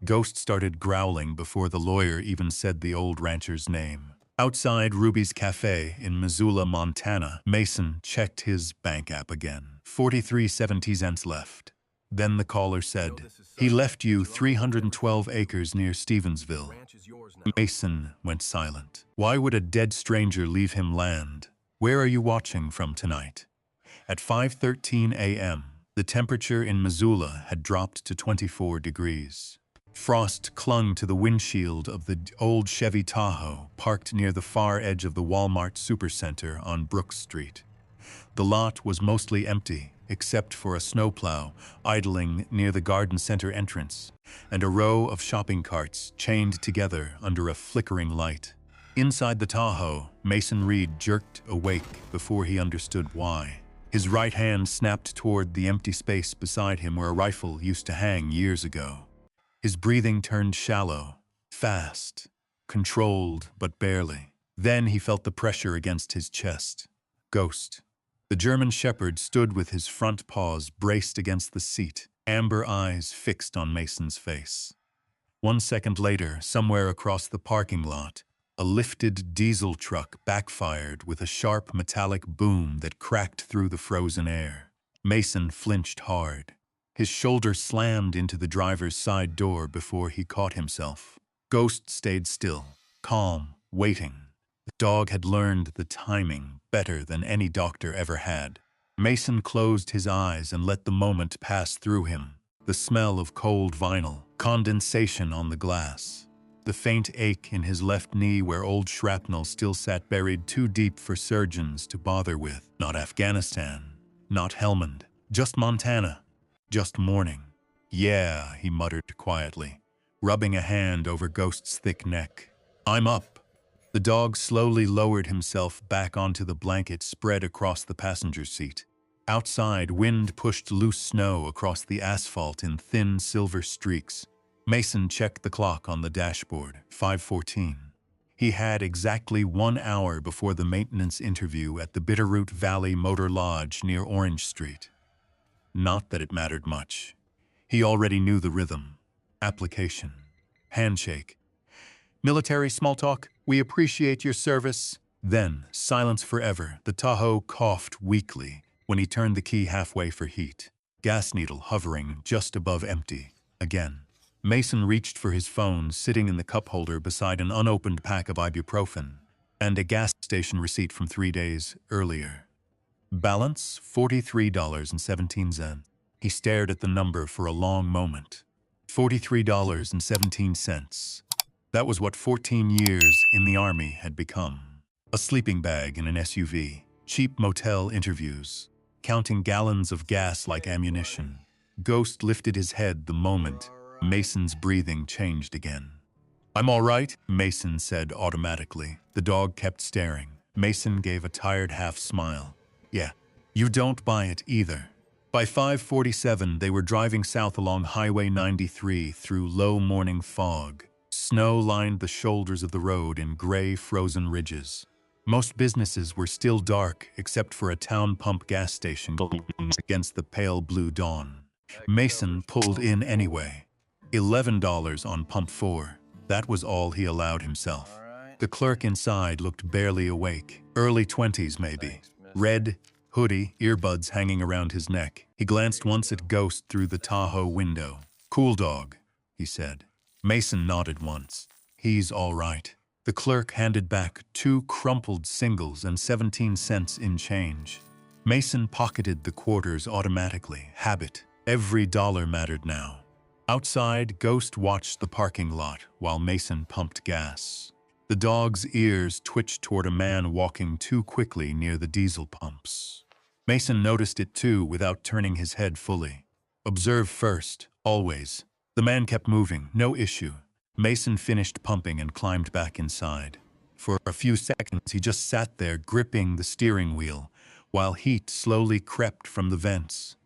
Ghost started growling before the lawyer even said the old rancher's name. Outside Ruby's Café in Missoula, Montana, Mason checked his bank app again. 43.70 cents left. Then the caller said, "He left you 312 acres near Stevensville." Mason went silent. Why would a dead stranger leave him land? "Where are you watching from tonight?" At 5:13 a.m., the temperature in Missoula had dropped to 24 degrees. Frost clung to the windshield of the old Chevy Tahoe parked near the far edge of the Walmart Supercenter on Brooks Street. The lot was mostly empty, except for a snowplow idling near the garden center entrance and a row of shopping carts chained together under a flickering light. Inside the Tahoe, Mason Reed jerked awake before he understood why. His right hand snapped toward the empty space beside him where a rifle used to hang years ago. His breathing turned shallow, fast, controlled but barely. Then he felt the pressure against his chest. Ghost. The German shepherd stood with his front paws braced against the seat, amber eyes fixed on Mason's face. 1 second later, somewhere across the parking lot, a lifted diesel truck backfired with a sharp metallic boom that cracked through the frozen air. Mason flinched hard. His shoulder slammed into the driver's side door before he caught himself. Ghost stayed still, calm, waiting. The dog had learned the timing better than any doctor ever had. Mason closed his eyes and let the moment pass through him. The smell of cold vinyl, condensation on the glass. The faint ache in his left knee where old shrapnel still sat buried too deep for surgeons to bother with. Not Afghanistan, not Helmand, just Montana. Just morning. "Yeah," he muttered quietly, rubbing a hand over Ghost's thick neck. "I'm up." The dog slowly lowered himself back onto the blanket spread across the passenger seat. Outside, wind pushed loose snow across the asphalt in thin silver streaks. Mason checked the clock on the dashboard, 5:14. He had exactly 1 hour before the maintenance interview at the Bitterroot Valley Motor Lodge near Orange Street. Not that it mattered much. He already knew the rhythm. Application. Handshake. "Military small talk. We appreciate your service." Then, silence forever. The Tahoe coughed weakly when he turned the key halfway for heat. Gas needle hovering just above empty. Again. Mason reached for his phone sitting in the cup holder beside an unopened pack of ibuprofen and a gas station receipt from 3 days earlier. Balance, $43.17. He stared at the number for a long moment. $43.17. That was what 14 years in the Army had become. A sleeping bag in an SUV, cheap motel interviews, counting gallons of gas like ammunition. Ghost lifted his head the moment Mason's breathing changed again. "I'm all right," Mason said automatically. The dog kept staring. Mason gave a tired half smile. "Yeah, you don't buy it either." By 5:47, they were driving south along Highway 93 through low morning fog. Snow lined the shoulders of the road in gray, frozen ridges. Most businesses were still dark except for a town pump gas station against the pale blue dawn. Mason pulled in anyway. $11 on pump 4. That was all he allowed himself. The clerk inside looked barely awake. Early 20s maybe. Red hoodie, earbuds hanging around his neck. He glanced once at Ghost through the Tahoe window. "Cool dog," he said. Mason nodded once. "He's all right." The clerk handed back 2 crumpled singles and 17 cents in change. Mason pocketed the quarters automatically. Habit. Every dollar mattered now. Outside, Ghost watched the parking lot while Mason pumped gas. The dog's ears twitched toward a man walking too quickly near the diesel pumps. Mason noticed it too without turning his head fully. Observe first, always. The man kept moving, no issue. Mason finished pumping and climbed back inside. For a few seconds, he just sat there gripping the steering wheel while heat slowly crept from the vents.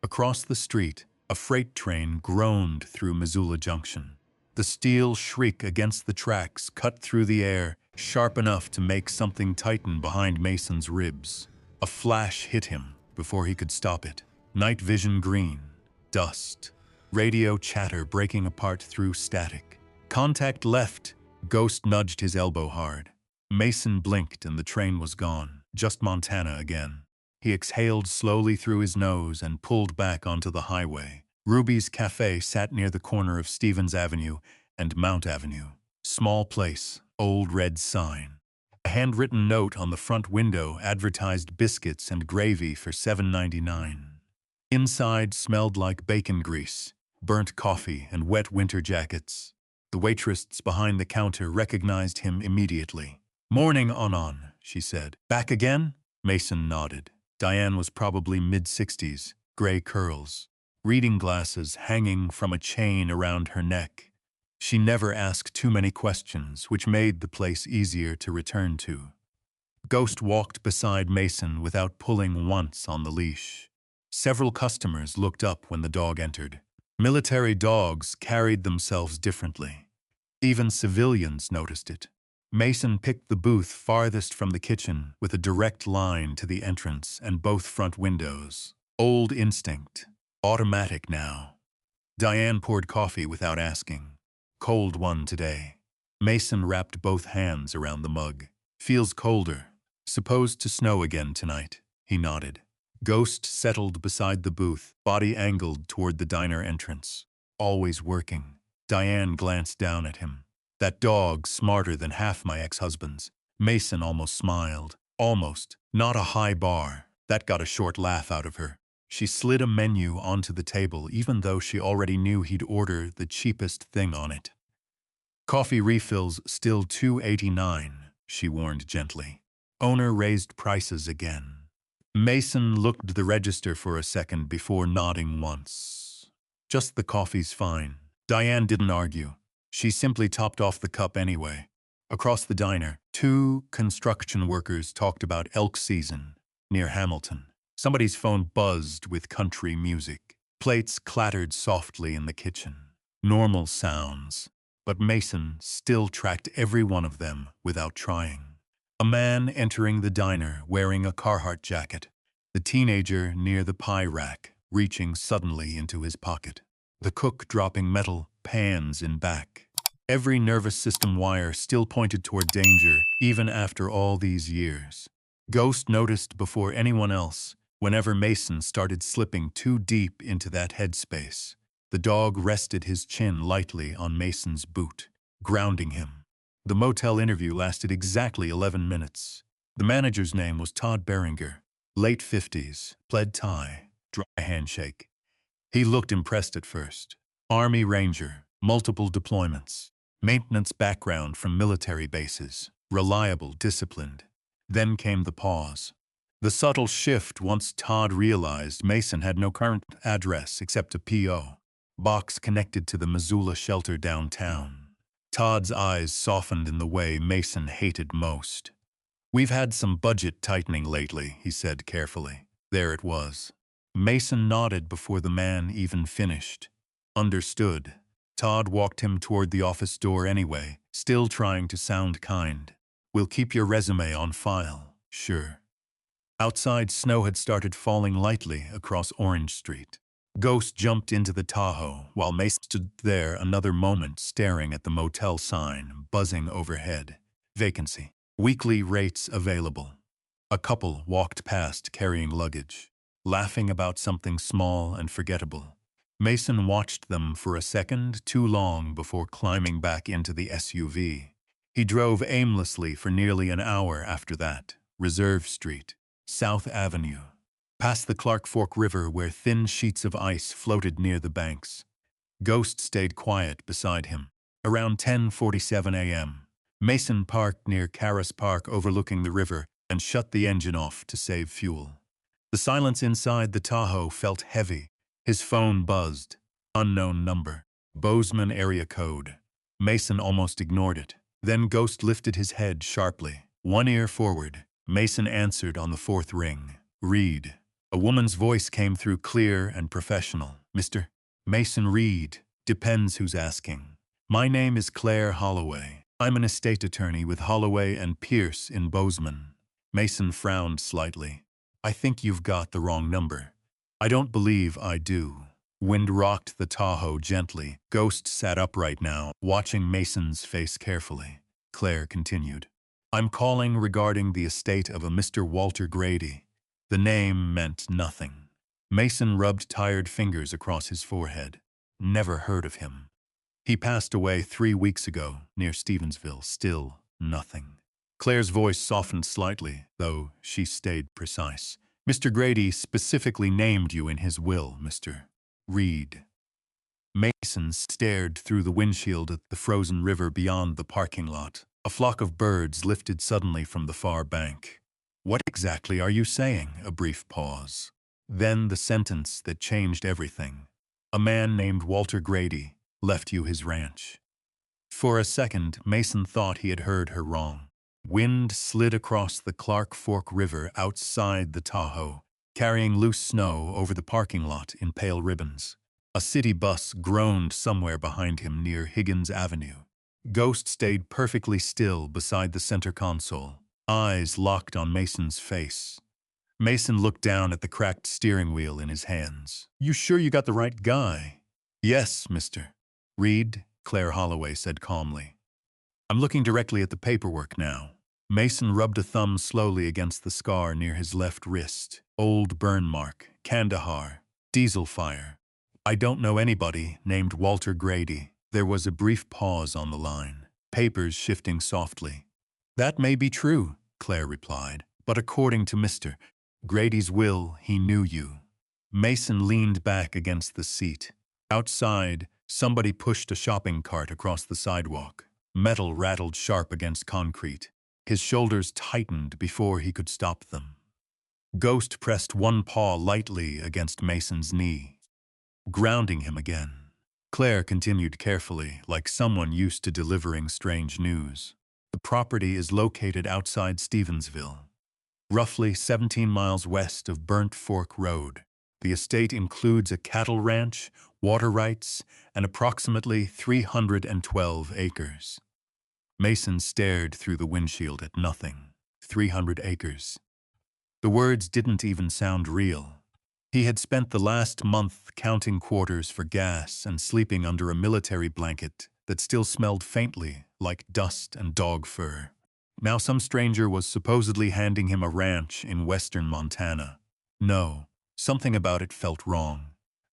Across the street, a freight train groaned through Missoula Junction. The steel shriek against the tracks cut through the air, sharp enough to make something tighten behind Mason's ribs. A flash hit him before he could stop it. Night vision green. Dust. Radio chatter breaking apart through static. Contact left. Ghost nudged his elbow hard. Mason blinked and the train was gone. Just Montana again. He exhaled slowly through his nose and pulled back onto the highway. Ruby's Café sat near the corner of Stevens Avenue and Mount Avenue. Small place, old red sign. A handwritten note on the front window advertised biscuits and gravy for $7.99. Inside smelled like bacon grease, burnt coffee, and wet winter jackets. The waitress behind the counter recognized him immediately. "Morning, Onon," she said. "Back again?" Mason nodded. Diane was probably mid-60s, gray curls, reading glasses hanging from a chain around her neck. She never asked too many questions, which made the place easier to return to. Ghost walked beside Mason without pulling once on the leash. Several customers looked up when the dog entered. Military dogs carried themselves differently. Even civilians noticed it. Mason picked the booth farthest from the kitchen with a direct line to the entrance and both front windows. Old instinct. Automatic now. Diane poured coffee without asking. Cold one today. Mason wrapped both hands around the mug. "Feels colder. Supposed to snow again tonight." He nodded. Ghost settled beside the booth, body angled toward the diner entrance. "Always working." Diane glanced down at him. "That dog smarter than half my ex-husbands." Mason almost smiled. Almost. Not a high bar. That got a short laugh out of her. She slid a menu onto the table even though she already knew he'd order the cheapest thing on it. "Coffee refills still $2.89, she warned gently. Owner raised prices again. Mason looked at the register for a second before nodding once. "Just the coffee's fine." Diane didn't argue. She simply topped off the cup anyway. Across the diner, two construction workers talked about elk season near Hamilton. Somebody's phone buzzed with country music. Plates clattered softly in the kitchen. Normal sounds, but Mason still tracked every one of them without trying. A man entering the diner wearing a Carhartt jacket. The teenager near the pie rack, reaching suddenly into his pocket. The cook dropping metal pans in back. Every nervous system wire still pointed toward danger, even after all these years. Ghost noticed before anyone else, whenever Mason started slipping too deep into that headspace. The dog rested his chin lightly on Mason's boot, grounding him. The motel interview lasted exactly 11 minutes. The manager's name was Todd Beringer, late 50s, plaid tie, dry handshake. He looked impressed at first. Army Ranger, multiple deployments, maintenance background from military bases, reliable, disciplined. Then came the pause. The subtle shift once Todd realized Mason had no current address except a P.O. box connected to the Missoula shelter downtown. Todd's eyes softened in the way Mason hated most. "We've had some budget tightening lately," he said carefully. There it was. Mason nodded before the man even finished. Understood. Todd walked him toward the office door anyway, still trying to sound kind. "We'll keep your resume on file." "Sure." Outside, snow had started falling lightly across Orange Street. Ghost jumped into the Tahoe, while Mason stood there another moment staring at the motel sign buzzing overhead. Vacancy. Weekly rates available. A couple walked past carrying luggage, laughing about something small and forgettable. Mason watched them for a second too long before climbing back into the SUV. He drove aimlessly for nearly an hour after that. Reserve Street, South Avenue, past the Clark Fork River where thin sheets of ice floated near the banks. Ghost stayed quiet beside him. Around 10:47 a.m., Mason parked near Caras Park overlooking the river and shut the engine off to save fuel. The silence inside the Tahoe felt heavy. His phone buzzed. Unknown number. Bozeman area code. Mason almost ignored it. Then Ghost lifted his head sharply. One ear forward. Mason answered on the fourth ring. "Reed." A woman's voice came through clear and professional. "Mr. Mason Reed. Depends who's asking. My name is Claire Holloway. I'm an estate attorney with Holloway and Pierce in Bozeman." Mason frowned slightly. "I think you've got the wrong number." "I don't believe I do." Wind rocked the Tahoe gently. Ghost sat upright now, watching Mason's face carefully. Claire continued. I'm calling regarding the estate of a Mr. Walter Grady. The name meant nothing. Mason rubbed tired fingers across his forehead. Never heard of him. He passed away 3 weeks ago, near Stevensville. Still nothing. Claire's voice softened slightly, though she stayed precise. Mr. Grady specifically named you in his will, Mr. Reed. Mason stared through the windshield at the frozen river beyond the parking lot. A flock of birds lifted suddenly from the far bank. What exactly are you saying? A brief pause. Then the sentence that changed everything. A man named Walter Grady left you his ranch. For a second, Mason thought he had heard her wrong. Wind slid across the Clark Fork River outside the Tahoe, carrying loose snow over the parking lot in pale ribbons. A city bus groaned somewhere behind him near Higgins Avenue. Ghost stayed perfectly still beside the center console, eyes locked on Mason's face. Mason looked down at the cracked steering wheel in his hands. You sure you got the right guy? Yes, Mr. Reed, Claire Holloway said calmly. I'm looking directly at the paperwork now. Mason rubbed a thumb slowly against the scar near his left wrist. Old burn mark, Kandahar, diesel fire. I don't know anybody named Walter Grady. There was a brief pause on the line, papers shifting softly. That may be true, Claire replied, but according to Mr. Grady's will, he knew you. Mason leaned back against the seat. Outside, somebody pushed a shopping cart across the sidewalk. Metal rattled sharp against concrete. His shoulders tightened before he could stop them. Ghost pressed one paw lightly against Mason's knee, grounding him again. Claire continued carefully, like someone used to delivering strange news. The property is located outside Stevensville, roughly 17 miles west of Burnt Fork Road. The estate includes a cattle ranch, water rights, and approximately 312 acres. Mason stared through the windshield at nothing. 300 acres. The words didn't even sound real. He had spent the last month counting quarters for gas and sleeping under a military blanket that still smelled faintly like dust and dog fur. Now some stranger was supposedly handing him a ranch in western Montana. No, something about it felt wrong.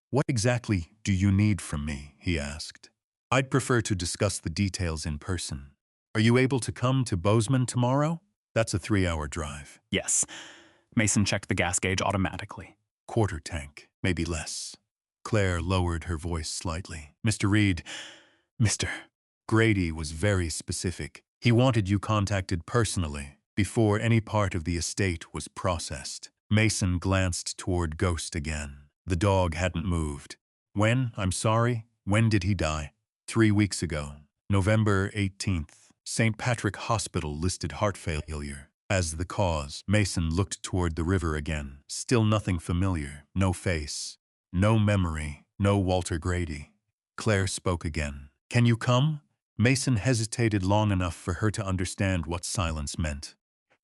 What exactly do you need from me? He asked. I'd prefer to discuss the details in person. Are you able to come to Bozeman tomorrow? That's a 3-hour drive. Yes. Mason checked the gas gauge automatically. Quarter tank, maybe less. Claire lowered her voice slightly. Mr. Reed, Mr. Grady was very specific. He wanted you contacted personally before any part of the estate was processed. Mason glanced toward Ghost again. The dog hadn't moved. When? I'm sorry. When did he die? 3 weeks ago. November 18th. St. Patrick Hospital listed heart failure as the cause. Mason looked toward the river again. Still nothing familiar. No face. No memory. No Walter Grady. Claire spoke again. Can you come? Mason hesitated long enough for her to understand what silence meant.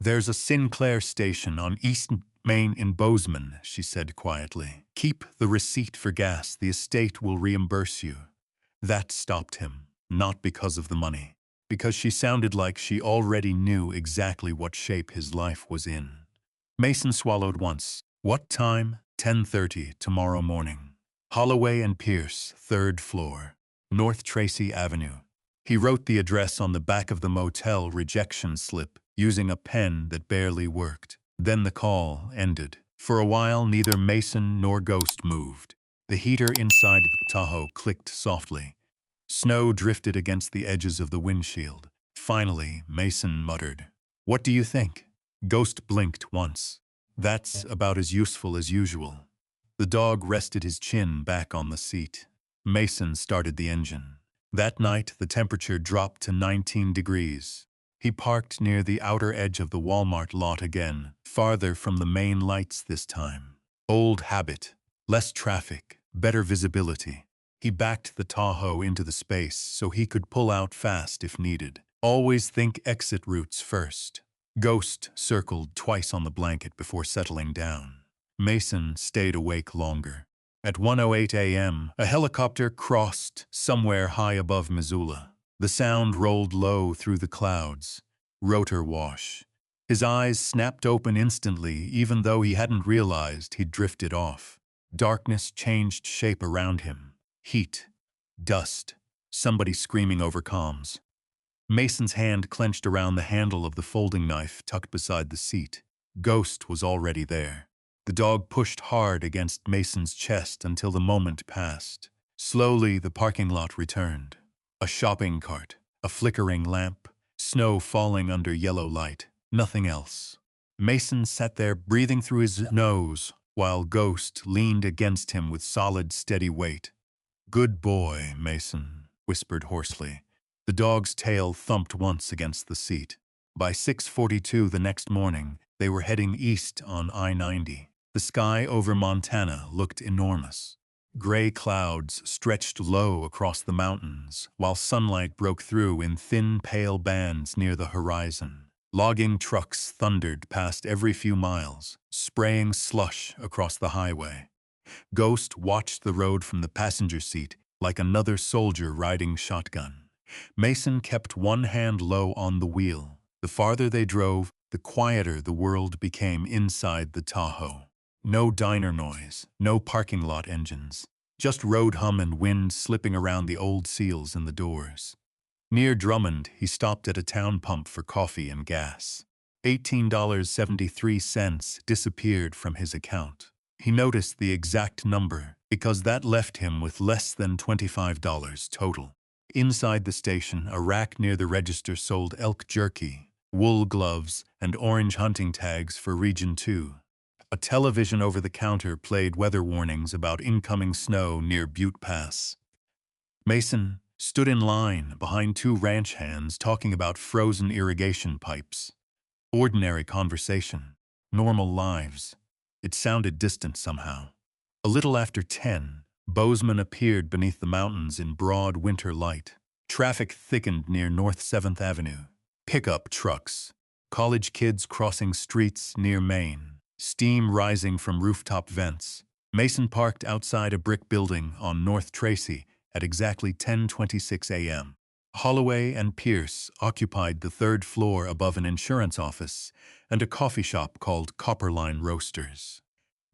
There's a Sinclair station on East Main in Bozeman, she said quietly. Keep the receipt for gas. The estate will reimburse you. That stopped him, not because of the money, because she sounded like she already knew exactly what shape his life was in. Mason swallowed once. What time? 10:30 tomorrow morning. Holloway and Pierce, 3rd floor, North Tracy Avenue. He wrote the address on the back of the motel rejection slip using a pen that barely worked. Then the call ended. For a while, neither Mason nor Ghost moved. The heater inside the Tahoe clicked softly. Snow drifted against the edges of the windshield. Finally, Mason muttered, "What do you think?" Ghost blinked once. That's about as useful as usual. The dog rested his chin back on the seat. Mason started the engine. That night, the temperature dropped to 19 degrees. He parked near the outer edge of the Walmart lot again, farther from the main lights this time. Old habit. Less traffic, better visibility. He backed the Tahoe into the space so he could pull out fast if needed. Always think exit routes first. Ghost circled twice on the blanket before settling down. Mason stayed awake longer. At 1:08 a.m., a helicopter crossed somewhere high above Missoula. The sound rolled low through the clouds. Rotor wash. His eyes snapped open instantly, even though he hadn't realized he'd drifted off. Darkness changed shape around him. Heat. Dust. Somebody screaming over comms. Mason's hand clenched around the handle of the folding knife tucked beside the seat. Ghost was already there. The dog pushed hard against Mason's chest until the moment passed. Slowly, the parking lot returned. A shopping cart, a flickering lamp, snow falling under yellow light. Nothing else. Mason sat there breathing through his nose while Ghost leaned against him with solid, steady weight. "Good boy, Mason," whispered hoarsely. The dog's tail thumped once against the seat. By 6:42 the next morning, they were heading east on I-90. The sky over Montana looked enormous. Gray clouds stretched low across the mountains, while sunlight broke through in thin, pale bands near the horizon. Logging trucks thundered past every few miles, spraying slush across the highway. Ghost watched the road from the passenger seat like another soldier riding shotgun. Mason kept one hand low on the wheel. The farther they drove, the quieter the world became inside the Tahoe. No diner noise, no parking lot engines, just road hum and wind slipping around the old seals in the doors. Near Drummond, he stopped at a town pump for coffee and gas. $18.73 disappeared from his account. He noticed the exact number because that left him with less than $25 total. Inside the station, a rack near the register sold elk jerky, wool gloves, and orange hunting tags for Region 2. A television over the counter played weather warnings about incoming snow near Butte Pass. Mason stood in line behind two ranch hands talking about frozen irrigation pipes. Ordinary conversation. Normal lives. It sounded distant somehow. A little after 10, Bozeman appeared beneath the mountains in broad winter light. Traffic thickened near North 7th Avenue. Pickup trucks. College kids crossing streets near Maine. Steam rising from rooftop vents. Mason parked outside a brick building on North Tracy at exactly 10:26 a.m. Holloway and Pierce occupied the third floor above an insurance office and a coffee shop called Copperline Roasters.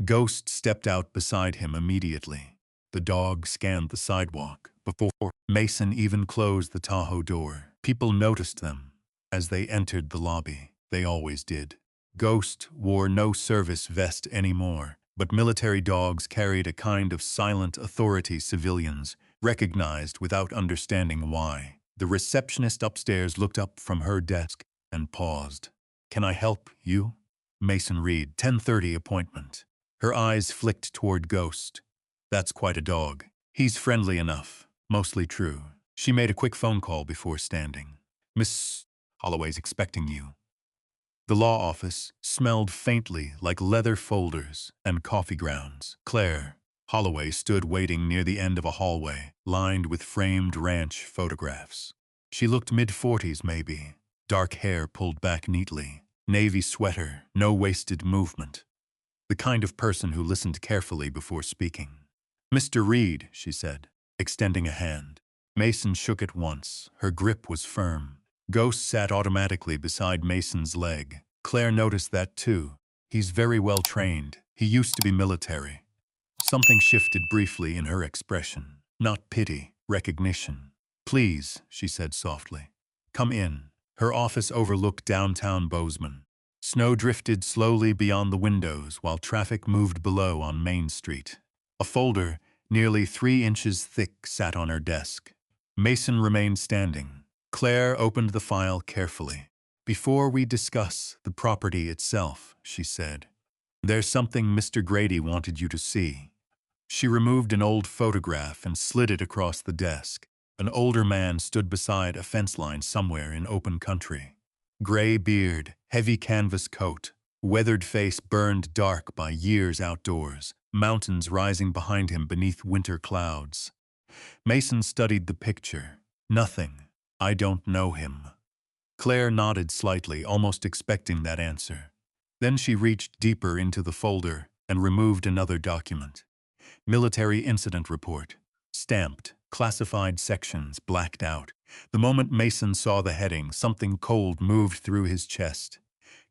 Ghost stepped out beside him immediately. The dog scanned the sidewalk before Mason even closed the Tahoe door. People noticed them as they entered the lobby. They always did. Ghost wore no service vest anymore, but military dogs carried a kind of silent authority civilians recognized without understanding why. The receptionist upstairs looked up from her desk and paused. "Can I help you?" Mason Reed, 10:30 appointment. Her eyes flicked toward Ghost. "That's quite a dog. He's friendly enough. Mostly true." She made a quick phone call before standing. "Miss Holloway's expecting you." The law office smelled faintly like leather folders and coffee grounds. Claire Holloway stood waiting near the end of a hallway, lined with framed ranch photographs. She looked mid-40s maybe, dark hair pulled back neatly, navy sweater, no wasted movement. The kind of person who listened carefully before speaking. "Mr. Reed," she said, extending a hand. Mason shook it once. Her grip was firm. Ghost sat automatically beside Mason's leg. Claire noticed that too. "He's very well trained. He used to be military." Something shifted briefly in her expression. Not pity, recognition. "Please," she said softly. "Come in." Her office overlooked downtown Bozeman. Snow drifted slowly beyond the windows while traffic moved below on Main Street. A folder, nearly 3 inches thick, sat on her desk. Mason remained standing. Claire opened the file carefully. "Before we discuss the property itself," she said, "there's something Mr. Grady wanted you to see." She removed an old photograph and slid it across the desk. An older man stood beside a fence line somewhere in open country. Gray beard, heavy canvas coat, weathered face burned dark by years outdoors, mountains rising behind him beneath winter clouds. Mason studied the picture. "Nothing. I don't know him." Claire nodded slightly, almost expecting that answer. Then she reached deeper into the folder and removed another document. Military incident report. Stamped. Classified sections blacked out. The moment Mason saw the heading, something cold moved through his chest.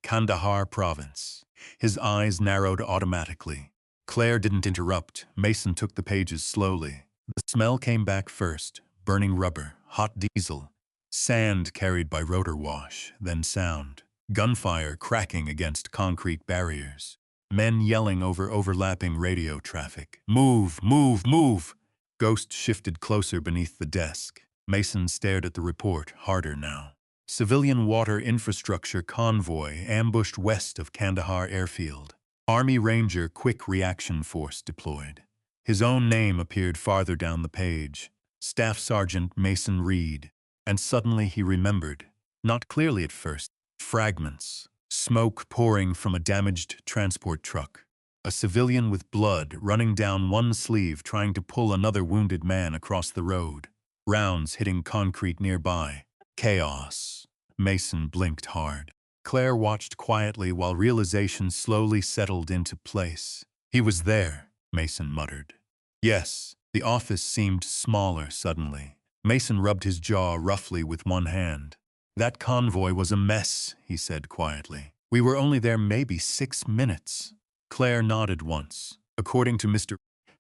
Kandahar Province. His eyes narrowed automatically. Claire didn't interrupt. Mason took the pages slowly. The smell came back first. Burning rubber, hot diesel, sand carried by rotor wash, then sound. Gunfire cracking against concrete barriers. Men yelling over overlapping radio traffic. Move, move, move! Ghost shifted closer beneath the desk. Mason stared at the report, harder now. Civilian water infrastructure convoy ambushed west of Kandahar Airfield. Army Ranger Quick Reaction Force deployed. His own name appeared farther down the page. Staff Sergeant Mason Reed. And suddenly he remembered, not clearly at first, fragments. Smoke pouring from a damaged transport truck. A civilian with blood running down one sleeve trying to pull another wounded man across the road. Rounds hitting concrete nearby. Chaos. Mason blinked hard. Claire watched quietly while realization slowly settled into place. He was there, Mason muttered. Yes, the office seemed smaller suddenly. Mason rubbed his jaw roughly with one hand. That convoy was a mess, he said quietly. We were only there maybe 6 minutes. Claire nodded once. According to Mr.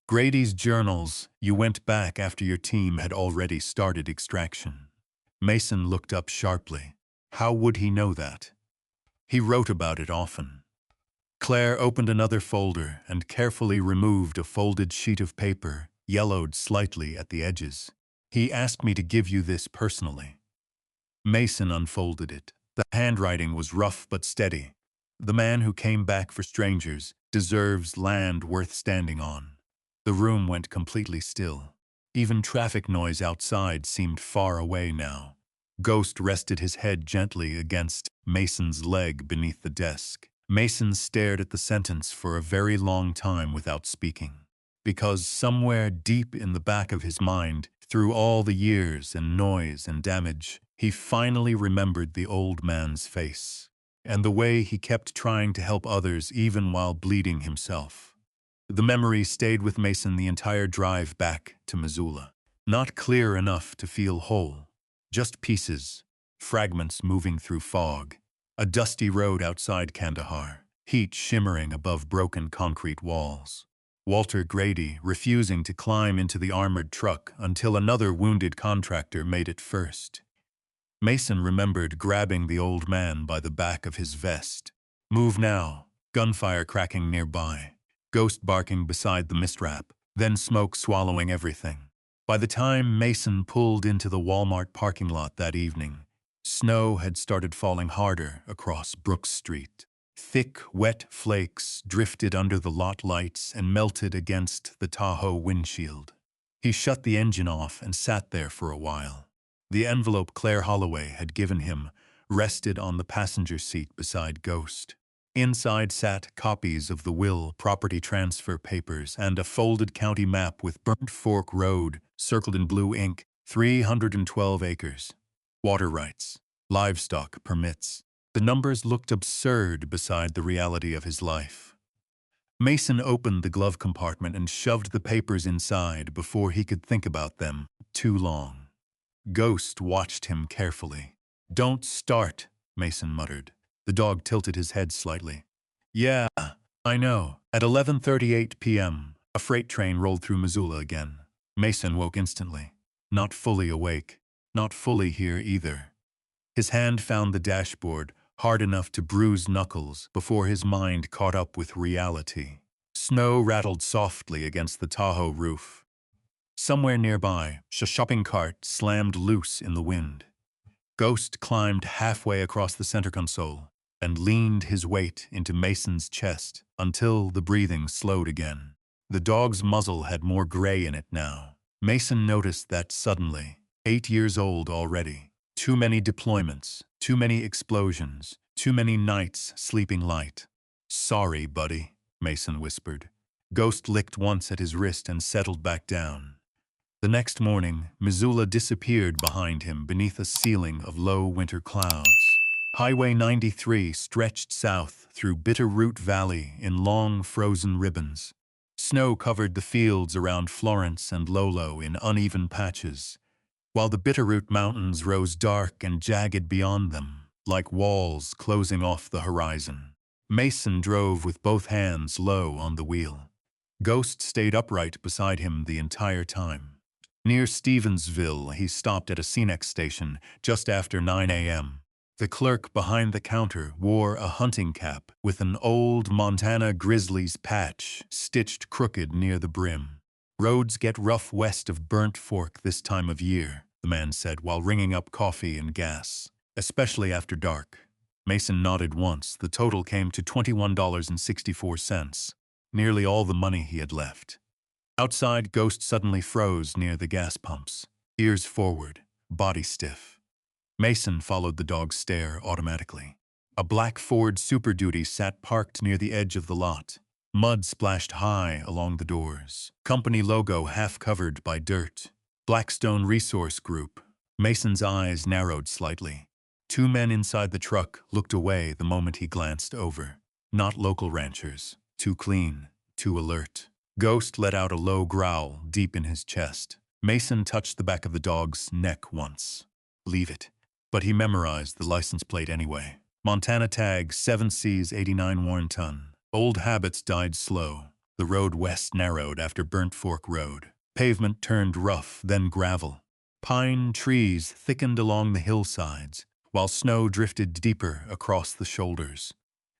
Grady's journals, you went back after your team had already started extraction. Mason looked up sharply. How would he know that? He wrote about it often. Claire opened another folder and carefully removed a folded sheet of paper, yellowed slightly at the edges. He asked me to give you this personally. Mason unfolded it. The handwriting was rough but steady. The man who came back for strangers deserves land worth standing on. The room went completely still. Even traffic noise outside seemed far away now. Ghost rested his head gently against Mason's leg beneath the desk. Mason stared at the sentence for a very long time without speaking. Because somewhere deep in the back of his mind, through all the years and noise and damage, he finally remembered the old man's face, and the way he kept trying to help others even while bleeding himself. The memory stayed with Mason the entire drive back to Missoula. Not clear enough to feel whole, just pieces, fragments moving through fog. A dusty road outside Kandahar, heat shimmering above broken concrete walls. Walter Grady refusing to climb into the armored truck until another wounded contractor made it first. Mason remembered grabbing the old man by the back of his vest. Move now. Gunfire cracking nearby. Ghost barking beside the mistrap, then smoke swallowing everything. By the time Mason pulled into the Walmart parking lot that evening, snow had started falling harder across Brooks Street. Thick, wet flakes drifted under the lot lights and melted against the Tahoe windshield. He shut the engine off and sat there for a while. The envelope Claire Holloway had given him rested on the passenger seat beside Ghost. Inside sat copies of the will, property transfer papers, and a folded county map with Burnt Fork Road circled in blue ink, 312 acres. Water rights, livestock permits. The numbers looked absurd beside the reality of his life. Mason opened the glove compartment and shoved the papers inside before he could think about them too long. Ghost watched him carefully. Don't start, Mason muttered. The dog tilted his head slightly. Yeah, I know. At 11:38 p.m., a freight train rolled through Missoula again. Mason woke instantly. Not fully awake. Not fully here either. His hand found the dashboard, hard enough to bruise knuckles before his mind caught up with reality. Snow rattled softly against the Tahoe roof. Somewhere nearby, a shopping cart slammed loose in the wind. Ghost climbed halfway across the center console and leaned his weight into Mason's chest until the breathing slowed again. The dog's muzzle had more gray in it now. Mason noticed that suddenly, 8 years old already. Too many deployments, too many explosions, too many nights sleeping light. Sorry, buddy, Mason whispered. Ghost licked once at his wrist and settled back down. The next morning, Missoula disappeared behind him beneath a ceiling of low winter clouds. Highway 93 stretched south through Bitterroot Valley in long frozen ribbons. Snow covered the fields around Florence and Lolo in uneven patches, while the Bitterroot Mountains rose dark and jagged beyond them, like walls closing off the horizon. Mason drove with both hands low on the wheel. Ghost stayed upright beside him the entire time. Near Stevensville, he stopped at a Cenex station just after 9 a.m. The clerk behind the counter wore a hunting cap with an old Montana Grizzlies patch stitched crooked near the brim. "Roads get rough west of Burnt Fork this time of year," the man said while ringing up coffee and gas, "especially after dark." Mason nodded once. The total came to $21.64, nearly all the money he had left. Outside, Ghost suddenly froze near the gas pumps, ears forward, body stiff. Mason followed the dog's stare automatically. A black Ford Super Duty sat parked near the edge of the lot. Mud splashed high along the doors. Company logo half covered by dirt. Blackstone Resource Group. Mason's eyes narrowed slightly. Two men inside the truck looked away the moment he glanced over. Not local ranchers. Too clean, too alert. Ghost let out a low growl deep in his chest. Mason touched the back of the dog's neck once. "Leave it." But he memorized the license plate anyway. Montana tag 7Cs 89 Warrenton. Old habits died slow. The road west narrowed after Burnt Fork Road. Pavement turned rough, then gravel. Pine trees thickened along the hillsides, while snow drifted deeper across the shoulders.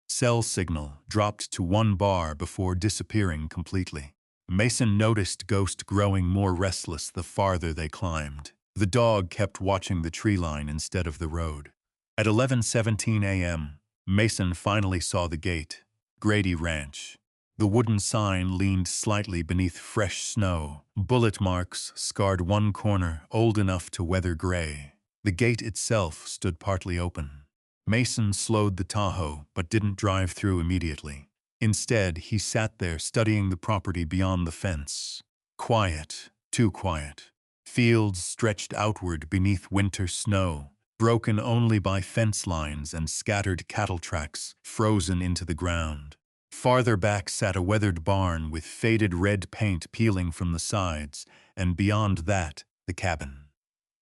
Cell signal dropped to 1 bar before disappearing completely. Mason noticed Ghost growing more restless the farther they climbed. The dog kept watching the tree line instead of the road. At 11:17 a.m., Mason finally saw the gate. Grady Ranch. The wooden sign leaned slightly beneath fresh snow. Bullet marks scarred one corner, old enough to weather gray. The gate itself stood partly open. Mason slowed the Tahoe, but didn't drive through immediately. Instead, he sat there studying the property beyond the fence. Quiet, too quiet. Fields stretched outward beneath winter snow, broken only by fence lines and scattered cattle tracks frozen into the ground. Farther back sat a weathered barn with faded red paint peeling from the sides, and beyond that, the cabin.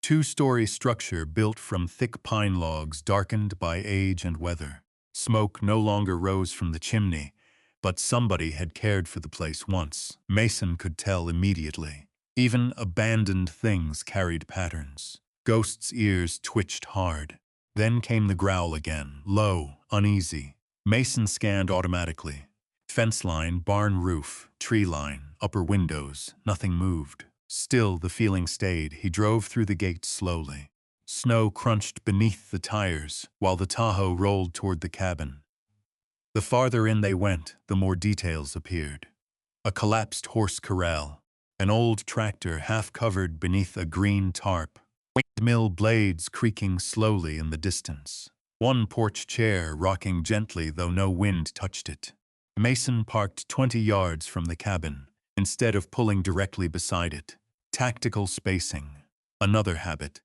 Two-story structure built from thick pine logs darkened by age and weather. Smoke no longer rose from the chimney, but somebody had cared for the place once. Mason could tell immediately. Even abandoned things carried patterns. Ghost's ears twitched hard. Then came the growl again, low, uneasy. Mason scanned automatically. Fence line, barn roof, tree line, upper windows, nothing moved. Still, the feeling stayed. He drove through the gate slowly. Snow crunched beneath the tires, while the Tahoe rolled toward the cabin. The farther in they went, the more details appeared. A collapsed horse corral. An old tractor half-covered beneath a green tarp. Windmill blades creaking slowly in the distance. One porch chair rocking gently though no wind touched it. Mason parked 20 yards from the cabin, instead of pulling directly beside it. Tactical spacing. Another habit.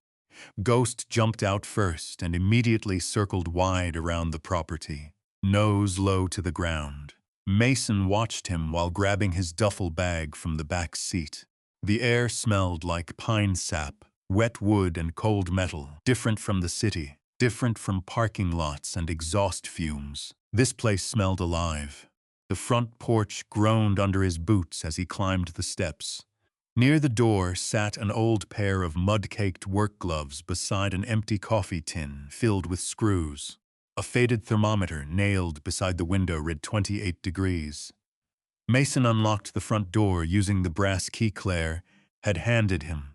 Ghost jumped out first and immediately circled wide around the property, nose low to the ground. Mason watched him while grabbing his duffel bag from the back seat. The air smelled like pine sap, wet wood and cold metal, different from the city, different from parking lots and exhaust fumes. This place smelled alive. The front porch groaned under his boots as he climbed the steps. Near the door sat an old pair of mud-caked work gloves beside an empty coffee tin filled with screws. A faded thermometer nailed beside the window read 28 degrees. Mason unlocked the front door using the brass key Claire had handed him.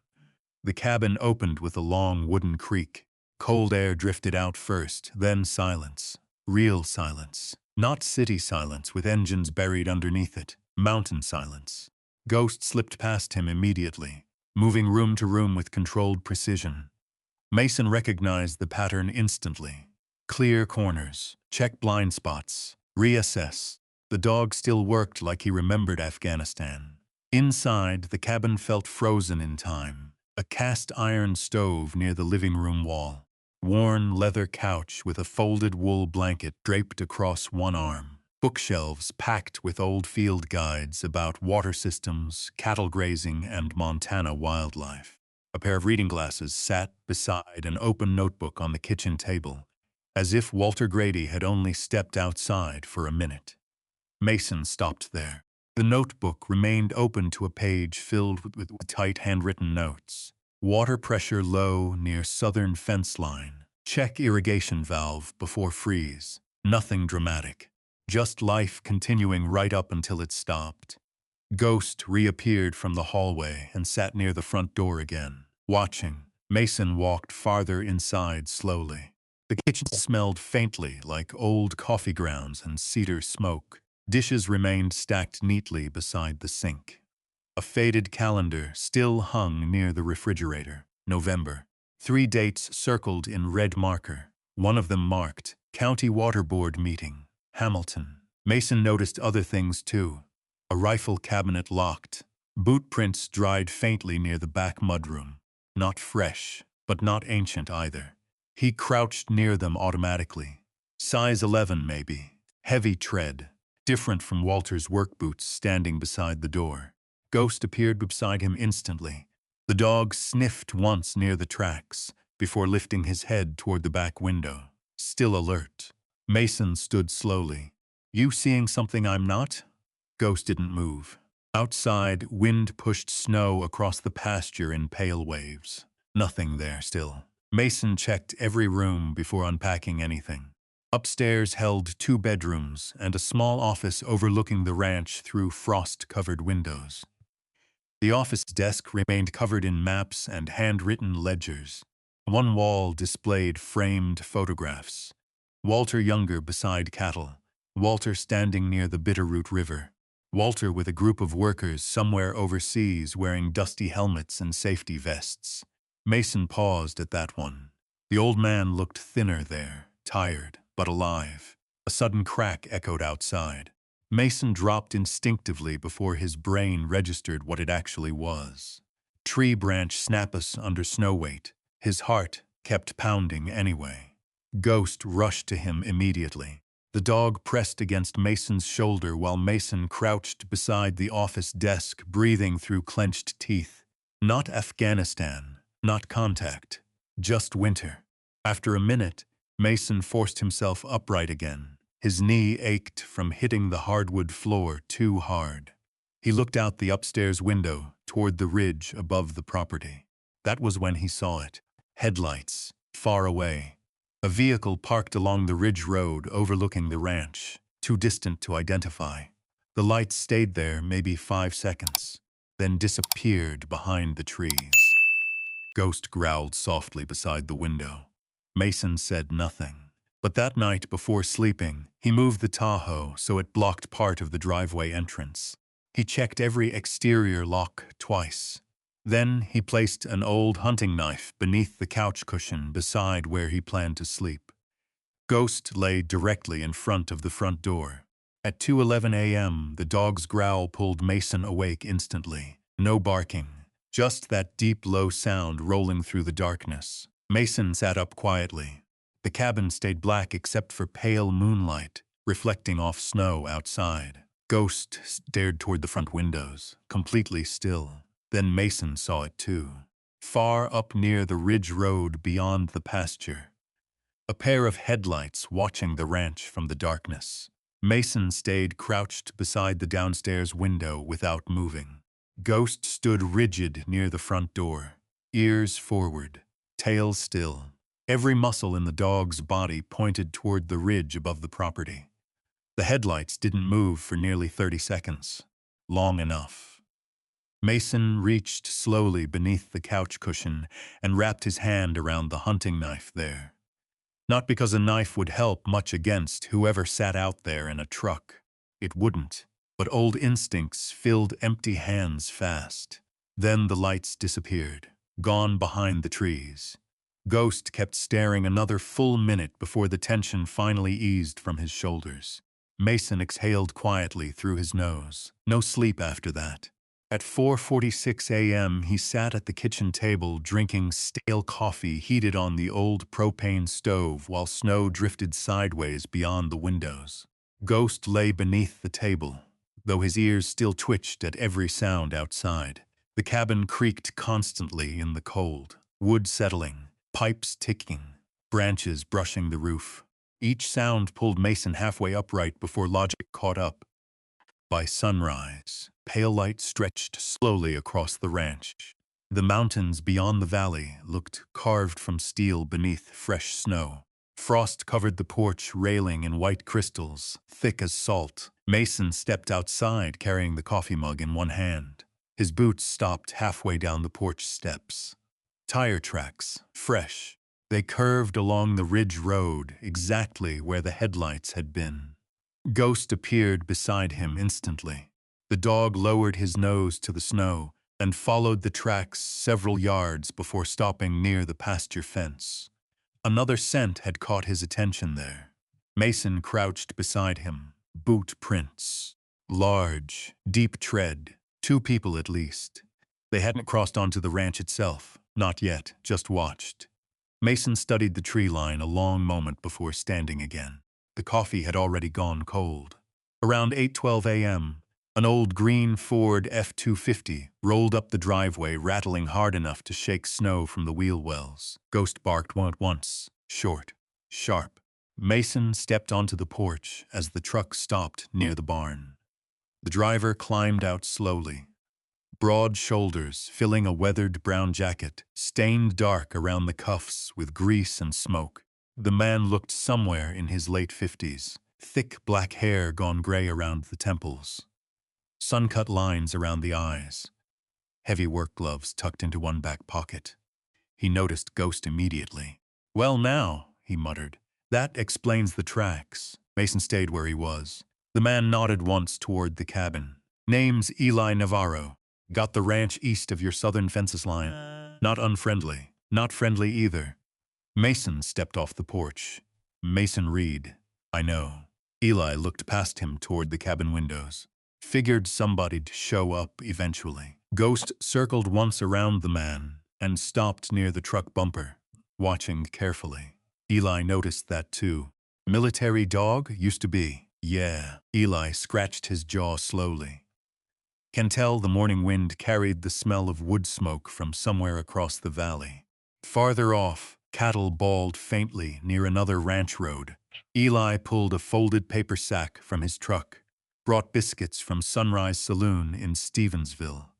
The cabin opened with a long wooden creak. Cold air drifted out first, then silence. Real silence. Not city silence with engines buried underneath it. Mountain silence. Ghost slipped past him immediately, moving room to room with controlled precision. Mason recognized the pattern instantly. Clear corners, check blind spots, reassess. The dog still worked like he remembered Afghanistan. Inside, the cabin felt frozen in time. A cast iron stove near the living room wall. Worn leather couch with a folded wool blanket draped across one arm. bookshelves packed with old field guides about water systems, cattle grazing, and Montana wildlife. A pair of reading glasses sat beside an open notebook on the kitchen table, as if Walter Grady had only stepped outside for a minute. Mason stopped there. The notebook remained open to a page filled with tight handwritten notes. Water pressure low near southern fence line. Check irrigation valve before freeze. Nothing dramatic. Just life continuing right up until it stopped. Ghost reappeared from the hallway and sat near the front door again. Watching, Mason walked farther inside slowly. The kitchen smelled faintly like old coffee grounds and cedar smoke. Dishes remained stacked neatly beside the sink. A faded calendar still hung near the refrigerator. November. 3 dates circled in red marker. One of them marked County Water Board meeting, Hamilton. Mason noticed other things too. A rifle cabinet locked. Boot prints dried faintly near the back mudroom. Not fresh, but not ancient either. He crouched near them automatically. Size 11 maybe. Heavy tread. Different from Walter's work boots standing beside the door. Ghost appeared beside him instantly. The dog sniffed once near the tracks, before lifting his head toward the back window, still alert. Mason stood slowly. You seeing something I'm not? Ghost didn't move. Outside, wind pushed snow across the pasture in pale waves. Nothing there still. Mason checked every room before unpacking anything. Upstairs held 2 bedrooms and a small office overlooking the ranch through frost-covered windows. The office desk remained covered in maps and handwritten ledgers. One wall displayed framed photographs. Walter Younger beside cattle. Walter standing near the Bitterroot River. Walter with a group of workers somewhere overseas wearing dusty helmets and safety vests. Mason paused at that one. The old man looked thinner there, tired, but alive. A sudden crack echoed outside. Mason dropped instinctively before his brain registered what it actually was. Tree branch snappus under snow weight. His heart kept pounding anyway. Ghost rushed to him immediately. The dog pressed against Mason's shoulder while Mason crouched beside the office desk, breathing through clenched teeth. Not Afghanistan, not contact, just winter. After a minute, Mason forced himself upright again. His knee ached from hitting the hardwood floor too hard. He looked out the upstairs window toward the ridge above the property. That was when he saw it. Headlights, far away. A vehicle parked along the ridge road overlooking the ranch, too distant to identify. The lights stayed there maybe 5 seconds, then disappeared behind the trees. Ghost growled softly beside the window. Mason said nothing. But that night before sleeping, he moved the Tahoe so it blocked part of the driveway entrance. He checked every exterior lock twice. Then he placed an old hunting knife beneath the couch cushion beside where he planned to sleep. Ghost lay directly in front of the front door. At 2:11 a.m., the dog's growl pulled Mason awake instantly. No barking, just that deep, low sound rolling through the darkness. Mason sat up quietly. The cabin stayed black except for pale moonlight, reflecting off snow outside. Ghost stared toward the front windows, completely still. Then Mason saw it too. Far up near the ridge road beyond the pasture. A pair of headlights watching the ranch from the darkness. Mason stayed crouched beside the downstairs window without moving. Ghost stood rigid near the front door, ears forward, tail still. Every muscle in the dog's body pointed toward the ridge above the property. The headlights didn't move for nearly 30 seconds. Long enough. Mason reached slowly beneath the couch cushion and wrapped his hand around the hunting knife there. Not because a knife would help much against whoever sat out there in a truck. It wouldn't. But old instincts filled empty hands fast. Then the lights disappeared, gone behind the trees. Ghost kept staring another full minute before the tension finally eased from his shoulders. Mason exhaled quietly through his nose. No sleep after that. At 4:46 a.m., he sat at the kitchen table drinking stale coffee heated on the old propane stove while snow drifted sideways beyond the windows. Ghost lay beneath the table, though his ears still twitched at every sound outside. The cabin creaked constantly in the cold, wood settling, pipes ticking, branches brushing the roof. Each sound pulled Mason halfway upright before logic caught up. By sunrise, pale light stretched slowly across the ranch. The mountains beyond the valley looked carved from steel beneath fresh snow. Frost covered the porch railing in white crystals, thick as salt. Mason stepped outside carrying the coffee mug in one hand. His boots stopped halfway down the porch steps. Tire tracks, fresh. They curved along the ridge road, exactly where the headlights had been. Ghost appeared beside him instantly. The dog lowered his nose to the snow and followed the tracks several yards before stopping near the pasture fence. Another scent had caught his attention there. Mason crouched beside him. Boot prints. Large, deep tread. 2 people at least. They hadn't crossed onto the ranch itself. Not yet, just watched. Mason studied the tree line a long moment before standing again. The coffee had already gone cold. Around 8:12 a.m., an old green Ford F-250 rolled up the driveway, rattling hard enough to shake snow from the wheel wells. Ghost barked once, short, sharp. Mason stepped onto the porch as the truck stopped near the barn. The driver climbed out slowly. Broad shoulders filling a weathered brown jacket, stained dark around the cuffs with grease and smoke. The man looked somewhere in his late 50s, thick black hair gone gray around the temples. Sun-cut lines around the eyes. Heavy work gloves tucked into one back pocket. He noticed Ghost immediately. "Well now," he muttered. "That explains the tracks." Mason stayed where he was. The man nodded once toward the cabin. "Name's Eli Navarro. Got the ranch east of your southern fences line. Not unfriendly. Not friendly either." Mason stepped off the porch. "Mason Reed. I know." Eli looked past him toward the cabin windows. Figured somebody'd show up eventually. Ghost circled once around the man and stopped near the truck bumper, watching carefully. Eli noticed that too. "Military dog? Used to be." "Yeah." Eli scratched his jaw slowly. "Can tell the morning wind carried the smell of wood smoke from somewhere across the valley." Farther off, cattle bawled faintly near another ranch road. Eli pulled a folded paper sack from his truck. Brought biscuits from Sunrise Saloon in Stevensville.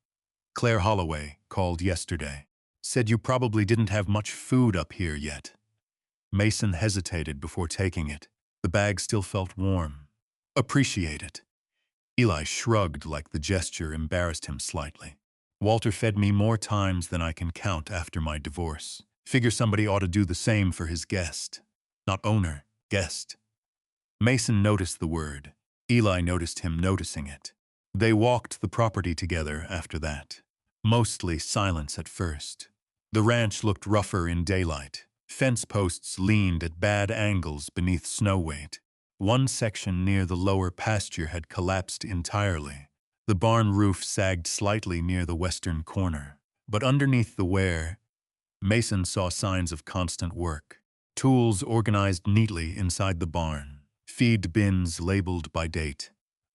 "Claire Holloway called yesterday. Said you probably didn't have much food up here yet." Mason hesitated before taking it. The bag still felt warm. "Appreciate it." Eli shrugged like the gesture embarrassed him slightly. "Walter fed me more times than I can count after my divorce. Figure somebody ought to do the same for his guest. Not owner, guest." Mason noticed the word. Eli noticed him noticing it. They walked the property together after that. Mostly silence at first. The ranch looked rougher in daylight. Fence posts leaned at bad angles beneath snow weight. One section near the lower pasture had collapsed entirely. The barn roof sagged slightly near the western corner. But underneath the wear, Mason saw signs of constant work. Tools organized neatly inside the barn. Feed bins labeled by date.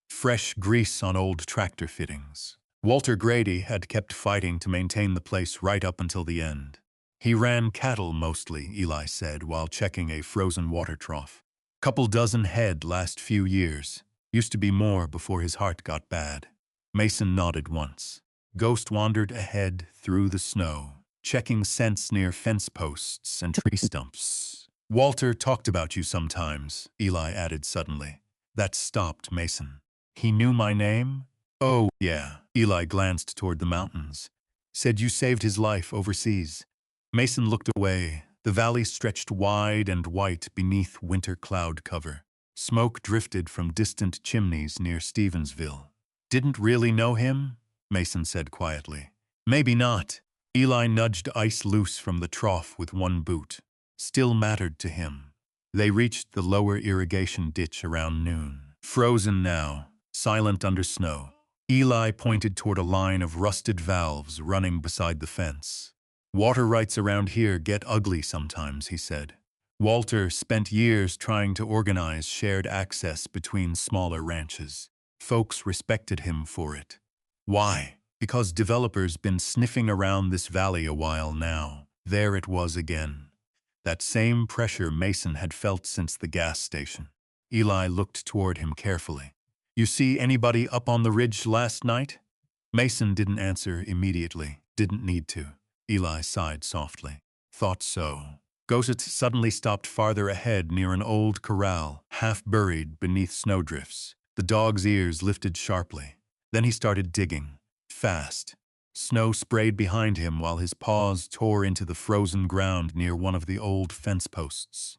Fresh grease on old tractor fittings. Walter Grady had kept fighting to maintain the place right up until the end. He ran cattle mostly, Eli said, while checking a frozen water trough. Couple dozen head last few years. Used to be more before his heart got bad. Mason nodded once. Ghost wandered ahead through the snow, checking scents near fence posts and tree stumps. "Walter talked about you sometimes," Eli added suddenly. That stopped Mason. "He knew my name?" "Oh, yeah." Eli glanced toward the mountains. "Said you saved his life overseas." Mason looked away. The valley stretched wide and white beneath winter cloud cover. Smoke drifted from distant chimneys near Stevensville. "Didn't really know him?" Mason said quietly. "Maybe not." Eli nudged ice loose from the trough with one boot. Still mattered to him. They reached the lower irrigation ditch around noon. Frozen now, silent under snow. Eli pointed toward a line of rusted valves running beside the fence. "Water rights around here get ugly sometimes," he said. Walter spent years trying to organize shared access between smaller ranches. Folks respected him for it. Why? Because developers been sniffing around this valley a while now. There it was again. That same pressure Mason had felt since the gas station. Eli looked toward him carefully. "You see anybody up on the ridge last night?" Mason didn't answer immediately. Didn't need to. Eli sighed softly. "Thought so." Ghost suddenly stopped farther ahead near an old corral, half buried beneath snowdrifts. The dog's ears lifted sharply. Then he started digging. Fast. Snow sprayed behind him while his paws tore into the frozen ground near one of the old fence posts.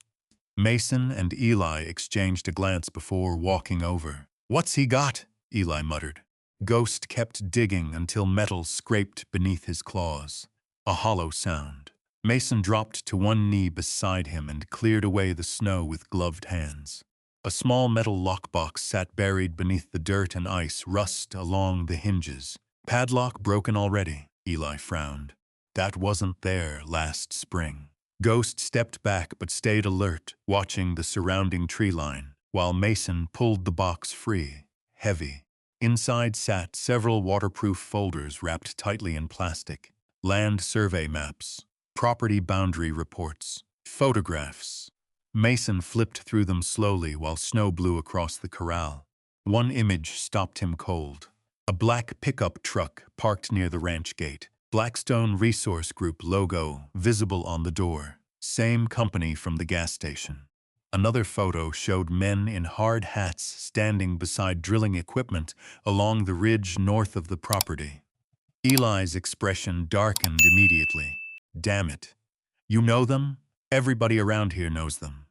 Mason and Eli exchanged a glance before walking over. "What's he got?" Eli muttered. Ghost kept digging until metal scraped beneath his claws. A hollow sound. Mason dropped to one knee beside him and cleared away the snow with gloved hands. A small metal lockbox sat buried beneath the dirt and ice, rust along the hinges. "Padlock broken already," Eli frowned. "That wasn't there last spring." Ghost stepped back but stayed alert, watching the surrounding tree line, while Mason pulled the box free, heavy. Inside sat several waterproof folders wrapped tightly in plastic. Land survey maps, property boundary reports, photographs. Mason flipped through them slowly while snow blew across the corral. One image stopped him cold. A black pickup truck parked near the ranch gate. Blackstone Resource Group logo visible on the door. Same company from the gas station. Another photo showed men in hard hats standing beside drilling equipment along the ridge north of the property. Eli's expression darkened immediately. "Damn it. You know them? Everybody around here knows them."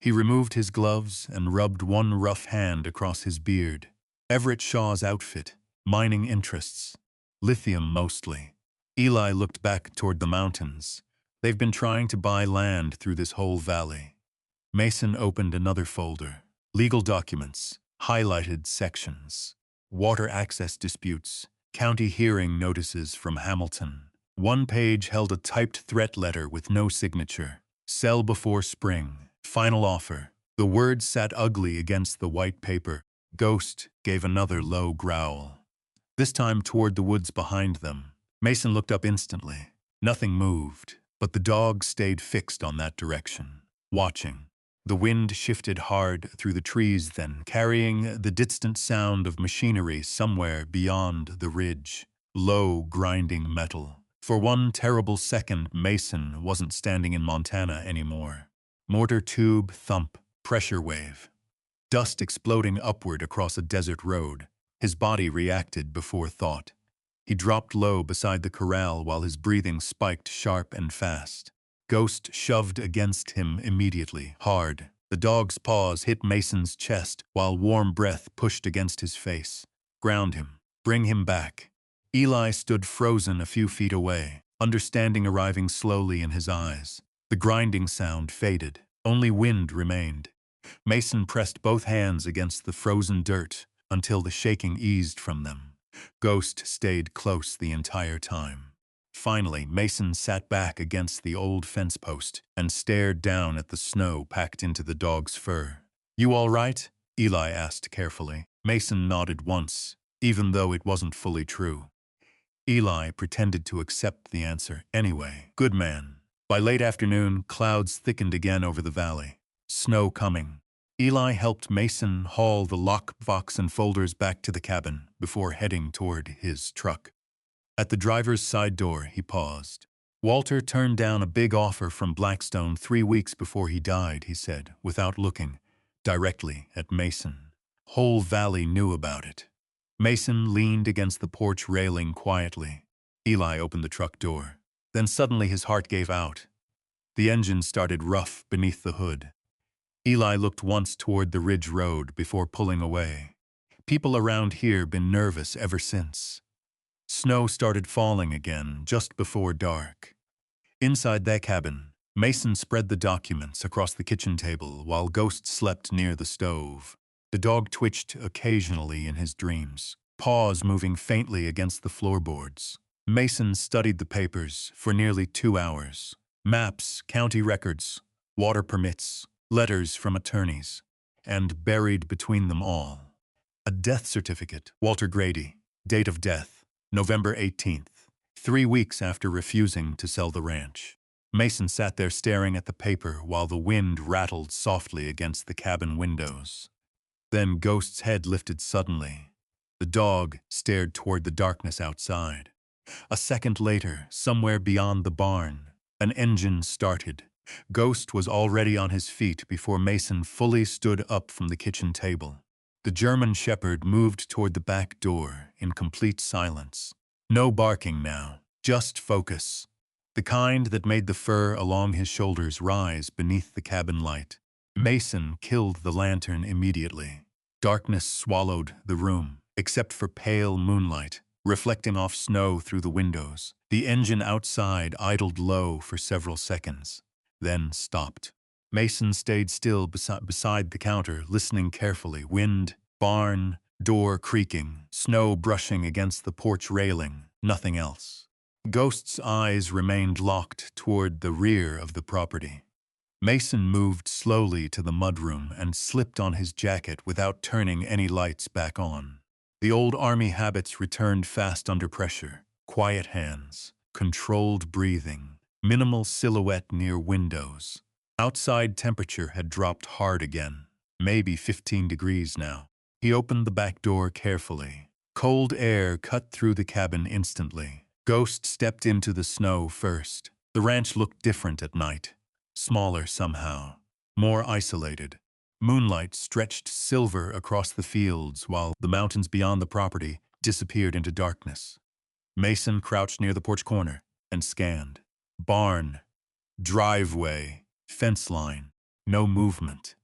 He removed his gloves and rubbed one rough hand across his beard. "Everett Shaw's outfit. Mining interests. Lithium mostly." Eli looked back toward the mountains. "They've been trying to buy land through this whole valley." Mason opened another folder. Legal documents. Highlighted sections. Water access disputes. County hearing notices from Hamilton. One page held a typed threat letter with no signature. "Sell before spring. Final offer." The words sat ugly against the white paper. Ghost gave another low growl. This time toward the woods behind them. Mason looked up instantly. Nothing moved, but the dog stayed fixed on that direction, watching. The wind shifted hard through the trees then, carrying the distant sound of machinery somewhere beyond the ridge. Low, grinding metal. For one terrible second, Mason wasn't standing in Montana anymore. Mortar tube thump, pressure wave. Dust exploding upward across a desert road. His body reacted before thought. He dropped low beside the corral while his breathing spiked sharp and fast. Ghost shoved against him immediately, hard. The dog's paws hit Mason's chest while warm breath pushed against his face. "Ground him. Bring him back." Eli stood frozen a few feet away, understanding arriving slowly in his eyes. The grinding sound faded. Only wind remained. Mason pressed both hands against the frozen dirt until the shaking eased from them. Ghost stayed close the entire time. Finally, Mason sat back against the old fence post and stared down at the snow packed into the dog's fur. "You all right?" Eli asked carefully. Mason nodded once, even though it wasn't fully true. Eli pretended to accept the answer anyway. "Good man." By late afternoon, clouds thickened again over the valley. Snow coming. Eli helped Mason haul the lockbox and folders back to the cabin before heading toward his truck. At the driver's side door, he paused. "Walter turned down a big offer from Blackstone 3 weeks before he died," he said, without looking directly at Mason. "Whole valley knew about it." Mason leaned against the porch railing quietly. Eli opened the truck door. Then suddenly his heart gave out. The engine started rough beneath the hood. Eli looked once toward the ridge road before pulling away. People around here been nervous ever since. Snow started falling again just before dark. Inside their cabin, Mason spread the documents across the kitchen table while Ghost slept near the stove. The dog twitched occasionally in his dreams, paws moving faintly against the floorboards. Mason studied the papers for nearly 2 hours. Maps, county records, water permits, letters from attorneys, and buried between them all, a death certificate. Walter Grady, date of death, November 18th, 3 weeks after refusing to sell the ranch. Mason sat there staring at the paper while the wind rattled softly against the cabin windows. Then Ghost's head lifted suddenly. The dog stared toward the darkness outside. A second later, somewhere beyond the barn, an engine started. Ghost was already on his feet before Mason fully stood up from the kitchen table. The German shepherd moved toward the back door in complete silence. No barking now, just focus. The kind that made the fur along his shoulders rise beneath the cabin light. Mason killed the lantern immediately. Darkness swallowed the room, except for pale moonlight, reflecting off snow through the windows. The engine outside idled low for several seconds, then stopped. Mason stayed still beside the counter, listening carefully. Wind, barn, door creaking, snow brushing against the porch railing, nothing else. Ghost's eyes remained locked toward the rear of the property. Mason moved slowly to the mudroom and slipped on his jacket without turning any lights back on. The old army habits returned fast under pressure. Quiet hands, controlled breathing, minimal silhouette near windows. Outside temperature had dropped hard again, maybe 15 degrees now. He opened the back door carefully. Cold air cut through the cabin instantly. Ghost stepped into the snow first. The ranch looked different at night. Smaller somehow, more isolated. Moonlight stretched silver across the fields while the mountains beyond the property disappeared into darkness. Mason crouched near the porch corner and scanned. Barn, driveway, fence line, no movement.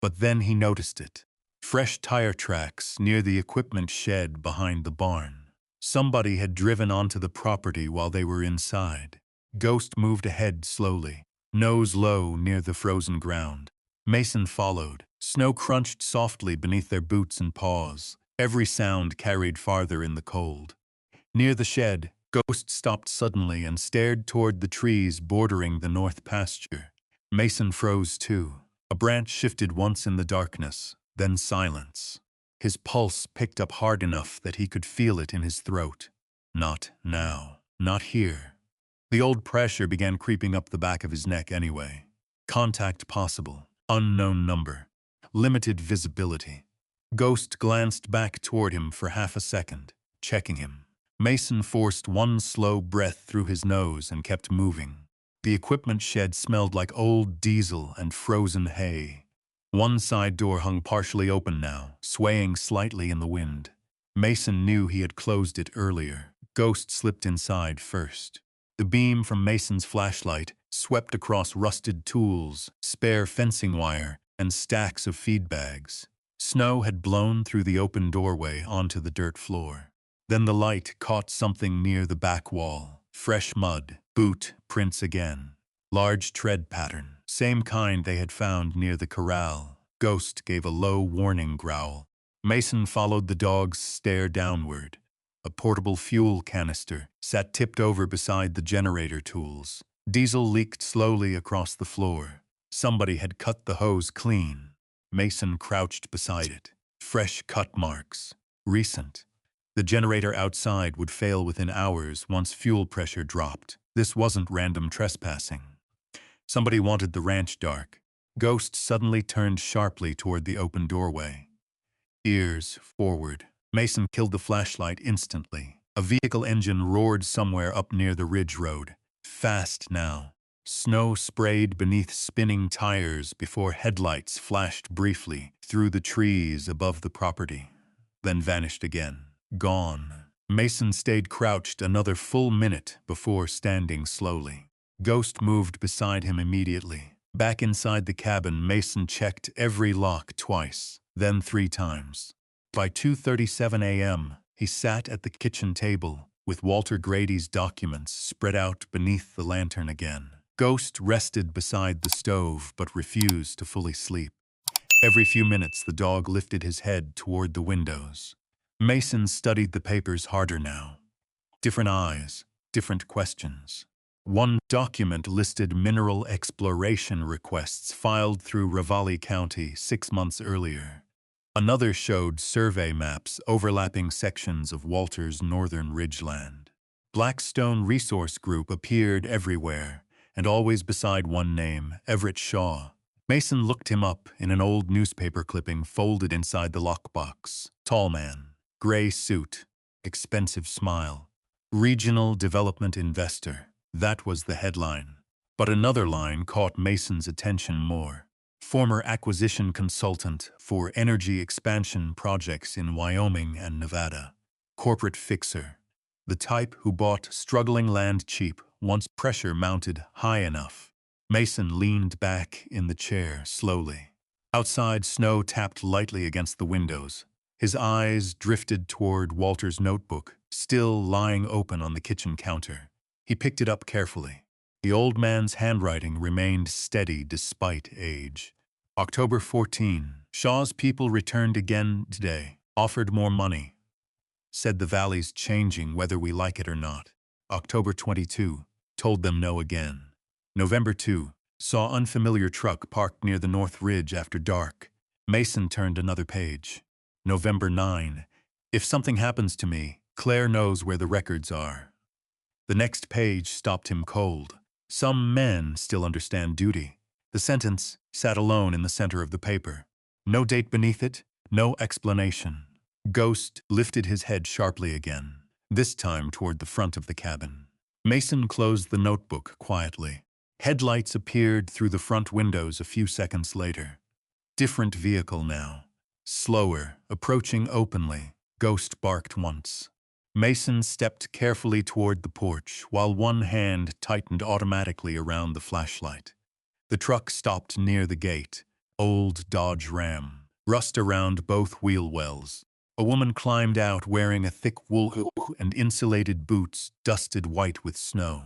But then he noticed it. Fresh tire tracks near the equipment shed behind the barn. Somebody had driven onto the property while they were inside. Ghost moved ahead slowly, nose low near the frozen ground. Mason followed. Snow crunched softly beneath their boots and paws. Every sound carried farther in the cold. Near the shed, Ghost stopped suddenly and stared toward the trees bordering the north pasture. Mason froze too. A branch shifted once in the darkness, then silence. His pulse picked up hard enough that he could feel it in his throat. Not now. Not here. The old pressure began creeping up the back of his neck anyway. Contact possible. Unknown number. Limited visibility. Ghost glanced back toward him for half a second, checking him. Mason forced one slow breath through his nose and kept moving. The equipment shed smelled like old diesel and frozen hay. One side door hung partially open now, swaying slightly in the wind. Mason knew he had closed it earlier. Ghost slipped inside first. The beam from Mason's flashlight swept across rusted tools, spare fencing wire, and stacks of feed bags. Snow had blown through the open doorway onto the dirt floor. Then the light caught something near the back wall. Fresh mud, boot prints again. Large tread pattern, same kind they had found near the corral. Ghost gave a low warning growl. Mason followed the dog's stare downward. A portable fuel canister sat tipped over beside the generator tools. Diesel leaked slowly across the floor. Somebody had cut the hose clean. Mason crouched beside it. Fresh cut marks. Recent. The generator outside would fail within hours once fuel pressure dropped. This wasn't random trespassing. Somebody wanted the ranch dark. Ghost suddenly turned sharply toward the open doorway. Ears forward. Mason killed the flashlight instantly. A vehicle engine roared somewhere up near the ridge road. Fast now. Snow sprayed beneath spinning tires before headlights flashed briefly through the trees above the property, then vanished again. Gone. Mason stayed crouched another full minute before standing slowly. Ghost moved beside him immediately. Back inside the cabin, Mason checked every lock twice, then 3 times. By 2:37 a.m., he sat at the kitchen table with Walter Grady's documents spread out beneath the lantern again. Ghost rested beside the stove but refused to fully sleep. Every few minutes, the dog lifted his head toward the windows. Mason studied the papers harder now. Different eyes, different questions. One document listed mineral exploration requests filed through Ravalli County 6 months earlier. Another showed survey maps overlapping sections of Walter's northern ridgeland. Blackstone Resource Group appeared everywhere, and always beside one name, Everett Shaw. Mason looked him up in an old newspaper clipping folded inside the lockbox. Tall man, gray suit, expensive smile. Regional development investor. That was the headline. But another line caught Mason's attention more. Former acquisition consultant for energy expansion projects in Wyoming and Nevada. Corporate fixer. The type who bought struggling land cheap once pressure mounted high enough. Mason leaned back in the chair slowly. Outside, snow tapped lightly against the windows. His eyes drifted toward Walter's notebook, still lying open on the kitchen counter. He picked it up carefully. The old man's handwriting remained steady despite age. October 14. Shaw's people returned again today. Offered more money. Said the valley's changing whether we like it or not. October 22. Told them no again. November 2. Saw unfamiliar truck parked near the North Ridge after dark. Mason turned another page. November 9. If something happens to me, Claire knows where the records are. The next page stopped him cold. Some men still understand duty. The sentence sat alone in the center of the paper. No date beneath it, no explanation. Ghost lifted his head sharply again, this time toward the front of the cabin. Mason closed the notebook quietly. Headlights appeared through the front windows a few seconds later. Different vehicle now. Slower, approaching openly. Ghost barked once. Mason stepped carefully toward the porch while one hand tightened automatically around the flashlight. The truck stopped near the gate. Old Dodge Ram. Rust around both wheel wells. A woman climbed out wearing a thick wool hood and insulated boots dusted white with snow.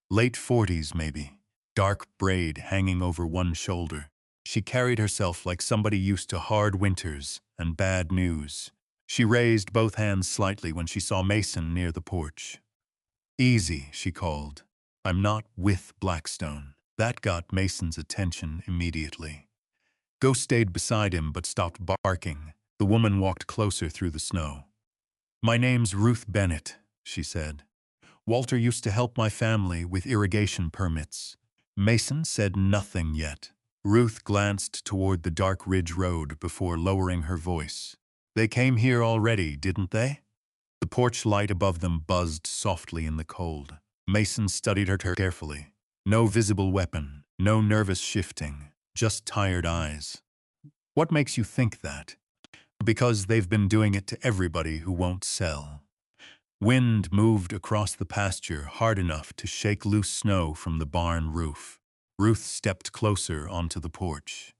Late 40s maybe. Dark braid hanging over one shoulder. She carried herself like somebody used to hard winters and bad news. She raised both hands slightly when she saw Mason near the porch. "Easy," she called. "I'm not with Blackstone." That got Mason's attention immediately. Ghost stayed beside him but stopped barking. The woman walked closer through the snow. "My name's Ruth Bennett," she said. "Walter used to help my family with irrigation permits." Mason said nothing yet. Ruth glanced toward the dark ridge road before lowering her voice. "They came here already, didn't they?" The porch light above them buzzed softly in the cold. Mason studied her carefully. No visible weapon, no nervous shifting, just tired eyes. "What makes you think that?" "Because they've been doing it to everybody who won't sell." Wind moved across the pasture hard enough to shake loose snow from the barn roof. Ruth stepped closer onto the porch.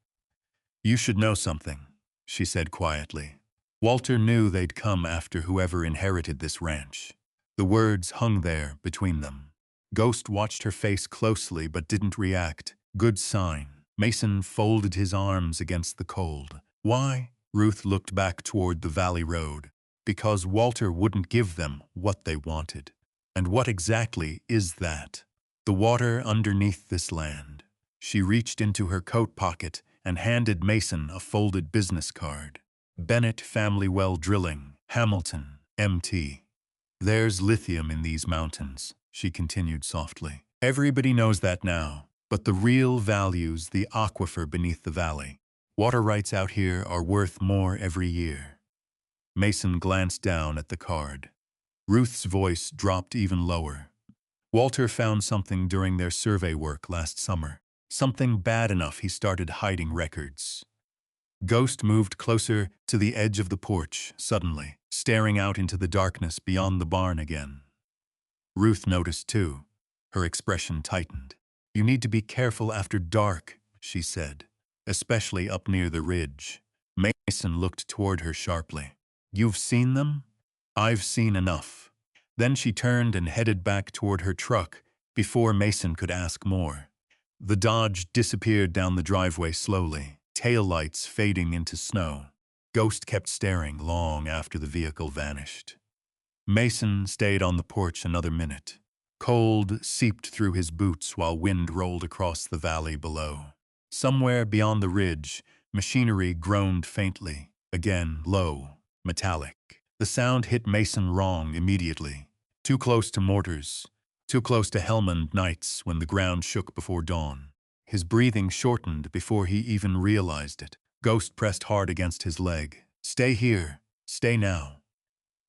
"You should know something," she said quietly. Walter knew they'd come after whoever inherited this ranch. The words hung there between them. Ghost watched her face closely but didn't react. Good sign. Mason folded his arms against the cold. "Why?" Ruth looked back toward the valley road. "Because Walter wouldn't give them what they wanted." "And what exactly is that?" "The water underneath this land." She reached into her coat pocket and handed Mason a folded business card. "Bennett Family Well Drilling, Hamilton, MT. There's lithium in these mountains," she continued softly. "Everybody knows that now, but the real value's the aquifer beneath the valley. Water rights out here are worth more every year." Mason glanced down at the card. Ruth's voice dropped even lower. "Walter found something during their survey work last summer. Something bad enough he started hiding records." Ghost moved closer to the edge of the porch, suddenly, staring out into the darkness beyond the barn again. Ruth noticed too. Her expression tightened. "You need to be careful after dark," she said, "especially up near the ridge." Mason looked toward her sharply. "You've seen them?" "I've seen enough." Then she turned and headed back toward her truck before Mason could ask more. The Dodge disappeared down the driveway slowly, taillights fading into snow. Ghost kept staring long after the vehicle vanished. Mason stayed on the porch another minute. Cold seeped through his boots while wind rolled across the valley below. Somewhere beyond the ridge, machinery groaned faintly, again low, metallic. The sound hit Mason wrong immediately. Too close to mortars, too close to Helmand nights when the ground shook before dawn. His breathing shortened before he even realized it. Ghost pressed hard against his leg. "Stay here. Stay now."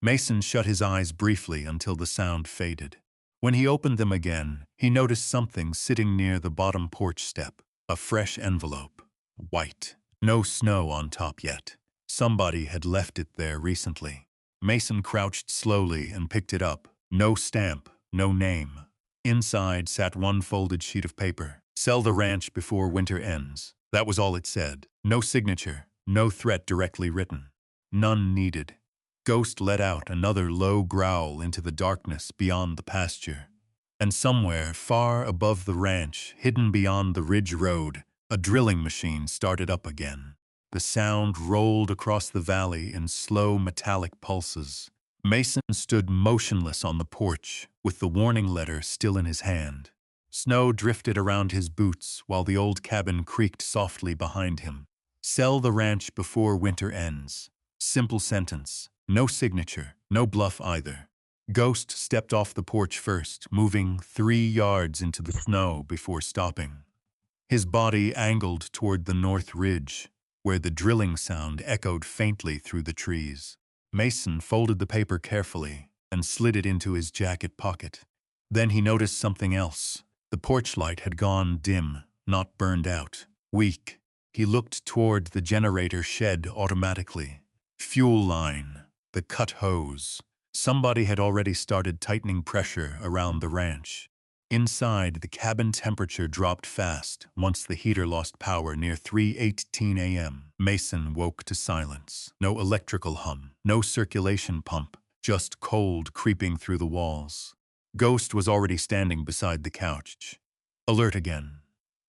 Mason shut his eyes briefly until the sound faded. When he opened them again, he noticed something sitting near the bottom porch step. A fresh envelope. White. No snow on top yet. Somebody had left it there recently. Mason crouched slowly and picked it up. No stamp, no name. Inside sat one folded sheet of paper. "Sell the ranch before winter ends." That was all it said. No signature, no threat directly written. None needed. Ghost let out another low growl into the darkness beyond the pasture. And somewhere, far above the ranch, hidden beyond the ridge road, a drilling machine started up again. The sound rolled across the valley in slow metallic pulses. Mason stood motionless on the porch, with the warning letter still in his hand. Snow drifted around his boots while the old cabin creaked softly behind him. "Sell the ranch before winter ends." Simple sentence. No signature, no bluff either. Ghost stepped off the porch first, moving 3 yards into the snow before stopping. His body angled toward the north ridge, where the drilling sound echoed faintly through the trees. Mason folded the paper carefully and slid it into his jacket pocket. Then he noticed something else. The porch light had gone dim, not burned out. Weak. He looked toward the generator shed automatically. Fuel line. The cut hose. Somebody had already started tightening pressure around the ranch. Inside, the cabin temperature dropped fast once the heater lost power near 3:18 a.m. Mason woke to silence. No electrical hum, no circulation pump, just cold creeping through the walls. Ghost was already standing beside the couch. Alert again.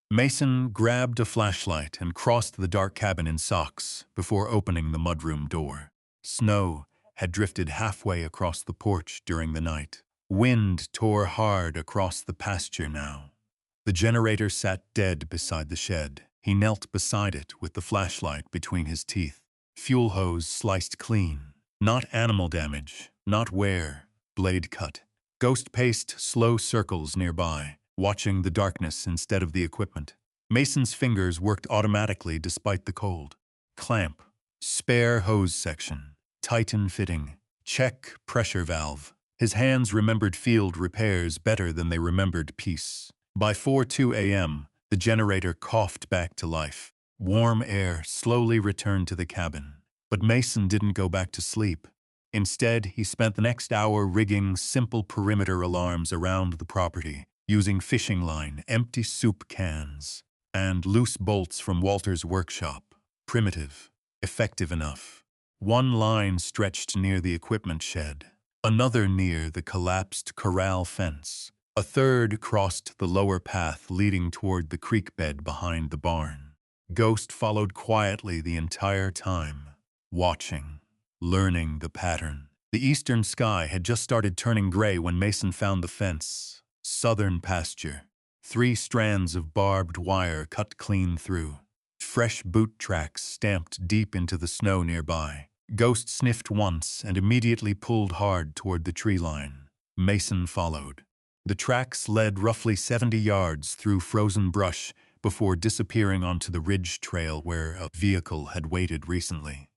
Mason grabbed a flashlight and crossed the dark cabin in socks before opening the mudroom door. Snow had drifted halfway across the porch during the night. Wind tore hard across the pasture now. The generator sat dead beside the shed. He knelt beside it with the flashlight between his teeth. Fuel hose sliced clean. Not animal damage, not wear, blade cut. Ghost paced slow circles nearby, watching the darkness instead of the equipment. Mason's fingers worked automatically despite the cold. Clamp. Spare hose section. Tighten fitting. Check pressure valve. His hands remembered field repairs better than they remembered peace. By 4:02 a.m., the generator coughed back to life. Warm air slowly returned to the cabin. But Mason didn't go back to sleep. Instead, he spent the next hour rigging simple perimeter alarms around the property, using fishing line, empty soup cans, and loose bolts from Walter's workshop. Primitive, effective enough. One line stretched near the equipment shed, another near the collapsed corral fence. A third crossed the lower path leading toward the creek bed behind the barn. Ghost followed quietly the entire time, watching, learning the pattern. The eastern sky had just started turning gray when Mason found the fence. Southern pasture. 3 strands of barbed wire cut clean through. Fresh boot tracks stamped deep into the snow nearby. Ghost sniffed once and immediately pulled hard toward the tree line. Mason followed. The tracks led roughly 70 yards through frozen brush before disappearing onto the ridge trail where a vehicle had waited recently.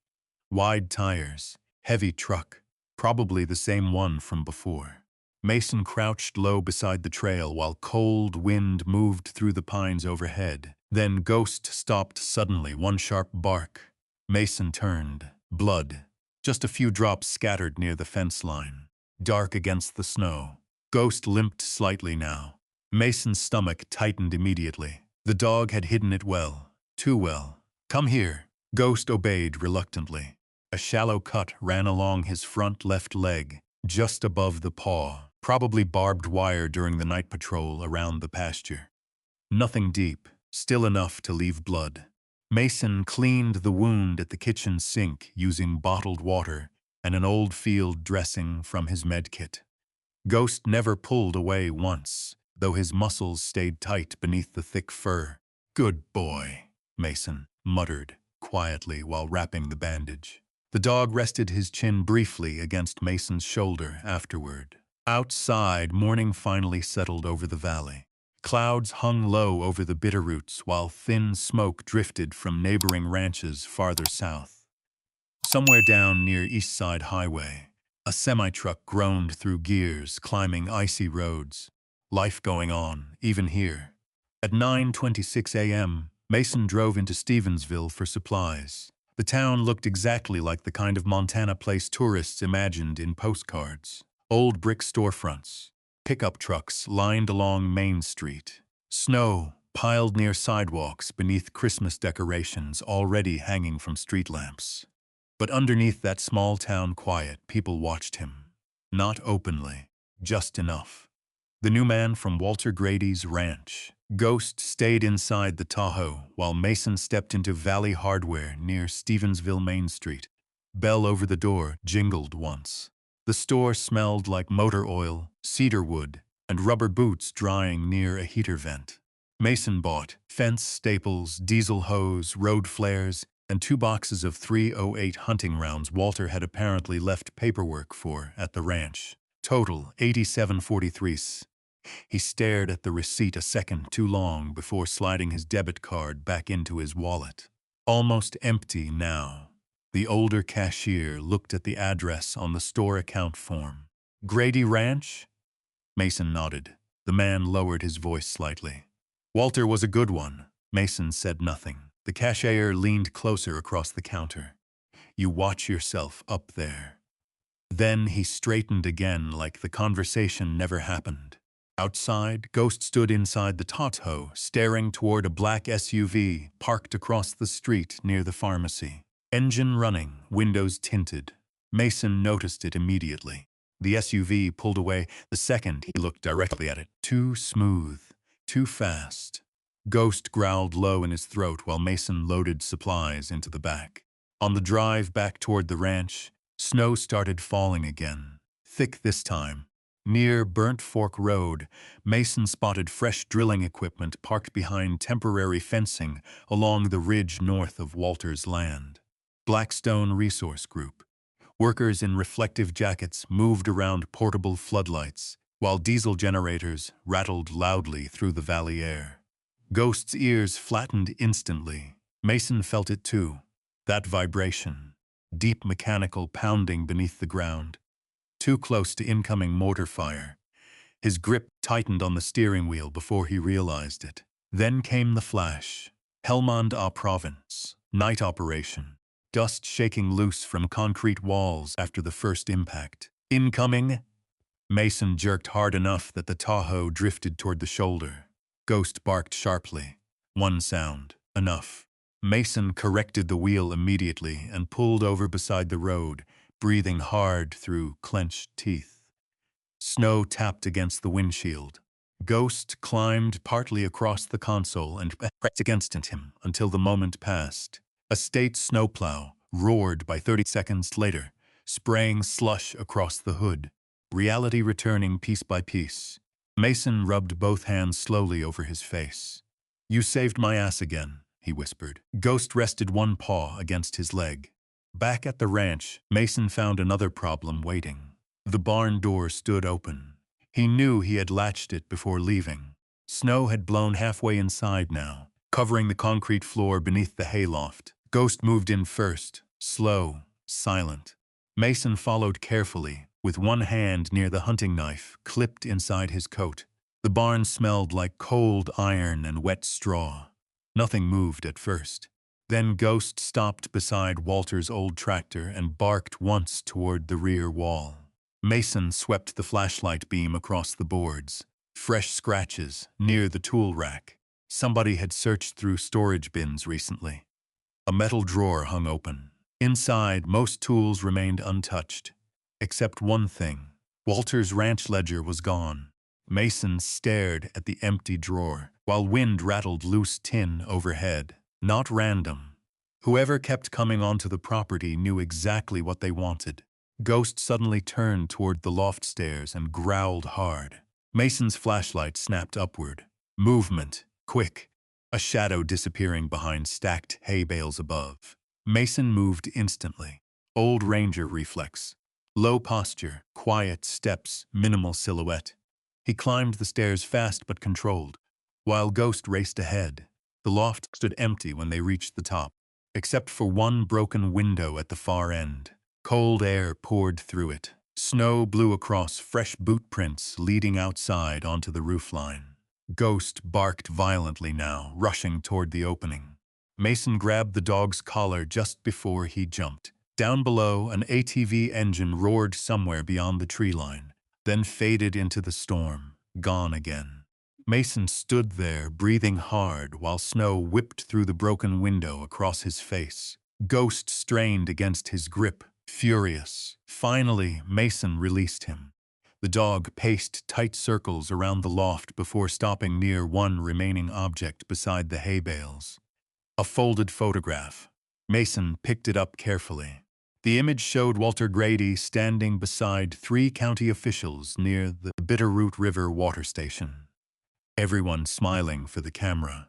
Wide tires, heavy truck, probably the same one from before. Mason crouched low beside the trail while cold wind moved through the pines overhead. Then Ghost stopped suddenly, one sharp bark. Mason turned. Blood. Just a few drops scattered near the fence line. Dark against the snow. Ghost limped slightly now. Mason's stomach tightened immediately. The dog had hidden it well. Too well. "Come here." Ghost obeyed reluctantly. A shallow cut ran along his front left leg, just above the paw, probably barbed wire during the night patrol around the pasture. Nothing deep, still enough to leave blood. Mason cleaned the wound at the kitchen sink using bottled water and an old field dressing from his med kit. Ghost never pulled away once, though his muscles stayed tight beneath the thick fur. "Good boy," Mason muttered quietly while wrapping the bandage. The dog rested his chin briefly against Mason's shoulder afterward. Outside, morning finally settled over the valley. Clouds hung low over the Bitterroots while thin smoke drifted from neighboring ranches farther south. Somewhere down near East Side Highway, a semi-truck groaned through gears, climbing icy roads. Life going on, even here. At 9:26 a.m., Mason drove into Stevensville for supplies. The town looked exactly like the kind of Montana place tourists imagined in postcards. Old brick storefronts, pickup trucks lined along Main Street, snow piled near sidewalks beneath Christmas decorations already hanging from street lamps. But underneath that small-town quiet, people watched him. Not openly, just enough. The new man from Walter Grady's ranch. Ghost stayed inside the Tahoe while Mason stepped into Valley Hardware near Stevensville Main Street. Bell over the door jingled once. The store smelled like motor oil, cedar wood, and rubber boots drying near a heater vent. Mason bought fence staples, diesel hose, road flares, and 2 boxes of .308 hunting rounds Walter had apparently left paperwork for at the ranch. Total $87.43. He stared at the receipt a second too long before sliding his debit card back into his wallet. Almost empty now. The older cashier looked at the address on the store account form. "Grady Ranch?" Mason nodded. The man lowered his voice slightly. "Walter was a good one." Mason said nothing. The cashier leaned closer across the counter. "You watch yourself up there." Then he straightened again like the conversation never happened. Outside, Ghost stood inside the Tahoe, staring toward a black SUV parked across the street near the pharmacy. Engine running, windows tinted. Mason noticed it immediately. The SUV pulled away the second he looked directly at it. Too smooth, too fast. Ghost growled low in his throat while Mason loaded supplies into the back. On the drive back toward the ranch, snow started falling again. Thick this time. Near Burnt Fork Road, Mason spotted fresh drilling equipment parked behind temporary fencing along the ridge north of Walter's land. Blackstone Resource Group. Workers in reflective jackets moved around portable floodlights, while diesel generators rattled loudly through the valley air. Ghost's ears flattened instantly. Mason felt it too. That vibration. Deep mechanical pounding beneath the ground. Too close to incoming mortar fire. His grip tightened on the steering wheel before he realized it. Then came the flash. Helmand à Provence. Night operation. Dust shaking loose from concrete walls after the first impact. "Incoming!" Mason jerked hard enough that the Tahoe drifted toward the shoulder. Ghost barked sharply. One sound. Enough. Mason corrected the wheel immediately and pulled over beside the road, breathing hard through clenched teeth. Snow tapped against the windshield. Ghost climbed partly across the console and pressed against him until the moment passed. A state snowplow roared by 30 seconds later, spraying slush across the hood. Reality returning piece by piece. Mason rubbed both hands slowly over his face. "You saved my ass again," he whispered. Ghost rested one paw against his leg. Back at the ranch, Mason found another problem waiting. The barn door stood open. He knew he had latched it before leaving. Snow had blown halfway inside now, covering the concrete floor beneath the hayloft. Ghost moved in first, slow, silent. Mason followed carefully, with one hand near the hunting knife clipped inside his coat. The barn smelled like cold iron and wet straw. Nothing moved at first. Then Ghost stopped beside Walter's old tractor and barked once toward the rear wall. Mason swept the flashlight beam across the boards. Fresh scratches near the tool rack. Somebody had searched through storage bins recently. A metal drawer hung open. Inside, most tools remained untouched, except one thing. Walter's ranch ledger was gone. Mason stared at the empty drawer, while wind rattled loose tin overhead. Not random. Whoever kept coming onto the property knew exactly what they wanted. Ghost suddenly turned toward the loft stairs and growled hard. Mason's flashlight snapped upward. Movement. Quick. A shadow disappearing behind stacked hay bales above. Mason moved instantly. Old Ranger reflex. Low posture, quiet steps, minimal silhouette. He climbed the stairs fast but controlled, while Ghost raced ahead. The loft stood empty when they reached the top, except for one broken window at the far end. Cold air poured through it. Snow blew across fresh boot prints leading outside onto the roofline. Ghost barked violently now, rushing toward the opening. Mason grabbed the dog's collar just before he jumped. Down below, an ATV engine roared somewhere beyond the tree line, then faded into the storm, gone again. Mason stood there, breathing hard, while snow whipped through the broken window across his face. Ghost strained against his grip, furious. Finally, Mason released him. The dog paced tight circles around the loft before stopping near one remaining object beside the hay bales. A folded photograph. Mason picked it up carefully. The image showed Walter Grady standing beside 3 county officials near the Bitterroot River water station. Everyone smiling for the camera,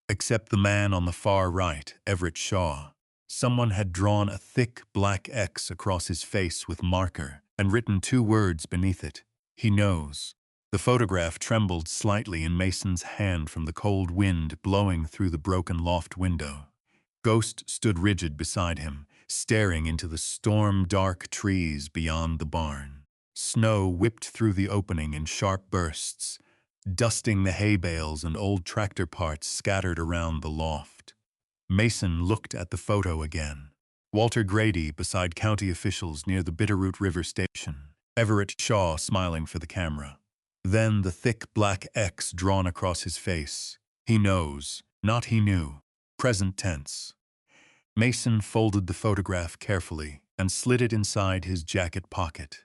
except the man on the far right, Everett Shaw. Someone had drawn a thick black X across his face with marker and written 2 words beneath it. He knows. The photograph trembled slightly in Mason's hand from the cold wind blowing through the broken loft window. Ghost stood rigid beside him, staring into the storm-dark trees beyond the barn. Snow whipped through the opening in sharp bursts, dusting the hay bales and old tractor parts scattered around the loft. Mason looked at the photo again. Walter Grady beside county officials near the Bitterroot River station. Everett Shaw smiling for the camera. Then the thick black X drawn across his face. He knows, not he knew. Present tense. Mason folded the photograph carefully and slid it inside his jacket pocket.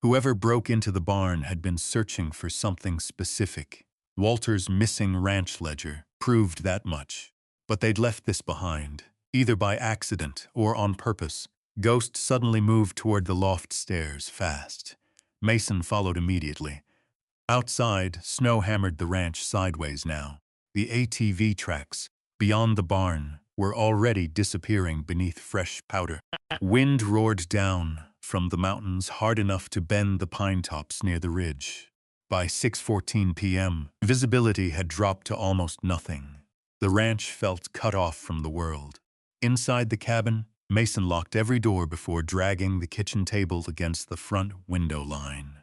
Whoever broke into the barn had been searching for something specific. Walter's missing ranch ledger proved that much. But they'd left this behind, either by accident or on purpose. Ghost suddenly moved toward the loft stairs, fast. Mason followed immediately. Outside, snow hammered the ranch sideways now. The ATV tracks, beyond the barn, were already disappearing beneath fresh powder. Wind roared down from the mountains hard enough to bend the pine tops near the ridge. By 6:14 p.m., visibility had dropped to almost nothing. The ranch felt cut off from the world. Inside the cabin, Mason locked every door before dragging the kitchen table against the front window line.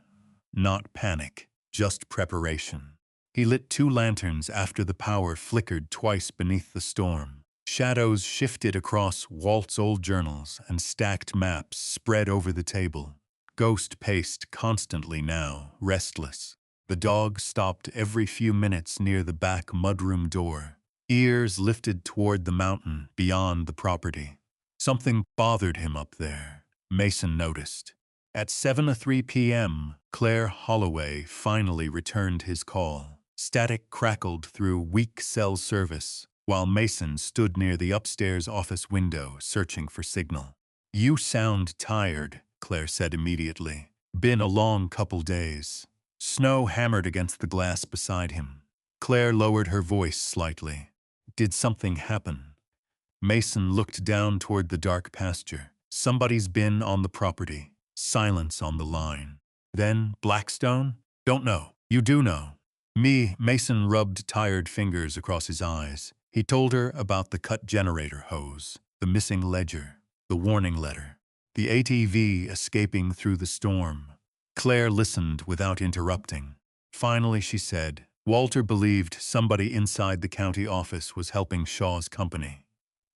Not panic, just preparation. He lit 2 lanterns after the power flickered twice beneath the storm. Shadows shifted across Walt's old journals and stacked maps spread over the table. Ghost paced constantly now, restless. The dog stopped every few minutes near the back mudroom door, ears lifted toward the mountain beyond the property. Something bothered him up there, Mason noticed. At 7:03 p.m., Claire Holloway finally returned his call. Static crackled through weak cell service, while Mason stood near the upstairs office window searching for signal. "You sound tired," Claire said immediately. "Been a long couple days." Snow hammered against the glass beside him. Claire lowered her voice slightly. "Did something happen?" Mason looked down toward the dark pasture. "Somebody's been on the property." Silence on the line. Then, "Blackstone?" "Don't know." "You do know." Mason rubbed tired fingers across his eyes. He told her about the cut generator hose, the missing ledger, the warning letter, the ATV escaping through the storm. Claire listened without interrupting. Finally she said, "Walter believed somebody inside the county office was helping Shaw's company."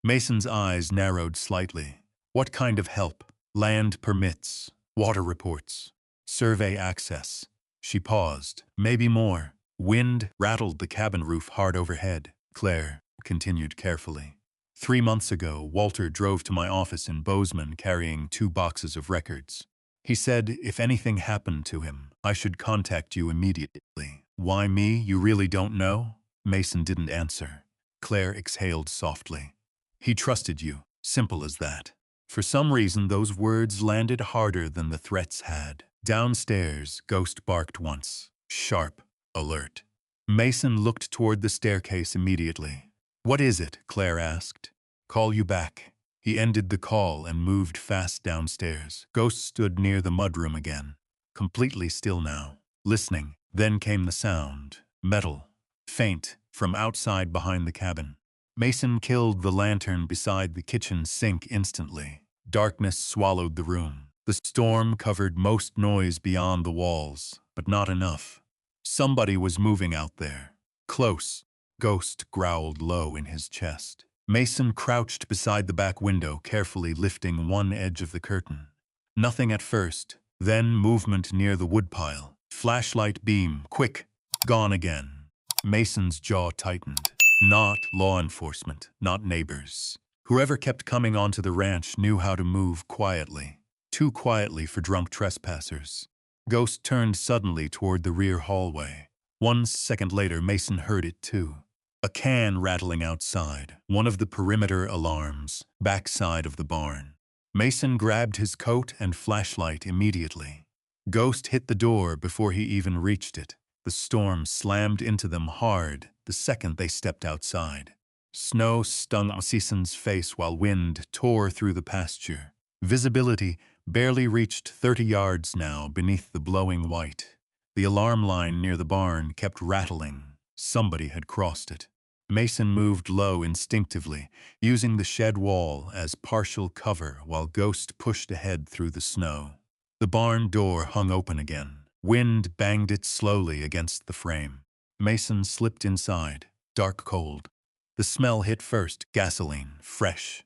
Mason's eyes narrowed slightly. "What kind of help?" "Land permits, water reports, survey access." She paused. "Maybe more." Wind rattled the cabin roof hard overhead. Claire continued carefully. 3 months ago, Walter drove to my office in Bozeman carrying 2 boxes of records. He said if anything happened to him, I should contact you immediately. "Why me? You really don't know?" Mason didn't answer. Claire exhaled softly. "He trusted you. Simple as that." For some reason, those words landed harder than the threats had. Downstairs, Ghost barked once. Sharp, alert. Mason looked toward the staircase immediately. "What is it?" Claire asked. "Call you back." He ended the call and moved fast downstairs. Ghost stood near the mudroom again, completely still now, listening. Then came the sound. Metal. Faint, from outside behind the cabin. Mason killed the lantern beside the kitchen sink instantly. Darkness swallowed the room. The storm covered most noise beyond the walls, but not enough. Somebody was moving out there. Close. Ghost growled low in his chest. Mason crouched beside the back window, carefully lifting one edge of the curtain. Nothing at first, then movement near the woodpile. Flashlight beam, quick, gone again. Mason's jaw tightened. Not law enforcement, not neighbors. Whoever kept coming onto the ranch knew how to move quietly. Too quietly for drunk trespassers. Ghost turned suddenly toward the rear hallway. 1 second later, Mason heard it too. A can rattling outside, one of the perimeter alarms, backside of the barn. Mason grabbed his coat and flashlight immediately. Ghost hit the door before he even reached it. The storm slammed into them hard the second they stepped outside. Snow stung Mason's face while wind tore through the pasture. Visibility barely reached 30 yards now beneath the blowing white. The alarm line near the barn kept rattling. Somebody had crossed it. Mason moved low instinctively, using the shed wall as partial cover while Ghost pushed ahead through the snow. The barn door hung open again. Wind banged it slowly against the frame. Mason slipped inside, dark cold. The smell hit first, gasoline, fresh.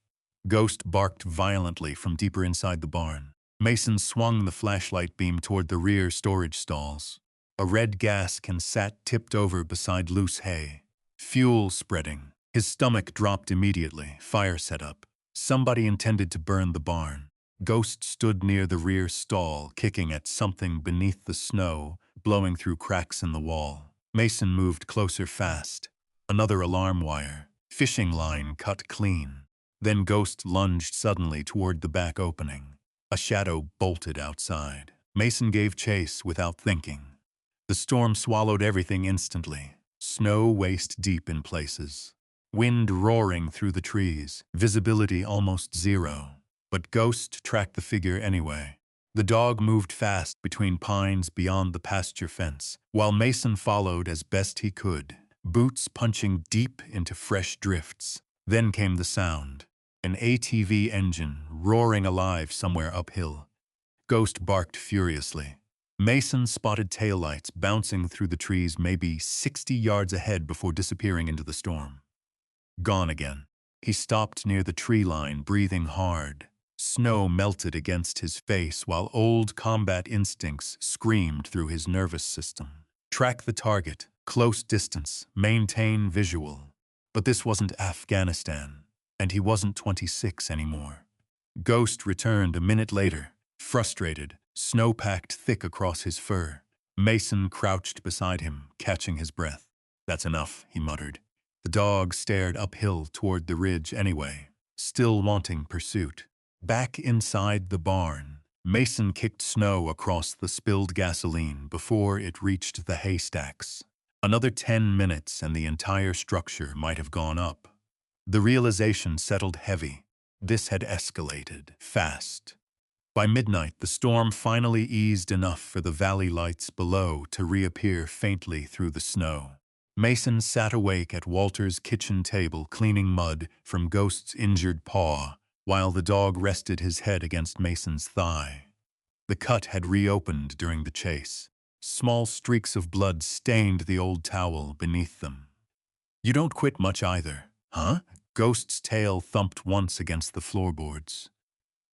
Ghost barked violently from deeper inside the barn. Mason swung the flashlight beam toward the rear storage stalls. A red gas can sat tipped over beside loose hay. Fuel spreading. His stomach dropped immediately. Fire set up. Somebody intended to burn the barn. Ghost stood near the rear stall, kicking at something beneath the snow, blowing through cracks in the wall. Mason moved closer fast. Another alarm wire. Fishing line cut clean. Then Ghost lunged suddenly toward the back opening. A shadow bolted outside. Mason gave chase without thinking. The storm swallowed everything instantly. Snow waist deep in places. Wind roaring through the trees. Visibility almost zero. But Ghost tracked the figure anyway. The dog moved fast between pines beyond the pasture fence, while Mason followed as best he could, boots punching deep into fresh drifts. Then came the sound. An ATV engine roaring alive somewhere uphill. Ghost barked furiously. Mason spotted taillights bouncing through the trees maybe 60 yards ahead before disappearing into the storm. Gone again. He stopped near the tree line, breathing hard. Snow melted against his face while old combat instincts screamed through his nervous system. Track the target, close distance, maintain visual. But this wasn't Afghanistan, and he wasn't 26 anymore. Ghost returned a minute later, frustrated, snow packed thick across his fur. Mason crouched beside him, catching his breath. "That's enough," he muttered. The dog stared uphill toward the ridge anyway, still wanting pursuit. Back inside the barn, Mason kicked snow across the spilled gasoline before it reached the haystacks. Another 10 minutes and the entire structure might have gone up. The realization settled heavy. This had escalated fast. By midnight, the storm finally eased enough for the valley lights below to reappear faintly through the snow. Mason sat awake at Walter's kitchen table, cleaning mud from Ghost's injured paw, while the dog rested his head against Mason's thigh. The cut had reopened during the chase. Small streaks of blood stained the old towel beneath them. "You don't quit much either, huh?" Ghost's tail thumped once against the floorboards.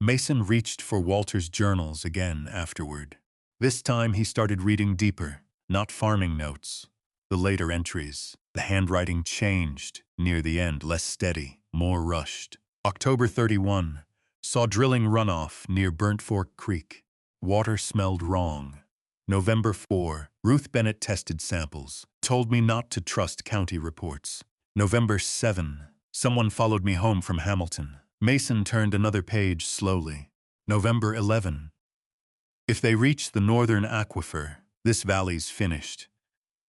Mason reached for Walter's journals again afterward. This time he started reading deeper, not farming notes. The later entries. The handwriting changed, near the end less steady, more rushed. October 31. Saw drilling runoff near Burnt Fork Creek. Water smelled wrong. November 4. Ruth Bennett tested samples. Told me not to trust county reports. November 7. Someone followed me home from Hamilton. Mason turned another page slowly. November 11. If they reach the northern aquifer, this valley's finished.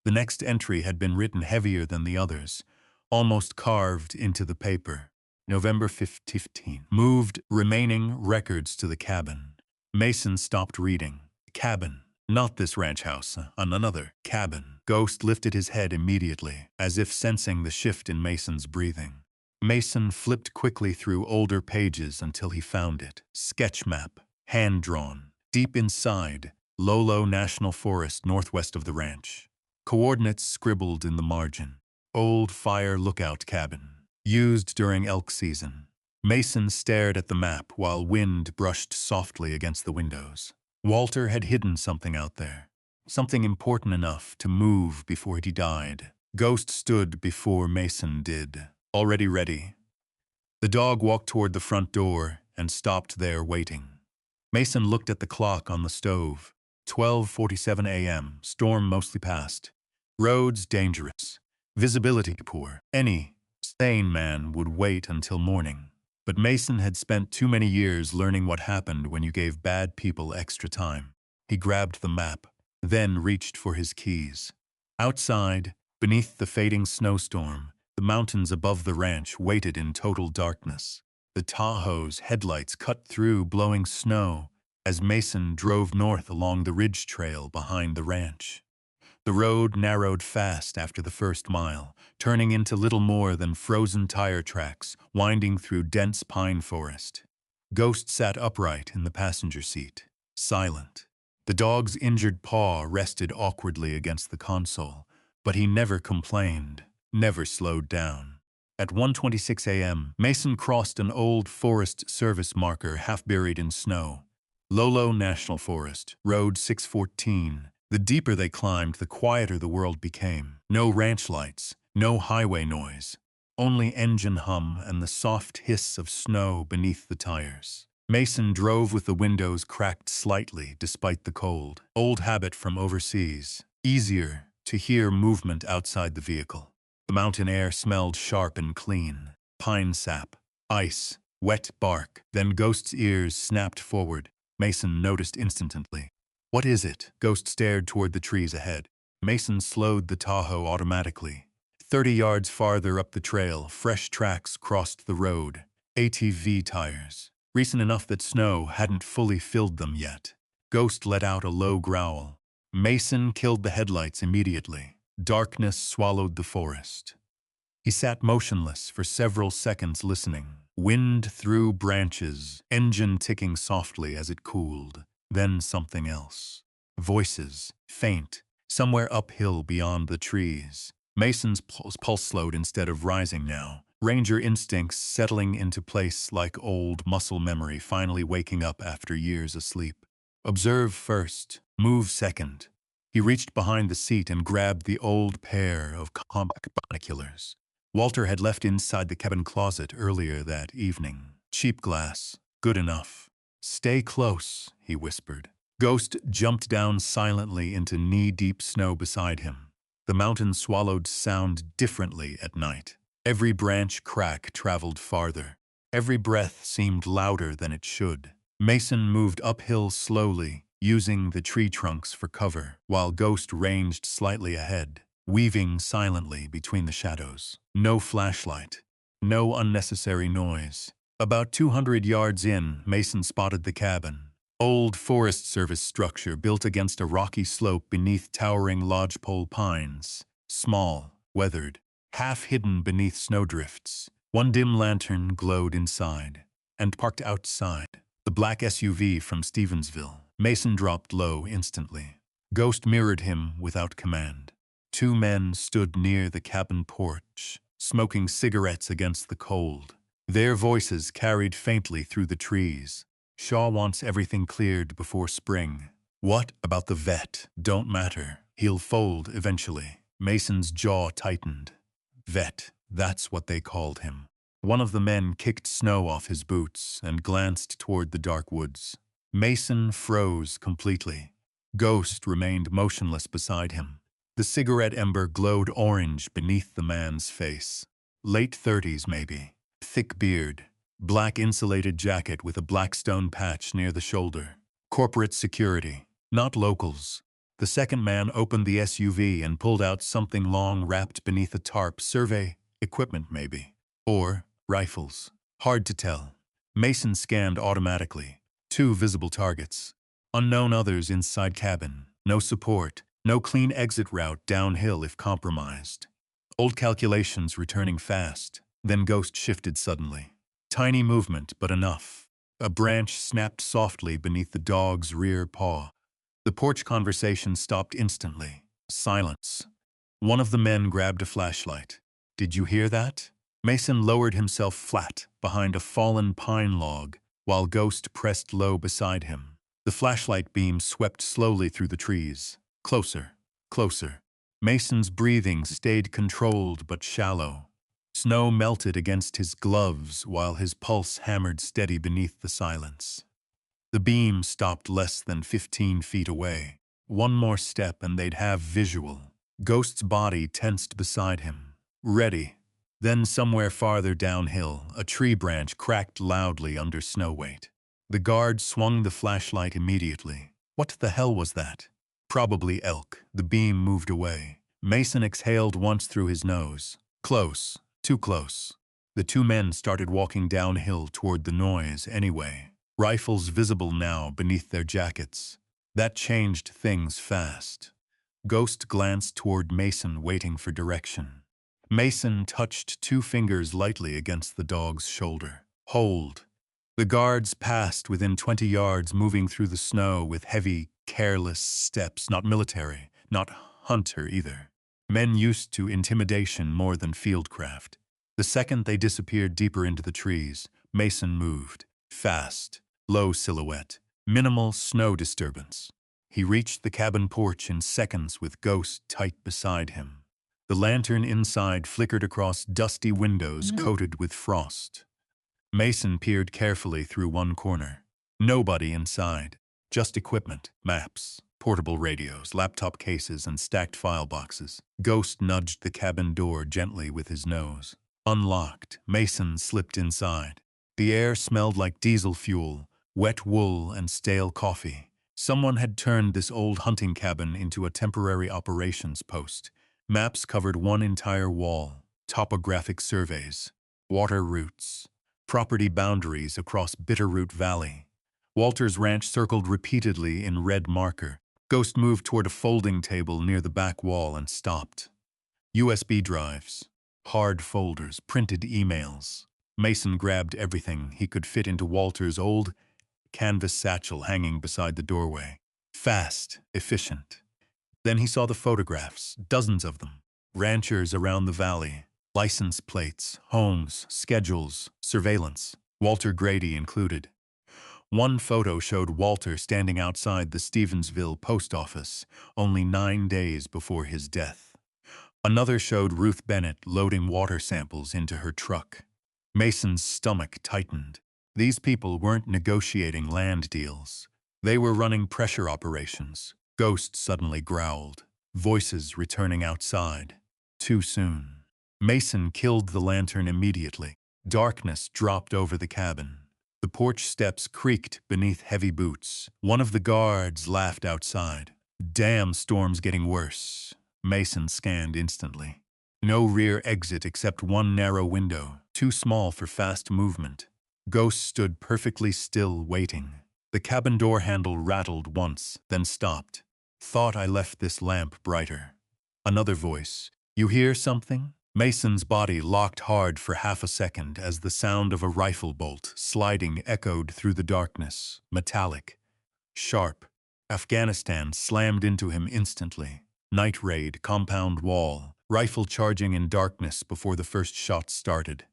The next entry had been written heavier than the others, almost carved into the paper. November 15. Moved remaining records to the cabin. Mason stopped reading. Cabin. Not this ranch house, on another cabin. Ghost lifted his head immediately, as if sensing the shift in Mason's breathing. Mason flipped quickly through older pages until he found it. Sketch map, hand-drawn. Deep inside, Lolo National Forest northwest of the ranch. Coordinates scribbled in the margin. Old fire lookout cabin. Used during elk season. Mason stared at the map while wind brushed softly against the windows. Walter had hidden something out there. Something important enough to move before he died. Ghost stood before Mason did. Already ready. The dog walked toward the front door and stopped there waiting. Mason looked at the clock on the stove. 12:47 a.m., storm mostly past. Roads dangerous. Visibility poor. Any sane man would wait until morning. But Mason had spent too many years learning what happened when you gave bad people extra time. He grabbed the map, then reached for his keys. Outside, beneath the fading snowstorm, the mountains above the ranch waited in total darkness. The Tahoe's headlights cut through blowing snow as Mason drove north along the ridge trail behind the ranch. The road narrowed fast after the first mile, turning into little more than frozen tire tracks winding through dense pine forest. Ghost sat upright in the passenger seat, silent. The dog's injured paw rested awkwardly against the console, but he never complained, never slowed down. At 1:26 a.m., Mason crossed an old Forest Service marker half buried in snow. Lolo National Forest, Road 614. The deeper they climbed, the quieter the world became. No ranch lights, no highway noise, only engine hum and the soft hiss of snow beneath the tires. Mason drove with the windows cracked slightly despite the cold. Old habit from overseas. Easier to hear movement outside the vehicle. The mountain air smelled sharp and clean. Pine sap, ice, wet bark. Then Ghost's ears snapped forward. Mason noticed instantly. What is it? Ghost stared toward the trees ahead. Mason slowed the Tahoe automatically. 30 yards farther up the trail, fresh tracks crossed the road. ATV tires. Recent enough that snow hadn't fully filled them yet. Ghost let out a low growl. Mason killed the headlights immediately. Darkness swallowed the forest. He sat motionless for several seconds listening. Wind through branches, engine ticking softly as it cooled. Then something else. Voices, faint, somewhere uphill beyond the trees. Mason's pulse slowed instead of rising now. Ranger instincts settling into place like old muscle memory finally waking up after years asleep. Observe first, move second. He reached behind the seat and grabbed the old pair of compact binoculars. Walter had left inside the cabin closet earlier that evening. Cheap glass, good enough. Stay close, he whispered. Ghost jumped down silently into knee-deep snow beside him. The mountain swallowed sound differently at night. Every branch crack traveled farther. Every breath seemed louder than it should. Mason moved uphill slowly, using the tree trunks for cover, while Ghost ranged slightly ahead, weaving silently between the shadows. No flashlight, no unnecessary noise. About 200 yards in, Mason spotted the cabin. Old Forest Service structure built against a rocky slope beneath towering lodgepole pines. Small, weathered, half hidden beneath snowdrifts. One dim lantern glowed inside, and parked outside. The black SUV from Stevensville. Mason dropped low instantly. Ghost mirrored him without command. Two men stood near the cabin porch, smoking cigarettes against the cold. Their voices carried faintly through the trees. Shaw wants everything cleared before spring. What about the vet? Don't matter. He'll fold eventually. Mason's jaw tightened. Vet, that's what they called him. One of the men kicked snow off his boots and glanced toward the dark woods. Mason froze completely. Ghost remained motionless beside him. The cigarette ember glowed orange beneath the man's face. Late 30s, maybe. Thick beard, Black insulated jacket with a black stone patch near the shoulder. Corporate security, not locals. The second man opened the SUV and pulled out something long wrapped beneath a tarp. Survey equipment, maybe. Or rifles. Hard to tell. Mason scanned automatically. 2 visible targets. Unknown others inside cabin. No support. No clean exit route downhill if compromised. Old calculations returning fast. Then Ghost shifted suddenly. Tiny movement, but enough. A branch snapped softly beneath the dog's rear paw. The porch conversation stopped instantly. Silence. One of the men grabbed a flashlight. "Did you hear that?" Mason lowered himself flat behind a fallen pine log while Ghost pressed low beside him. The flashlight beam swept slowly through the trees. Closer, closer. Mason's breathing stayed controlled but shallow. Snow melted against his gloves while his pulse hammered steady beneath the silence. The beam stopped less than 15 feet away. One more step and they'd have visual. Ghost's body tensed beside him. Ready. Then somewhere farther downhill, a tree branch cracked loudly under snow weight. The guard swung the flashlight immediately. What the hell was that? Probably elk. The beam moved away. Mason exhaled once through his nose. Close. Too close. The 2 men started walking downhill toward the noise anyway. Rifles visible now beneath their jackets. That changed things fast. Ghost glanced toward Mason, waiting for direction. Mason touched 2 fingers lightly against the dog's shoulder. Hold. The guards passed within 20 yards, moving through the snow with heavy, careless steps. Not military, not hunter either. Men used to intimidation more than fieldcraft. The second they disappeared deeper into the trees, Mason moved. Fast, low silhouette, minimal snow disturbance. He reached the cabin porch in seconds with Ghost tight beside him. The lantern inside flickered across dusty windows coated with frost. Mason peered carefully through one corner. Nobody inside, just equipment, maps, portable radios, laptop cases, and stacked file boxes. Ghost nudged the cabin door gently with his nose. Unlocked, Mason slipped inside. The air smelled like diesel fuel, wet wool, and stale coffee. Someone had turned this old hunting cabin into a temporary operations post. Maps covered one entire wall, topographic surveys, water routes, property boundaries across Bitterroot Valley. Walter's ranch circled repeatedly in red marker. Ghost moved toward a folding table near the back wall and stopped. USB drives, hard folders, printed emails. Mason grabbed everything he could fit into Walter's old canvas satchel hanging beside the doorway. Fast, efficient. Then he saw the photographs, dozens of them. Ranchers around the valley, license plates, homes, schedules, surveillance, Walter Grady included. One photo showed Walter standing outside the Stevensville post office only 9 days before his death. Another showed Ruth Bennett loading water samples into her truck. Mason's stomach tightened. These people weren't negotiating land deals. They were running pressure operations. Ghost suddenly growled, voices returning outside. Too soon. Mason killed the lantern immediately. Darkness dropped over the cabin. The porch steps creaked beneath heavy boots. One of the guards laughed outside. Damn, storm's getting worse. Mason scanned instantly. No rear exit except one narrow window, too small for fast movement. Ghost stood perfectly still, waiting. The cabin door handle rattled once, then stopped. Thought I left this lamp brighter. Another voice. You hear something? Mason's body locked hard for half a second as the sound of a rifle bolt sliding echoed through the darkness, metallic, sharp. Afghanistan slammed into him instantly. Night raid, compound wall, rifle charging in darkness before the first shot started.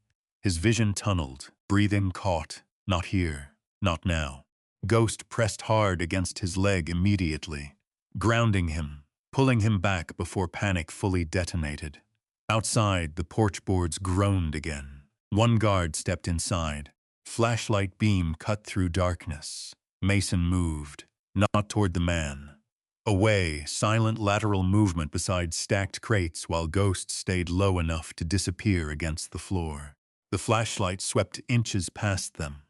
His vision tunneled, breathing caught. Not here, not now. Ghost pressed hard against his leg immediately, grounding him, pulling him back before panic fully detonated. Outside, the porch boards groaned again. One guard stepped inside. Flashlight beam cut through darkness. Mason moved, not toward the man. Away, silent lateral movement beside stacked crates while Ghost stayed low enough to disappear against the floor. The flashlight swept inches past them.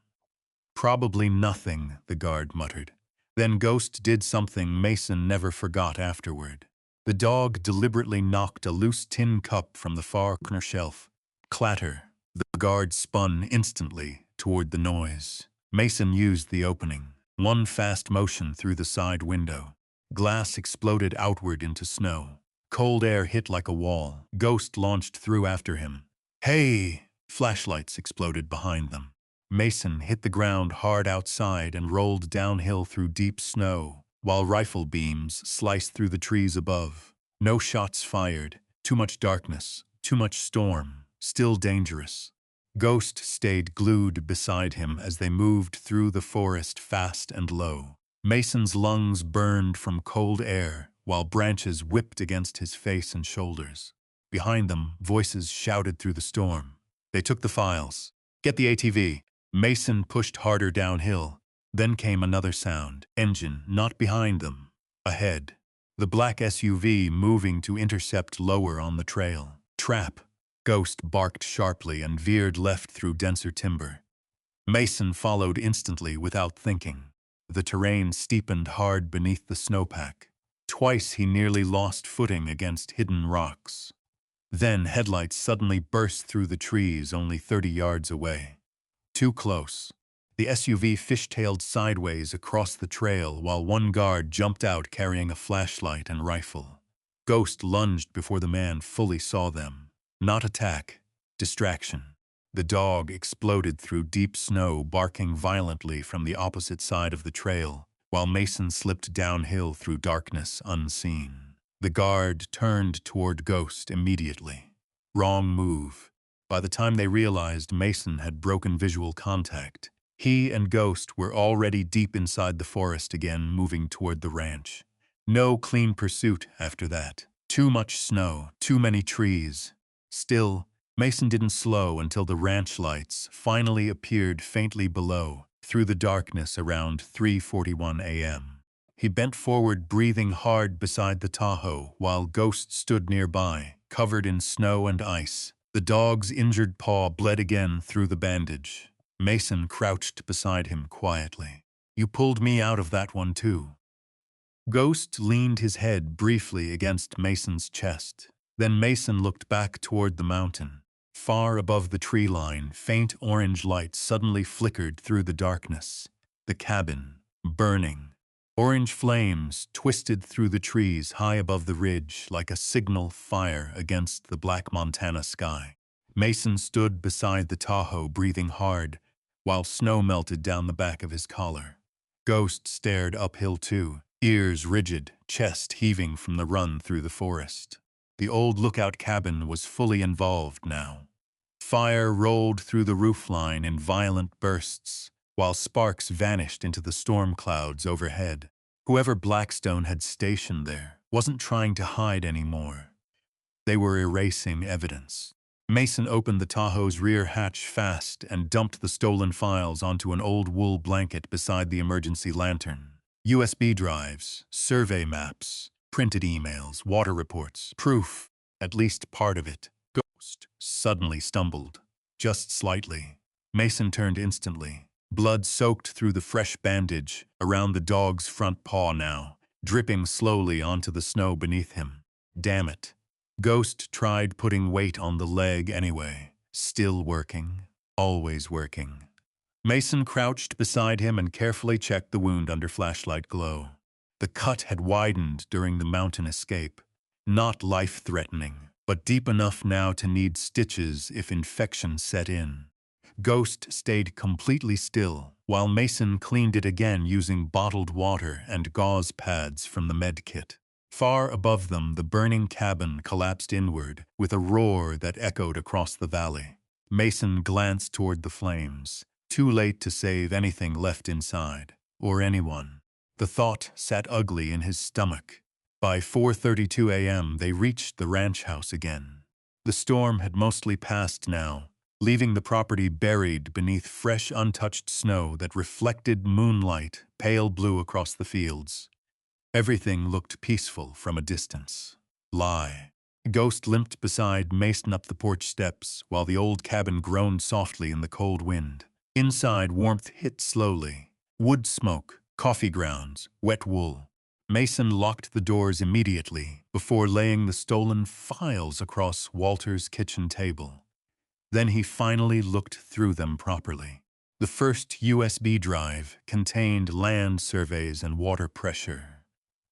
"Probably nothing," the guard muttered. Then Ghost did something Mason never forgot afterward. The dog deliberately knocked a loose tin cup from the far corner shelf. Clatter. The guard spun instantly toward the noise. Mason used the opening. One fast motion through the side window. Glass exploded outward into snow. Cold air hit like a wall. Ghost launched through after him. "Hey!" Flashlights exploded behind them. Mason hit the ground hard outside and rolled downhill through deep snow, while rifle beams sliced through the trees above. No shots fired. Too much darkness. Too much storm. Still dangerous. Ghost stayed glued beside him as they moved through the forest fast and low. Mason's lungs burned from cold air, while branches whipped against his face and shoulders. Behind them, voices shouted through the storm. They took the files. "Get the ATV." Mason pushed harder downhill. Then came another sound. Engine, not behind them. Ahead. The black SUV moving to intercept lower on the trail. "Trap." Ghost barked sharply and veered left through denser timber. Mason followed instantly without thinking. The terrain steepened hard beneath the snowpack. Twice he nearly lost footing against hidden rocks. Then headlights suddenly burst through the trees only 30 yards away. Too close. The SUV fishtailed sideways across the trail while one guard jumped out carrying a flashlight and rifle. Ghost lunged before the man fully saw them. Not attack, distraction. The dog exploded through deep snow, barking violently from the opposite side of the trail, while Mason slipped downhill through darkness unseen. The guard turned toward Ghost immediately. Wrong move. By the time they realized Mason had broken visual contact, he and Ghost were already deep inside the forest again, moving toward the ranch. No clean pursuit after that. Too much snow, too many trees. Still, Mason didn't slow until the ranch lights finally appeared faintly below, through the darkness around 3:41 a.m. He bent forward, breathing hard beside the Tahoe, while Ghost stood nearby, covered in snow and ice. The dog's injured paw bled again through the bandage. Mason crouched beside him quietly. "You pulled me out of that one too." Ghost leaned his head briefly against Mason's chest. Then Mason looked back toward the mountain. Far above the tree line, faint orange light suddenly flickered through the darkness. The cabin, burning. Orange flames twisted through the trees high above the ridge like a signal fire against the black Montana sky. Mason stood beside the Tahoe, breathing hard, while snow melted down the back of his collar. Ghost stared uphill too, ears rigid, chest heaving from the run through the forest. The old lookout cabin was fully involved now. Fire rolled through the roofline in violent bursts, while sparks vanished into the storm clouds overhead. Whoever Blackstone had stationed there wasn't trying to hide anymore. They were erasing evidence. Mason opened the Tahoe's rear hatch fast and dumped the stolen files onto an old wool blanket beside the emergency lantern. USB drives, survey maps, printed emails, water reports, proof, at least part of it. Ghost suddenly stumbled, just slightly. Mason turned instantly. Blood soaked through the fresh bandage around the dog's front paw now, dripping slowly onto the snow beneath him. Damn it. Ghost tried putting weight on the leg anyway. Still working. Always working. Mason crouched beside him and carefully checked the wound under flashlight glow. The cut had widened during the mountain escape. Not life-threatening, but deep enough now to need stitches if infection set in. Ghost stayed completely still, while Mason cleaned it again using bottled water and gauze pads from the med kit. Far above them, the burning cabin collapsed inward with a roar that echoed across the valley. Mason glanced toward the flames, too late to save anything left inside, or anyone. The thought sat ugly in his stomach. By 4:32 a.m., they reached the ranch house again. The storm had mostly passed now, leaving the property buried beneath fresh, untouched snow that reflected moonlight pale blue across the fields. Everything looked peaceful from a distance. Lie. Ghost limped beside Mason up the porch steps while the old cabin groaned softly in the cold wind. Inside, warmth hit slowly. Wood smoke, coffee grounds, wet wool. Mason locked the doors immediately before laying the stolen files across Walter's kitchen table. Then he finally looked through them properly. The first USB drive contained land surveys and water pressure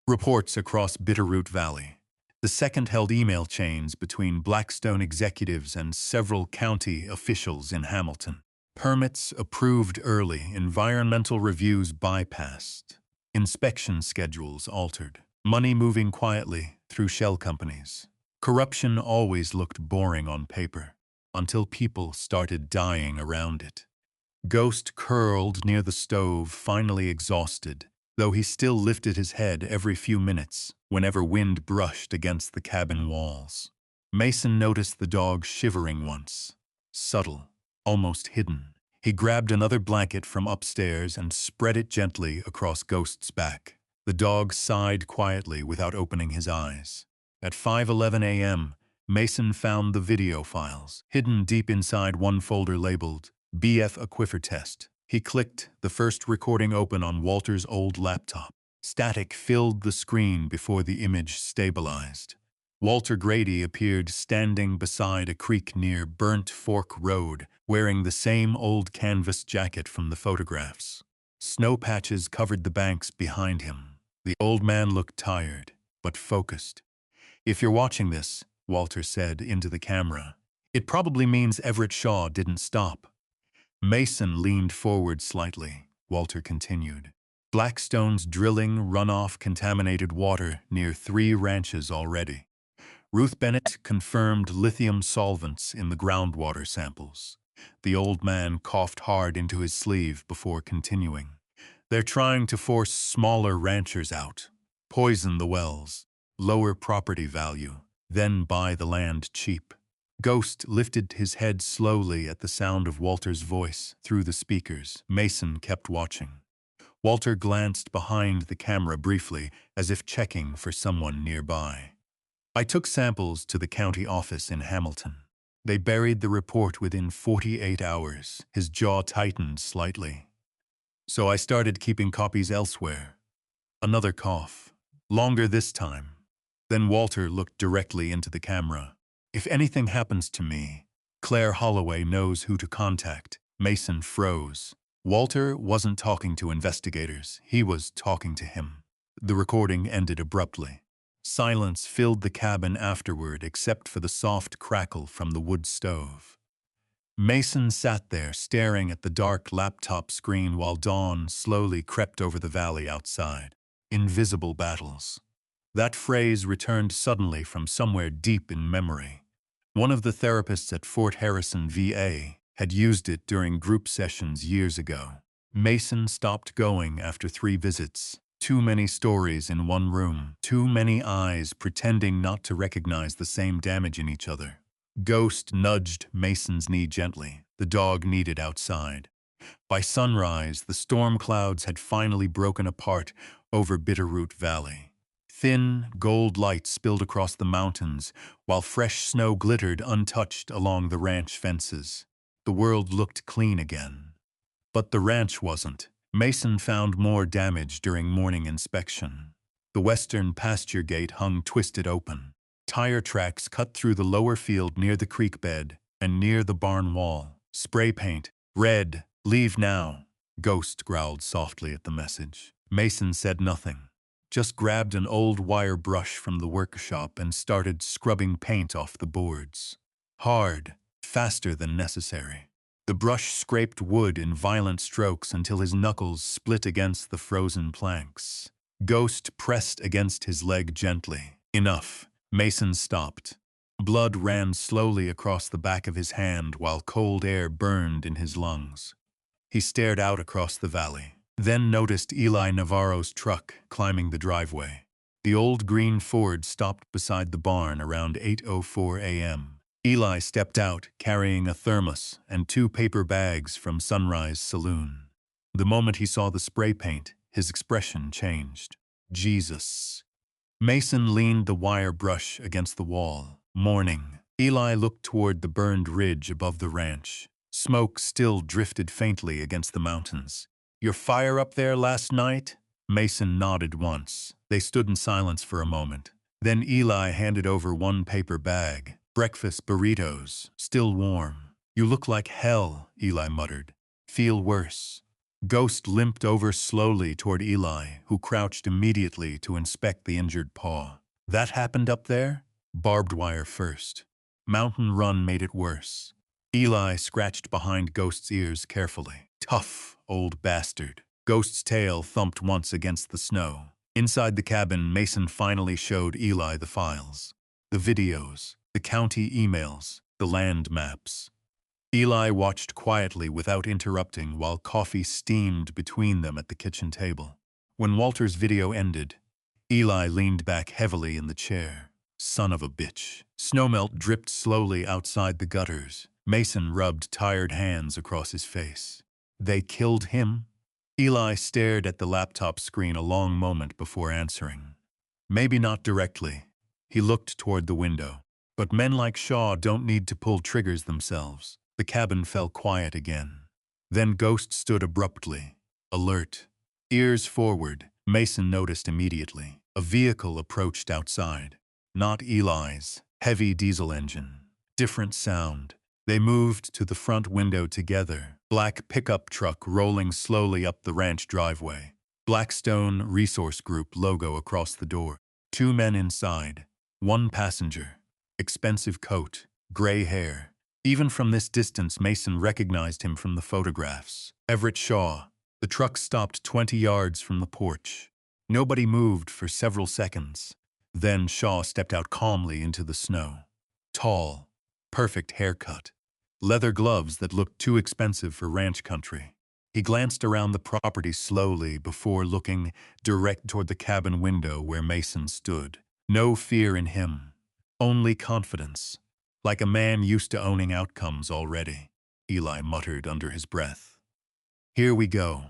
reports across Bitterroot Valley. The second held email chains between Blackstone executives and several county officials in Hamilton. Permits approved early, environmental reviews bypassed, inspection schedules altered, money moving quietly through shell companies. Corruption always looked boring on paper, until people started dying around it. Ghost curled near the stove, finally exhausted, though he still lifted his head every few minutes whenever wind brushed against the cabin walls. Mason noticed the dog shivering once, subtle, almost hidden. He grabbed another blanket from upstairs and spread it gently across Ghost's back. The dog sighed quietly without opening his eyes. At 5:11 a.m., Mason found the video files, hidden deep inside one folder labeled BF Aquifer Test. He clicked the first recording open on Walter's old laptop. Static filled the screen before the image stabilized. Walter Grady appeared standing beside a creek near Burnt Fork Road, wearing the same old canvas jacket from the photographs. Snow patches covered the banks behind him. The old man looked tired, but focused. "If you're watching this," Walter said into the camera, "it probably means Everett Shaw didn't stop." Mason leaned forward slightly. Walter continued. "Blackstone's drilling runoff contaminated water near 3 ranches already. Ruth Bennett confirmed lithium solvents in the groundwater samples." The old man coughed hard into his sleeve before continuing. "They're trying to force smaller ranchers out, poison the wells, lower property value, then buy the land cheap." Ghost lifted his head slowly at the sound of Walter's voice through the speakers. Mason kept watching. Walter glanced behind the camera briefly, as if checking for someone nearby. "I took samples to the county office in Hamilton. They buried the report within 48 hours. His jaw tightened slightly. "So I started keeping copies elsewhere." Another cough. Longer this time. Then Walter looked directly into the camera. "If anything happens to me, Claire Holloway knows who to contact." Mason froze. Walter wasn't talking to investigators. He was talking to him. The recording ended abruptly. Silence filled the cabin afterward, except for the soft crackle from the wood stove. Mason sat there staring at the dark laptop screen while dawn slowly crept over the valley outside. Invisible battles. That phrase returned suddenly from somewhere deep in memory. One of the therapists at Fort Harrison, VA, had used it during group sessions years ago. Mason stopped going after 3 visits. Too many stories in one room. Too many eyes pretending not to recognize the same damage in each other. Ghost nudged Mason's knee gently. The dog needed outside. By sunrise, the storm clouds had finally broken apart over Bitterroot Valley. Thin, gold light spilled across the mountains, while fresh snow glittered untouched along the ranch fences. The world looked clean again. But the ranch wasn't. Mason found more damage during morning inspection. The western pasture gate hung twisted open. Tire tracks cut through the lower field near the creek bed and near the barn wall. Spray paint. "Red. Leave now." Ghost growled softly at the message. Mason said nothing. Just grabbed an old wire brush from the workshop and started scrubbing paint off the boards. Hard, faster than necessary. The brush scraped wood in violent strokes until his knuckles split against the frozen planks. Ghost pressed against his leg gently. "Enough." Mason stopped. Blood ran slowly across the back of his hand while cold air burned in his lungs. He stared out across the valley, then noticed Eli Navarro's truck climbing the driveway. The old green Ford stopped beside the barn around 8:04 a.m. Eli stepped out, carrying a thermos and 2 paper bags from Sunrise Saloon. The moment he saw the spray paint, his expression changed. "Jesus." Mason leaned the wire brush against the wall. Morning. Eli looked toward the burned ridge above the ranch. Smoke still drifted faintly against the mountains. Your fire up there last night? Mason nodded once. They stood in silence for a moment. Then Eli handed over one paper bag. Breakfast burritos, still warm. You look like hell, Eli muttered. Feel worse. Ghost limped over slowly toward Eli, who crouched immediately to inspect the injured paw. That happened up there? Barbed wire first. Mountain Run made it worse. Eli scratched behind Ghost's ears carefully. Tough, old bastard. Ghost's tail thumped once against the snow. Inside the cabin, Mason finally showed Eli the files. The videos, the county emails, the land maps. Eli watched quietly without interrupting while coffee steamed between them at the kitchen table. When Walter's video ended, Eli leaned back heavily in the chair. Son of a bitch. Snowmelt dripped slowly outside the gutters. Mason rubbed tired hands across his face. They killed him? Eli stared at the laptop screen a long moment before answering. Maybe not directly. He looked toward the window. But men like Shaw don't need to pull triggers themselves. The cabin fell quiet again. Then Ghost stood abruptly, alert. Ears forward, Mason noticed immediately. A vehicle approached outside. Not Eli's. Heavy diesel engine. Different sound. They moved to the front window together. Black pickup truck rolling slowly up the ranch driveway. Blackstone Resource Group logo across the door. 2 men inside. 1 passenger. Expensive coat. Gray hair. Even from this distance, Mason recognized him from the photographs. Everett Shaw. The truck stopped 20 yards from the porch. Nobody moved for several seconds. Then Shaw stepped out calmly into the snow. Tall. Perfect haircut. Leather gloves that looked too expensive for ranch country. He glanced around the property slowly before looking direct toward the cabin window where Mason stood. No fear in him. Only confidence. Like a man used to owning outcomes already, Eli muttered under his breath. Here we go.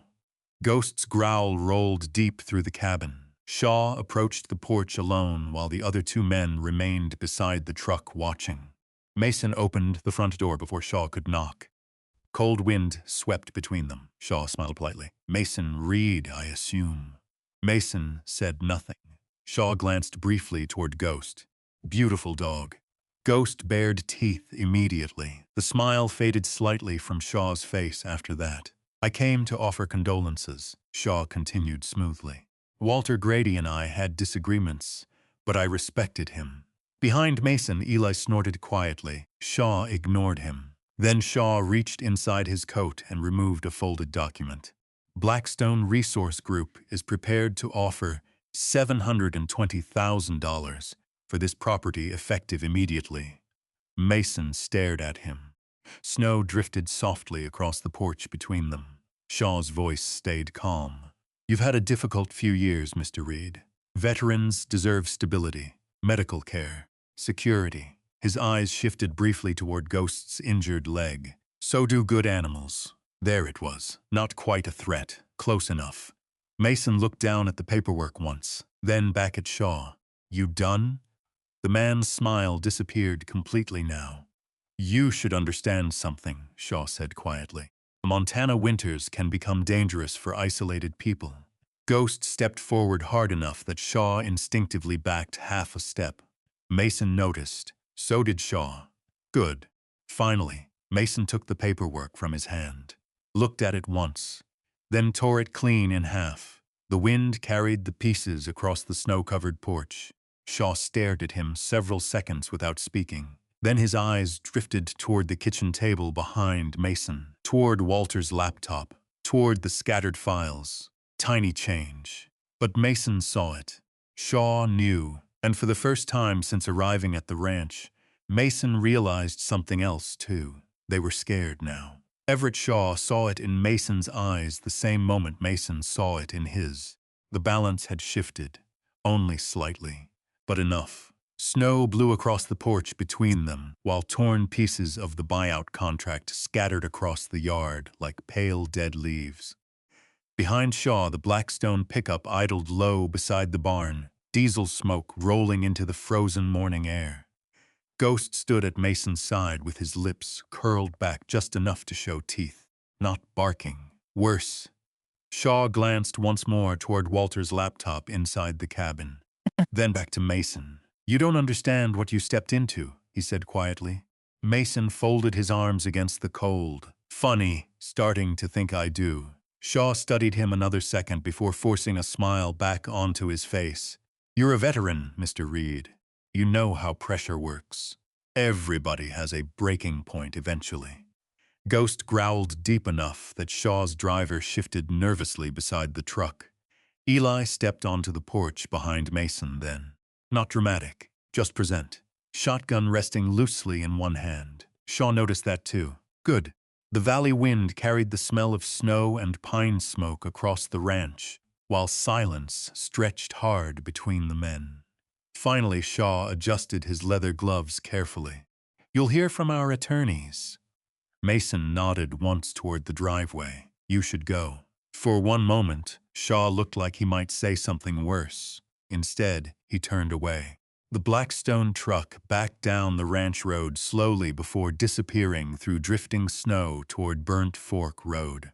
Ghost's growl rolled deep through the cabin. Shaw approached the porch alone while the other 2 men remained beside the truck watching. Mason opened the front door before Shaw could knock. Cold wind swept between them. Shaw smiled politely. Mason Reed, I assume. Mason said nothing. Shaw glanced briefly toward Ghost. Beautiful dog. Ghost bared teeth immediately. The smile faded slightly from Shaw's face after that. I came to offer condolences, Shaw continued smoothly. Walter Grady and I had disagreements, but I respected him. Behind Mason, Eli snorted quietly. Shaw ignored him. Then Shaw reached inside his coat and removed a folded document. Blackstone Resource Group is prepared to offer $720,000 for this property effective immediately. Mason stared at him. Snow drifted softly across the porch between them. Shaw's voice stayed calm. You've had a difficult few years, Mr. Reed. Veterans deserve stability, medical care, security. His eyes shifted briefly toward Ghost's injured leg. So do good animals. There it was. Not quite a threat. Close enough. Mason looked down at the paperwork once, then back at Shaw. You done? The man's smile disappeared completely now. You should understand something, Shaw said quietly. Montana winters can become dangerous for isolated people. Ghost stepped forward hard enough that Shaw instinctively backed half a step. Mason noticed. So did Shaw. Good. Finally, Mason took the paperwork from his hand, looked at it once, then tore it clean in half. The wind carried the pieces across the snow-covered porch. Shaw stared at him several seconds without speaking. Then his eyes drifted toward the kitchen table behind Mason, toward Walter's laptop, toward the scattered files. Tiny change. But Mason saw it. Shaw knew, and for the first time since arriving at the ranch, Mason realized something else too. They were scared now. Everett Shaw saw it in Mason's eyes the same moment Mason saw it in his. The balance had shifted, only slightly, but enough. Snow blew across the porch between them, while torn pieces of the buyout contract scattered across the yard like pale dead leaves. Behind Shaw, the Blackstone pickup idled low beside the barn, diesel smoke rolling into the frozen morning air. Ghost stood at Mason's side with his lips curled back just enough to show teeth. Not barking. Worse. Shaw glanced once more toward Walter's laptop inside the cabin. Then back to Mason. "You don't understand what you stepped into," he said quietly. Mason folded his arms against the cold. "Funny, starting to think I do." Shaw studied him another second before forcing a smile back onto his face. "You're a veteran, Mr. Reed. You know how pressure works. Everybody has a breaking point eventually." Ghost growled deep enough that Shaw's driver shifted nervously beside the truck. Eli stepped onto the porch behind Mason then. Not dramatic, just present. Shotgun resting loosely in one hand. Shaw noticed that too. Good. The valley wind carried the smell of snow and pine smoke across the ranch, while silence stretched hard between the men. Finally, Shaw adjusted his leather gloves carefully. "You'll hear from our attorneys." Mason nodded once toward the driveway. "You should go." For one moment, Shaw looked like he might say something worse. Instead, he turned away. The Blackstone truck backed down the ranch road slowly before disappearing through drifting snow toward Burnt Fork Road.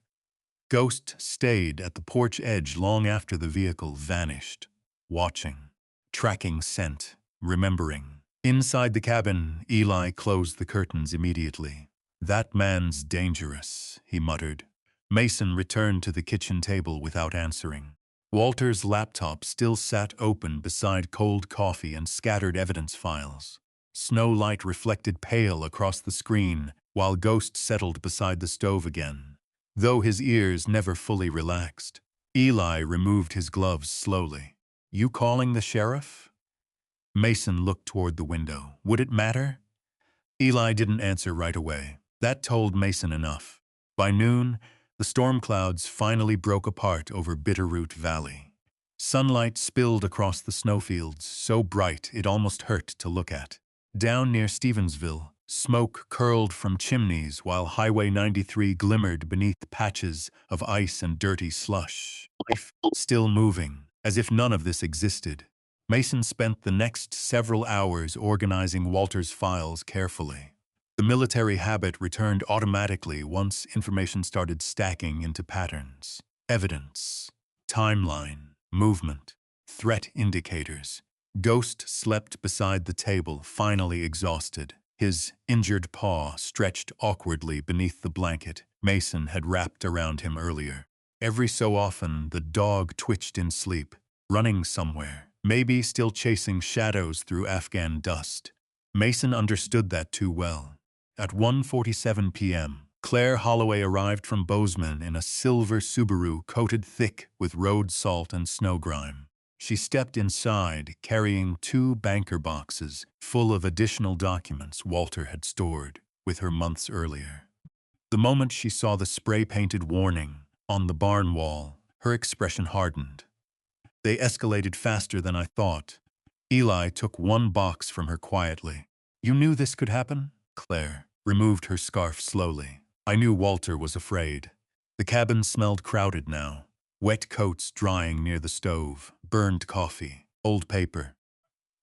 Ghost stayed at the porch edge long after the vehicle vanished, watching, tracking scent, remembering. Inside the cabin, Eli closed the curtains immediately. "That man's dangerous," he muttered. Mason returned to the kitchen table without answering. Walter's laptop still sat open beside cold coffee and scattered evidence files. Snow light reflected pale across the screen while Ghost settled beside the stove again. Though his ears never fully relaxed, Eli removed his gloves slowly. "You calling the sheriff?" Mason looked toward the window. "Would it matter?" Eli didn't answer right away. That told Mason enough. By noon, the storm clouds finally broke apart over Bitterroot Valley. Sunlight spilled across the snowfields, so bright it almost hurt to look at. Down near Stevensville, smoke curled from chimneys while Highway 93 glimmered beneath patches of ice and dirty slush. Life still moving, as if none of this existed. Mason spent the next several hours organizing Walter's files carefully. The military habit returned automatically once information started stacking into patterns. Evidence, timeline, movement, threat indicators. Ghost slept beside the table, finally exhausted. His injured paw stretched awkwardly beneath the blanket Mason had wrapped around him earlier. Every so often, the dog twitched in sleep, running somewhere, maybe still chasing shadows through Afghan dust. Mason understood that too well. At 1:47 p.m., Claire Holloway arrived from Bozeman in a silver Subaru coated thick with road salt and snow grime. She stepped inside, carrying 2 banker boxes full of additional documents Walter had stored with her months earlier. The moment she saw the spray-painted warning on the barn wall, her expression hardened. "They escalated faster than I thought." Eli took one box from her quietly. "You knew this could happen?" Claire removed her scarf slowly. "I knew Walter was afraid." The cabin smelled crowded now. Wet coats drying near the stove, burned coffee, old paper.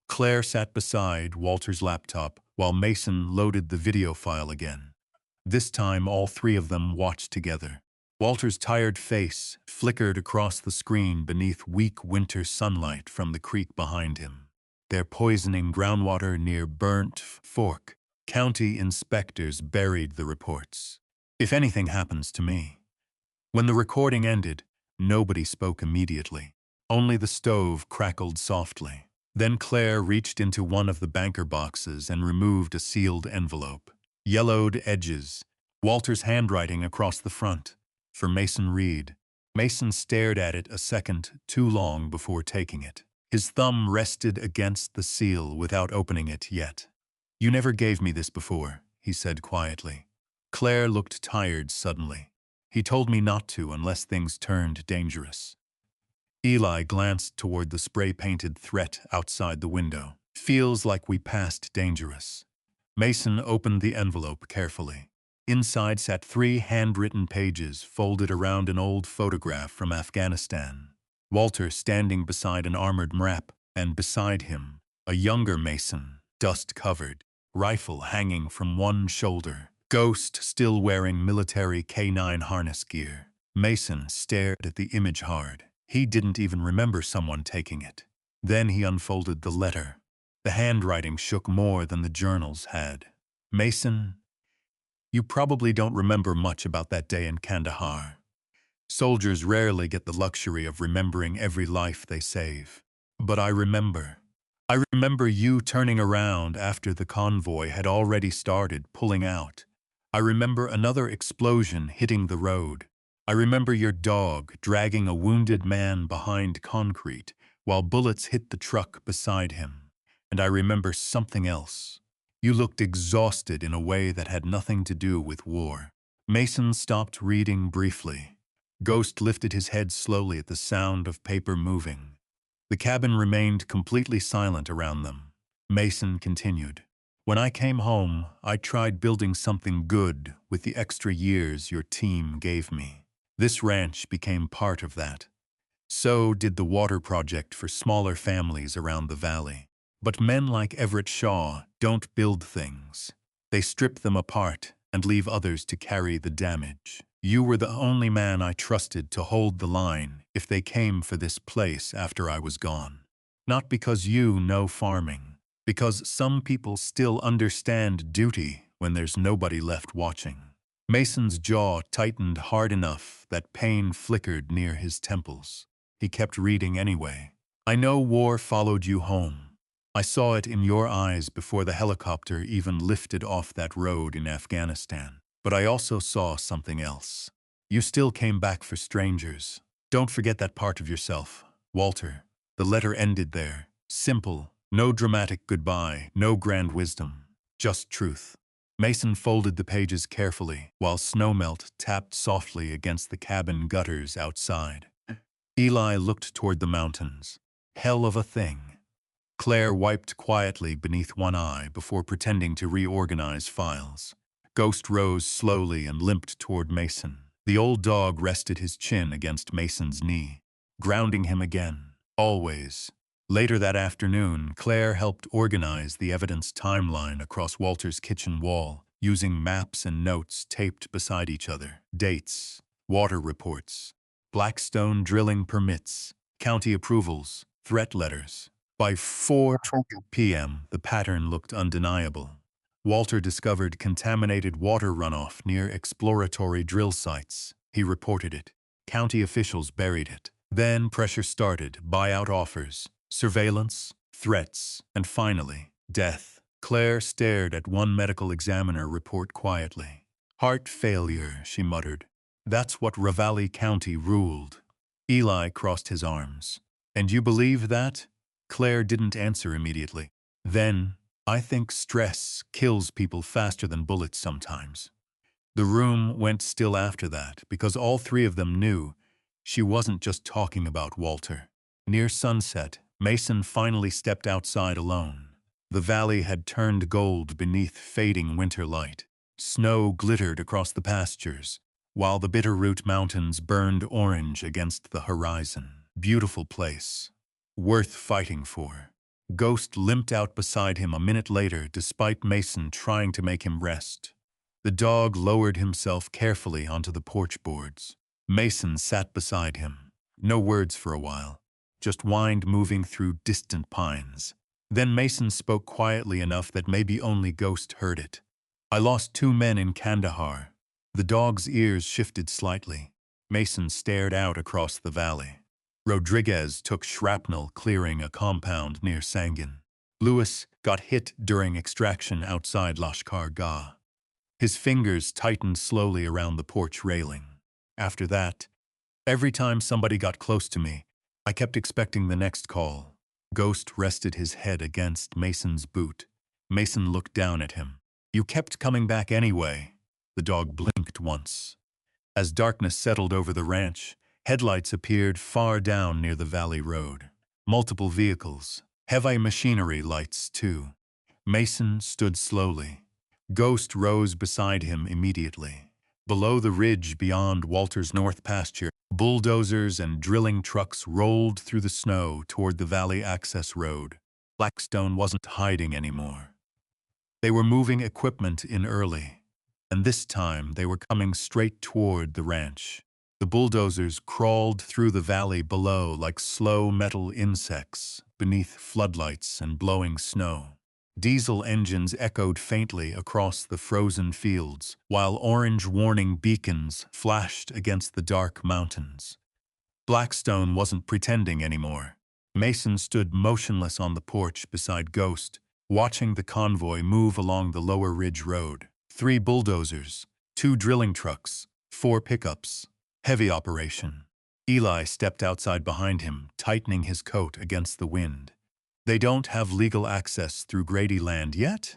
Claire sat beside Walter's laptop while Mason loaded the video file again. This time all 3 of them watched together. Walter's tired face flickered across the screen beneath weak winter sunlight from the creek behind him. "They're poisoning groundwater near Burnt Fork. County inspectors buried the reports. If anything happens to me." When the recording ended, nobody spoke immediately. Only the stove crackled softly. Then Claire reached into one of the banker boxes and removed a sealed envelope. Yellowed edges, Walter's handwriting across the front. For Mason Reed. Mason stared at it a second too long before taking it. His thumb rested against the seal without opening it yet. "You never gave me this before," he said quietly. Claire looked tired suddenly. "He told me not to unless things turned dangerous." Eli glanced toward the spray-painted threat outside the window. "Feels like we passed dangerous." Mason opened the envelope carefully. Inside sat 3 handwritten pages folded around an old photograph from Afghanistan. Walter standing beside an armored MRAP, and beside him, a younger Mason, dust-covered, rifle hanging from one shoulder. Ghost still wearing military canine harness gear. Mason stared at the image hard. He didn't even remember someone taking it. Then he unfolded the letter. The handwriting shook more than the journals had. Mason, you probably don't remember much about that day in Kandahar. Soldiers rarely get the luxury of remembering every life they save. But I remember. I remember you turning around after the convoy had already started pulling out. I remember another explosion hitting the road. I remember your dog dragging a wounded man behind concrete while bullets hit the truck beside him. And I remember something else. You looked exhausted in a way that had nothing to do with war. Mason stopped reading briefly. Ghost lifted his head slowly at the sound of paper moving. The cabin remained completely silent around them. Mason continued. When I came home, I tried building something good with the extra years your team gave me. This ranch became part of that. So did the water project for smaller families around the valley. But men like Everett Shaw don't build things. They strip them apart and leave others to carry the damage. You were the only man I trusted to hold the line if they came for this place after I was gone. Not because you know farming, because some people still understand duty when there's nobody left watching. Mason's jaw tightened hard enough that pain flickered near his temples. He kept reading anyway. I know war followed you home. I saw it in your eyes before the helicopter even lifted off that road in Afghanistan. But I also saw something else. You still came back for strangers. Don't forget that part of yourself, Walter. The letter ended there. Simple. No dramatic goodbye, no grand wisdom. Just truth. Mason folded the pages carefully while snowmelt tapped softly against the cabin gutters outside. Eli looked toward the mountains. Hell of a thing. Claire wiped quietly beneath one eye before pretending to reorganize files. Ghost rose slowly and limped toward Mason. The old dog rested his chin against Mason's knee, grounding him again, always. Later that afternoon, Claire helped organize the evidence timeline across Walter's kitchen wall, using maps and notes taped beside each other. Dates, water reports, Blackstone drilling permits, county approvals, threat letters. By 4:20 p.m., the pattern looked undeniable. Walter discovered contaminated water runoff near exploratory drill sites. He reported it. County officials buried it. Then pressure started, buyout offers, surveillance, threats, and finally, death. Claire stared at one medical examiner report quietly. Heart failure, she muttered. That's what Ravalli County ruled. Eli crossed his arms. And you believe that? Claire didn't answer immediately. Then, I think stress kills people faster than bullets sometimes. The room went still after that because all three of them knew she wasn't just talking about Walter. Near sunset, Mason finally stepped outside alone. The valley had turned gold beneath fading winter light. Snow glittered across the pastures, while the Bitterroot Mountains burned orange against the horizon. Beautiful place. Worth fighting for. Ghost limped out beside him a minute later despite Mason trying to make him rest. The dog lowered himself carefully onto the porch boards. Mason sat beside him. No words for a while, just wind moving through distant pines. Then Mason spoke quietly enough that maybe only Ghost heard it. I lost 2 men in Kandahar. The dog's ears shifted slightly. Mason stared out across the valley. Rodriguez took shrapnel clearing a compound near Sangin. Lewis got hit during extraction outside Lashkar Gah. His fingers tightened slowly around the porch railing. After that, every time somebody got close to me, I kept expecting the next call. Ghost rested his head against Mason's boot. Mason looked down at him. You kept coming back anyway. The dog blinked once. As darkness settled over the ranch, headlights appeared far down near the valley road. Multiple vehicles, heavy machinery lights too. Mason stood slowly. Ghost rose beside him immediately. Below the ridge beyond Walter's north pasture, bulldozers and drilling trucks rolled through the snow toward the valley access road. Blackstone wasn't hiding anymore. They were moving equipment in early, and this time they were coming straight toward the ranch. The bulldozers crawled through the valley below like slow metal insects beneath floodlights and blowing snow. Diesel engines echoed faintly across the frozen fields, while orange warning beacons flashed against the dark mountains. Blackstone wasn't pretending anymore. Mason stood motionless on the porch beside Ghost, watching the convoy move along the lower ridge road. 3 bulldozers, 2 drilling trucks, 4 pickups. Heavy operation. Eli stepped outside behind him, tightening his coat against the wind. They don't have legal access through Grady land yet?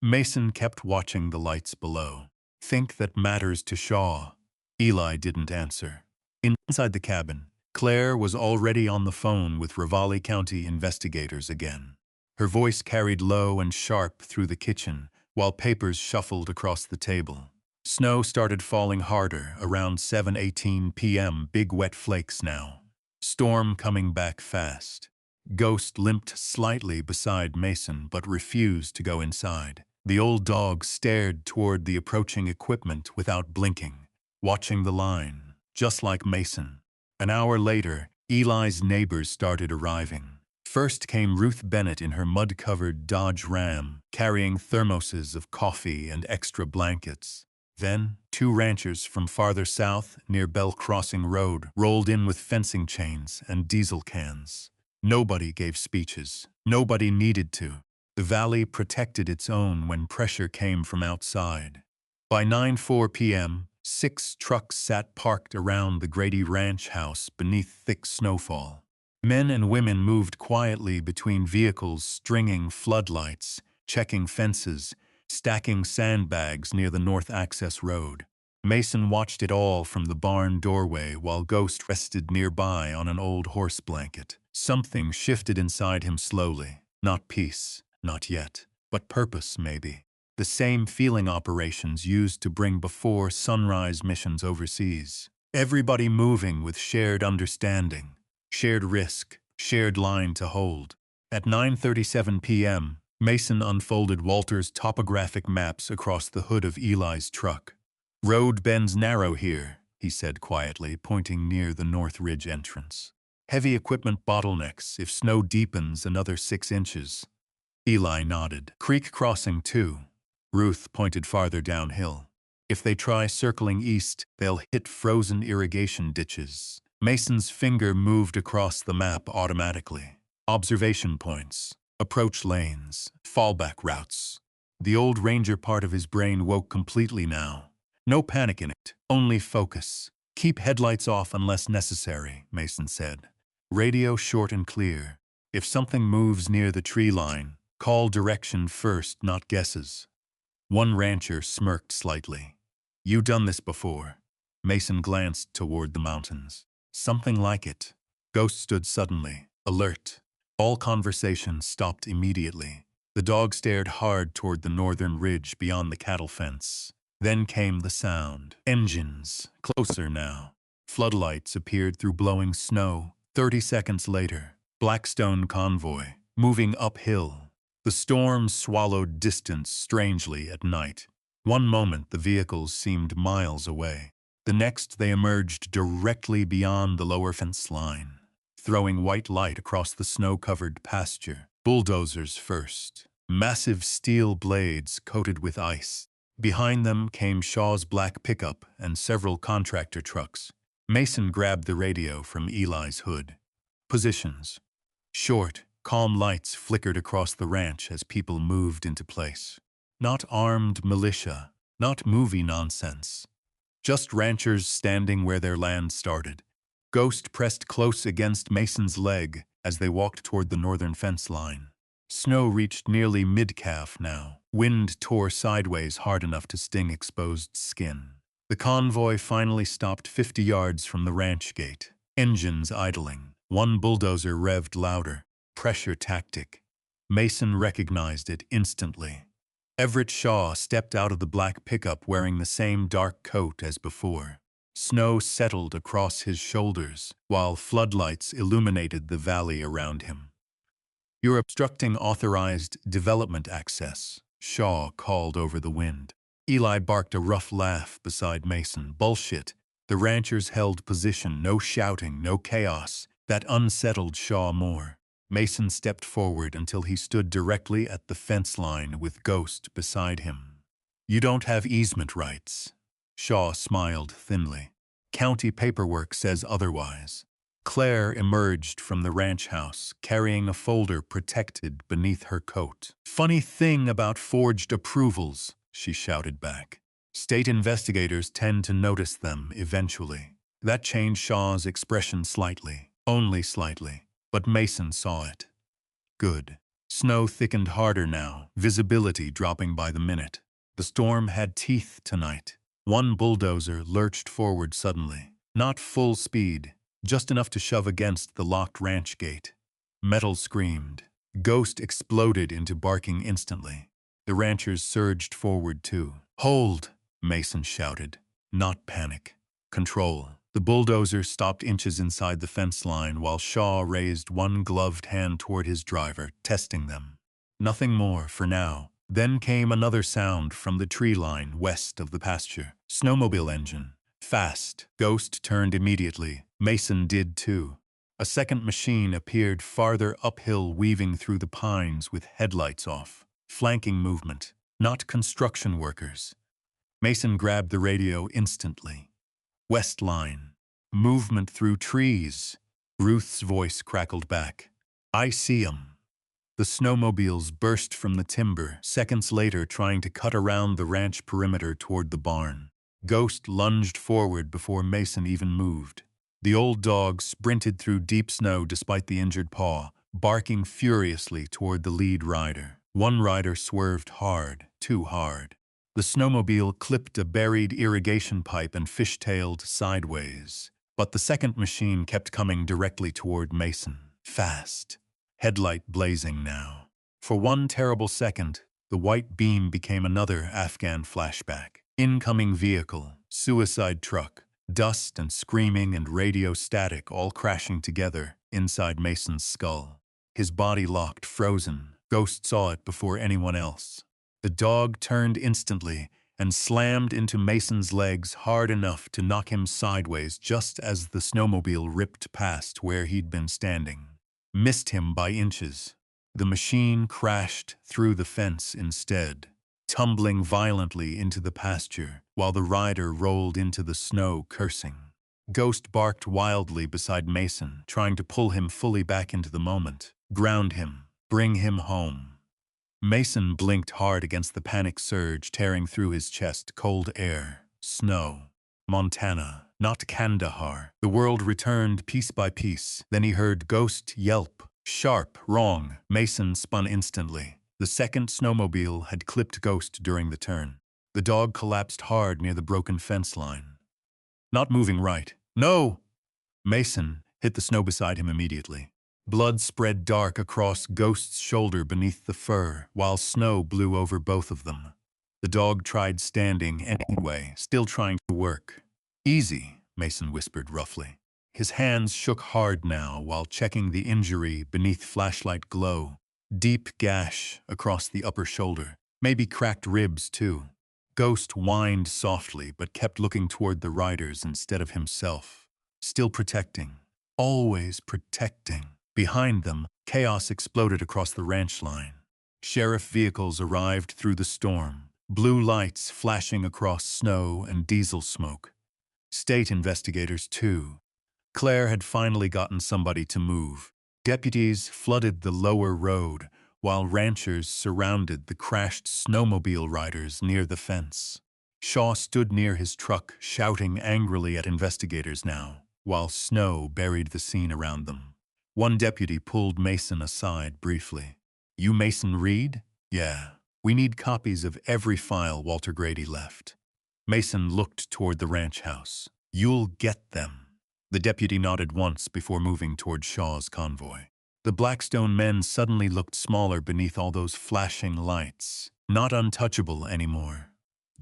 Mason kept watching the lights below. Think that matters to Shaw. Eli didn't answer. Inside the cabin, Claire was already on the phone with Ravalli County investigators again. Her voice carried low and sharp through the kitchen, while papers shuffled across the table. Snow started falling harder around 7:18 p.m., big wet flakes now. Storm coming back fast. Ghost limped slightly beside Mason but refused to go inside. The old dog stared toward the approaching equipment without blinking, watching the line, just like Mason. An hour later, Eli's neighbors started arriving. First came Ruth Bennett in her mud-covered Dodge Ram, carrying thermoses of coffee and extra blankets. Then, 2 ranchers from farther south, near Bell Crossing Road, rolled in with fencing chains and diesel cans. Nobody gave speeches. Nobody needed to. The valley protected its own when pressure came from outside. By 9:04 p.m., 6 trucks sat parked around the Grady Ranch house beneath thick snowfall. Men and women moved quietly between vehicles, stringing floodlights, checking fences, stacking sandbags near the north access road. Mason watched it all from the barn doorway while Ghost rested nearby on an old horse blanket. Something shifted inside him slowly. Not peace, not yet, but purpose maybe. The same feeling operations used to bring before sunrise missions overseas. Everybody moving with shared understanding, shared risk, shared line to hold. At 9:37 p.m., Mason unfolded Walter's topographic maps across the hood of Eli's truck. "Road bends narrow here," he said quietly, pointing near the North Ridge entrance. "Heavy equipment bottlenecks if snow deepens another 6 inches." Eli nodded. "Creek crossing, too." Ruth pointed farther downhill. "If they try circling east, they'll hit frozen irrigation ditches." Mason's finger moved across the map automatically. Observation points, approach lanes, fallback routes. The old ranger part of his brain woke completely now. No panic in it, only focus. "Keep headlights off unless necessary," Mason said. "Radio short and clear. If something moves near the tree line, call direction first, not guesses." One rancher smirked slightly. "You done this before?" Mason glanced toward the mountains. "Something like it." Ghost stood suddenly, alert. All conversation stopped immediately. The dog stared hard toward the northern ridge beyond the cattle fence. Then came the sound. Engines, closer now. Floodlights appeared through blowing snow. 30 seconds later, Blackstone convoy, moving uphill. The storm swallowed distance strangely at night. One moment the vehicles seemed miles away. The next they emerged directly beyond the lower fence line, throwing white light across the snow-covered pasture. Bulldozers first, massive steel blades coated with ice. Behind them came Shaw's black pickup and several contractor trucks. Mason grabbed the radio from Eli's hood. Positions. Short, calm lights flickered across the ranch as people moved into place. Not armed militia, not movie nonsense. Just ranchers standing where their land started. Ghost pressed close against Mason's leg as they walked toward the northern fence line. Snow reached nearly mid-calf now. Wind tore sideways hard enough to sting exposed skin. The convoy finally stopped 50 yards from the ranch gate. Engines idling. One bulldozer revved louder. Pressure tactic. Mason recognized it instantly. Everett Shaw stepped out of the black pickup wearing the same dark coat as before. Snow settled across his shoulders, while floodlights illuminated the valley around him. "You're obstructing authorized development access." Shaw called over the wind. Eli barked a rough laugh beside Mason. Bullshit. The ranchers held position, no shouting, no chaos. That unsettled Shaw more. Mason stepped forward until he stood directly at the fence line with Ghost beside him. You don't have easement rights. Shaw smiled thinly. County paperwork says otherwise. Claire emerged from the ranch house, carrying a folder protected beneath her coat. Funny thing about forged approvals, she shouted back. State investigators tend to notice them eventually. That changed Shaw's expression slightly, only slightly, but Mason saw it. Good. Snow thickened harder now, visibility dropping by the minute. The storm had teeth tonight. One bulldozer lurched forward suddenly. Not full speed, just enough to shove against the locked ranch gate. Metal screamed. Ghost exploded into barking instantly. The ranchers surged forward too. Hold, Mason shouted. Not panic. Control. The bulldozer stopped inches inside the fence line while Shaw raised one gloved hand toward his driver, testing them. Nothing more for now. Then came another sound from the tree line west of the pasture. Snowmobile engine. Fast. Ghost turned immediately. Mason did too. A second machine appeared farther uphill, weaving through the pines with headlights off. Flanking movement. Not construction workers. Mason grabbed the radio instantly. West line. Movement through trees. Ruth's voice crackled back. I see 'em. The snowmobiles burst from the timber, seconds later trying to cut around the ranch perimeter toward the barn. Ghost lunged forward before Mason even moved. The old dog sprinted through deep snow despite the injured paw, barking furiously toward the lead rider. One rider swerved hard, too hard. The snowmobile clipped a buried irrigation pipe and fishtailed sideways. But the second machine kept coming directly toward Mason. Fast. Headlight blazing now. For one terrible second, the white beam became another Afghan flashback. Incoming vehicle, suicide truck, dust and screaming and radio static all crashing together inside Mason's skull. His body locked, frozen. Ghost saw it before anyone else. The dog turned instantly and slammed into Mason's legs hard enough to knock him sideways just as the snowmobile ripped past where he'd been standing. Missed him by inches. The machine crashed through the fence instead, tumbling violently into the pasture while the rider rolled into the snow cursing. Ghost barked wildly beside Mason, trying to pull him fully back into the moment. Ground him. Bring him home. Mason blinked hard against the panic surge tearing through his chest. Cold air. Snow. Montana, not Kandahar. The world returned piece by piece. Then he heard Ghost yelp. Sharp, wrong. Mason spun instantly. The second snowmobile had clipped Ghost during the turn. The dog collapsed hard near the broken fence line. Not moving right. No! Mason hit the snow beside him immediately. Blood spread dark across Ghost's shoulder beneath the fur, while snow blew over both of them. The dog tried standing anyway, still trying to work. Easy, Mason whispered roughly. His hands shook hard now while checking the injury beneath flashlight glow. Deep gash across the upper shoulder, maybe cracked ribs too. Ghost whined softly but kept looking toward the riders instead of himself. Still protecting. Always protecting. Behind them, chaos exploded across the ranch line. Sheriff vehicles arrived through the storm. Blue lights flashing across snow and diesel smoke. State investigators, too. Claire had finally gotten somebody to move. Deputies flooded the lower road, while ranchers surrounded the crashed snowmobile riders near the fence. Shaw stood near his truck, shouting angrily at investigators now, while snow buried the scene around them. One deputy pulled Mason aside briefly. You Mason Reed? Yeah. We need copies of every file Walter Grady left. Mason looked toward the ranch house. You'll get them. The deputy nodded once before moving toward Shaw's convoy. The Blackstone men suddenly looked smaller beneath all those flashing lights. Not untouchable anymore.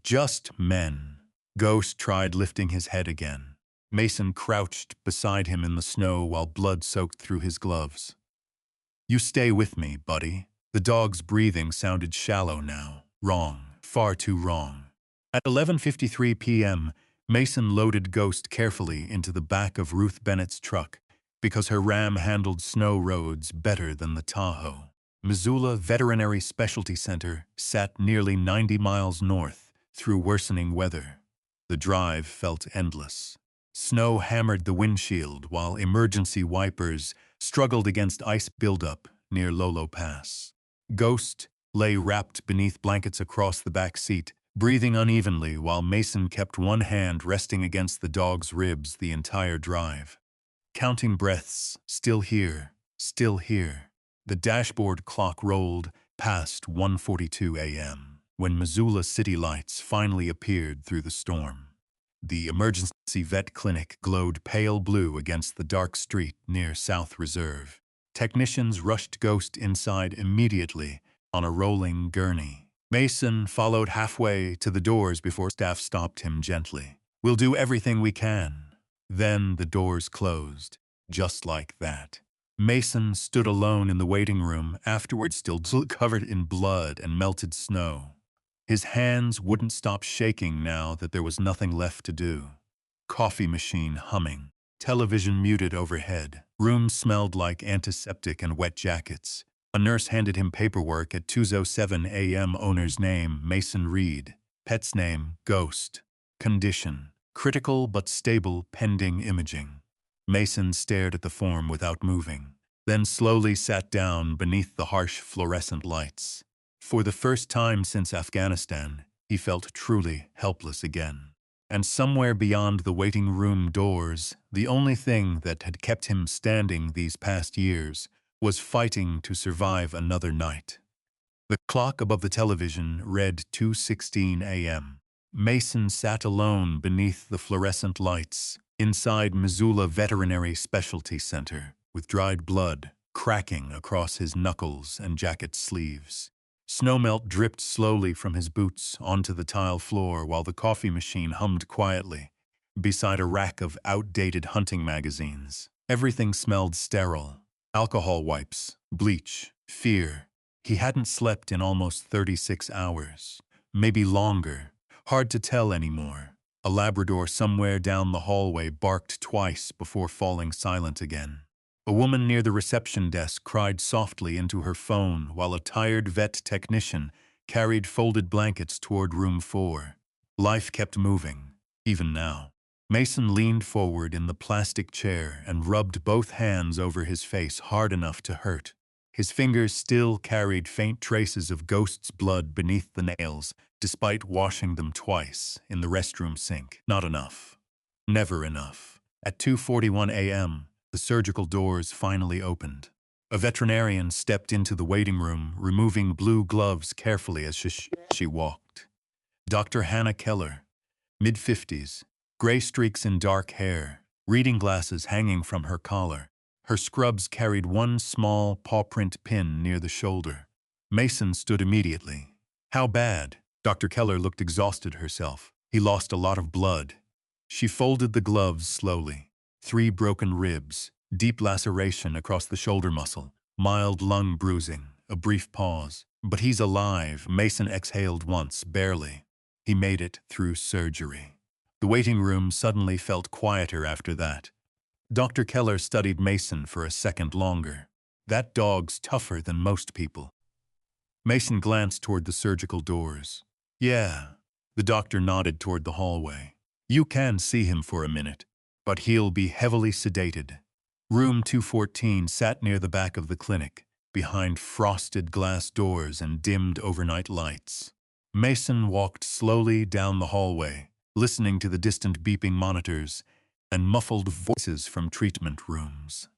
Just men. Ghost tried lifting his head again. Mason crouched beside him in the snow while blood soaked through his gloves. You stay with me, buddy. The dog's breathing sounded shallow now. Wrong. Far too wrong. At 11:53 p.m., Mason loaded Ghost carefully into the back of Ruth Bennett's truck because her Ram handled snow roads better than the Tahoe. Missoula Veterinary Specialty Center sat nearly 90 miles north through worsening weather. The drive felt endless. Snow hammered the windshield while emergency wipers struggled against ice buildup near Lolo Pass. Ghost lay wrapped beneath blankets across the back seat, breathing unevenly while Mason kept one hand resting against the dog's ribs the entire drive. Counting breaths, still here, still here. The dashboard clock rolled past 1:42 a.m. when Missoula city lights finally appeared through the storm. The emergency vet clinic glowed pale blue against the dark street near South Reserve. Technicians rushed Ghost inside immediately on a rolling gurney. Mason followed halfway to the doors before staff stopped him gently. "We'll do everything we can." Then the doors closed, just like that. Mason stood alone in the waiting room, afterwards still covered in blood and melted snow. His hands wouldn't stop shaking now that there was nothing left to do. Coffee machine humming. Television muted overhead. Room smelled like antiseptic and wet jackets. A nurse handed him paperwork at 2:07 a.m. Owner's name, Mason Reed. Pet's name, Ghost. Condition, critical but stable pending imaging. Mason stared at the form without moving, then slowly sat down beneath the harsh fluorescent lights. For the first time since Afghanistan, he felt truly helpless again. And somewhere beyond the waiting room doors, the only thing that had kept him standing these past years was fighting to survive another night. The clock above the television read 2:16 a.m. Mason sat alone beneath the fluorescent lights inside Missoula Veterinary Specialty Center, with dried blood cracking across his knuckles and jacket sleeves. Snowmelt dripped slowly from his boots onto the tile floor while the coffee machine hummed quietly beside a rack of outdated hunting magazines. Everything smelled sterile. Alcohol wipes, bleach, fear. He hadn't slept in almost 36 hours. Maybe longer. Hard to tell anymore. A Labrador somewhere down the hallway barked twice before falling silent again. A woman near the reception desk cried softly into her phone while a tired vet technician carried folded blankets toward room 4. Life kept moving, even now. Mason leaned forward in the plastic chair and rubbed both hands over his face hard enough to hurt. His fingers still carried faint traces of Ghost's blood beneath the nails, despite washing them twice in the restroom sink. Not enough. Never enough. At 2:41 a.m., the surgical doors finally opened. A veterinarian stepped into the waiting room, removing blue gloves carefully as she walked. Dr. Hannah Keller, mid-50s, gray streaks in dark hair, reading glasses hanging from her collar. Her scrubs carried one small paw-print pin near the shoulder. Mason stood immediately. "How bad?" Dr. Keller looked exhausted herself. "He lost a lot of blood." She folded the gloves slowly. 3 broken ribs, deep laceration across the shoulder muscle, mild lung bruising, a brief pause. "But he's alive," Mason exhaled once, barely. He made it through surgery. The waiting room suddenly felt quieter after that. Dr. Keller studied Mason for a second longer. "That dog's tougher than most people." Mason glanced toward the surgical doors. "Yeah." The doctor nodded toward the hallway. "You can see him for a minute, but he'll be heavily sedated." Room 214 sat near the back of the clinic, behind frosted glass doors and dimmed overnight lights. Mason walked slowly down the hallway, listening to the distant beeping monitors and muffled voices from treatment rooms.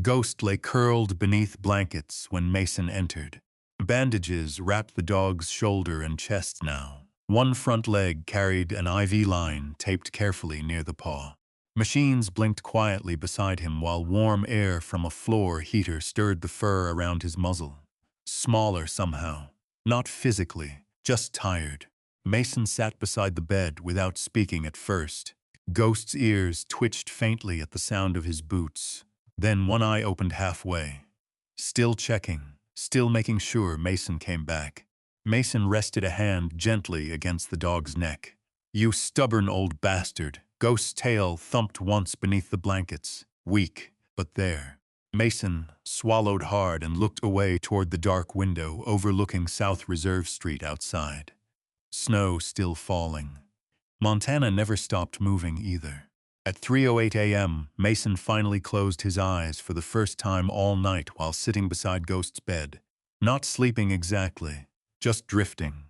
Ghost lay curled beneath blankets when Mason entered. Bandages wrapped the dog's shoulder and chest now. One front leg carried an IV line taped carefully near the paw. Machines blinked quietly beside him while warm air from a floor heater stirred the fur around his muzzle. Smaller somehow. Not physically, just tired. Mason sat beside the bed without speaking at first. Ghost's ears twitched faintly at the sound of his boots. Then one eye opened halfway. Still checking, still making sure Mason came back. Mason rested a hand gently against the dog's neck. "You stubborn old bastard." Ghost's tail thumped once beneath the blankets. Weak, but there. Mason swallowed hard and looked away toward the dark window overlooking South Reserve Street outside. Snow still falling. Montana never stopped moving either. At 3:08 a.m., Mason finally closed his eyes for the first time all night while sitting beside Ghost's bed. Not sleeping exactly, just drifting.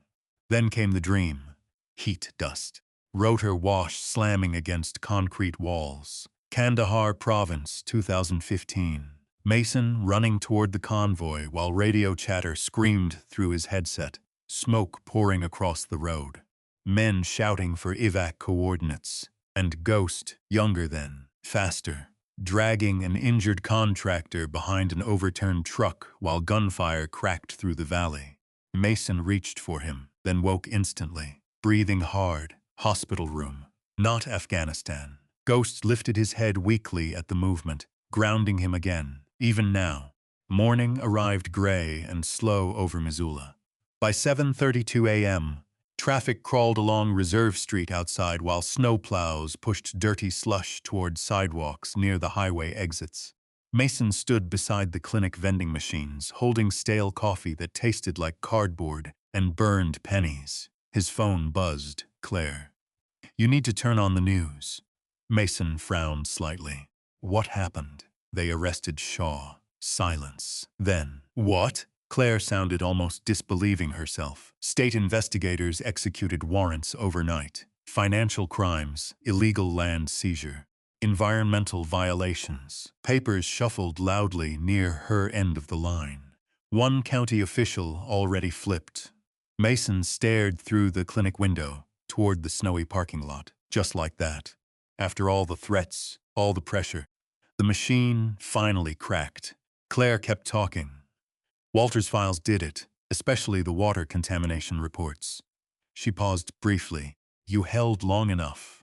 Then came the dream. Heat dust. Rotor wash slamming against concrete walls. Kandahar Province, 2015. Mason running toward the convoy while radio chatter screamed through his headset. Smoke pouring across the road. Men shouting for evac coordinates. And Ghost, younger then, faster, dragging an injured contractor behind an overturned truck while gunfire cracked through the valley. Mason reached for him, then woke instantly, breathing hard. Hospital room, not Afghanistan. Ghost lifted his head weakly at the movement, grounding him again. Even now, morning arrived gray and slow over Missoula. By 7:32 a.m., traffic crawled along Reserve Street outside while snowplows pushed dirty slush toward sidewalks near the highway exits. Mason stood beside the clinic vending machines, holding stale coffee that tasted like cardboard and burned pennies. His phone buzzed. "Claire, you need to turn on the news." Mason frowned slightly. "What happened?" "They arrested Shaw." Silence. Then, "What?" Claire sounded almost disbelieving herself. "State investigators executed warrants overnight. Financial crimes, illegal land seizure, environmental violations." Papers shuffled loudly near her end of the line. One county official already flipped. Mason stared through the clinic window toward the snowy parking lot. Just like that. After all the threats, all the pressure, the machine finally cracked. Claire kept talking. "Walter's files did it, especially the water contamination reports." She paused briefly. "You held long enough."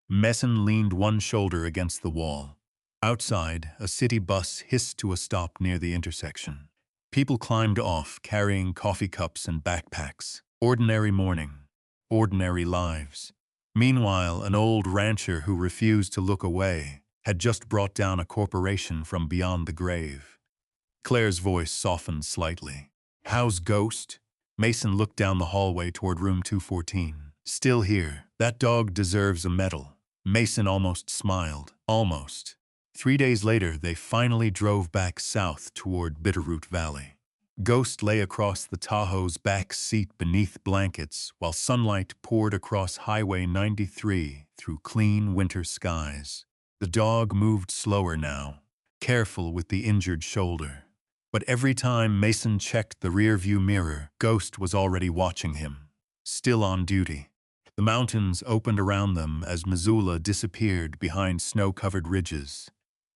Mason leaned one shoulder against the wall. Outside, a city bus hissed to a stop near the intersection. People climbed off, carrying coffee cups and backpacks. Ordinary morning. Ordinary lives. Meanwhile, an old rancher who refused to look away had just brought down a corporation from beyond the grave. Claire's voice softened slightly. "How's Ghost?" Mason looked down the hallway toward room 214. "Still here. That dog deserves a medal." Mason almost smiled. Almost. 3 days later, they finally drove back south toward Bitterroot Valley. Ghost lay across the Tahoe's back seat beneath blankets while sunlight poured across Highway 93 through clean winter skies. The dog moved slower now, careful with the injured shoulder. But every time Mason checked the rearview mirror, Ghost was already watching him, still on duty. The mountains opened around them as Missoula disappeared behind snow-covered ridges.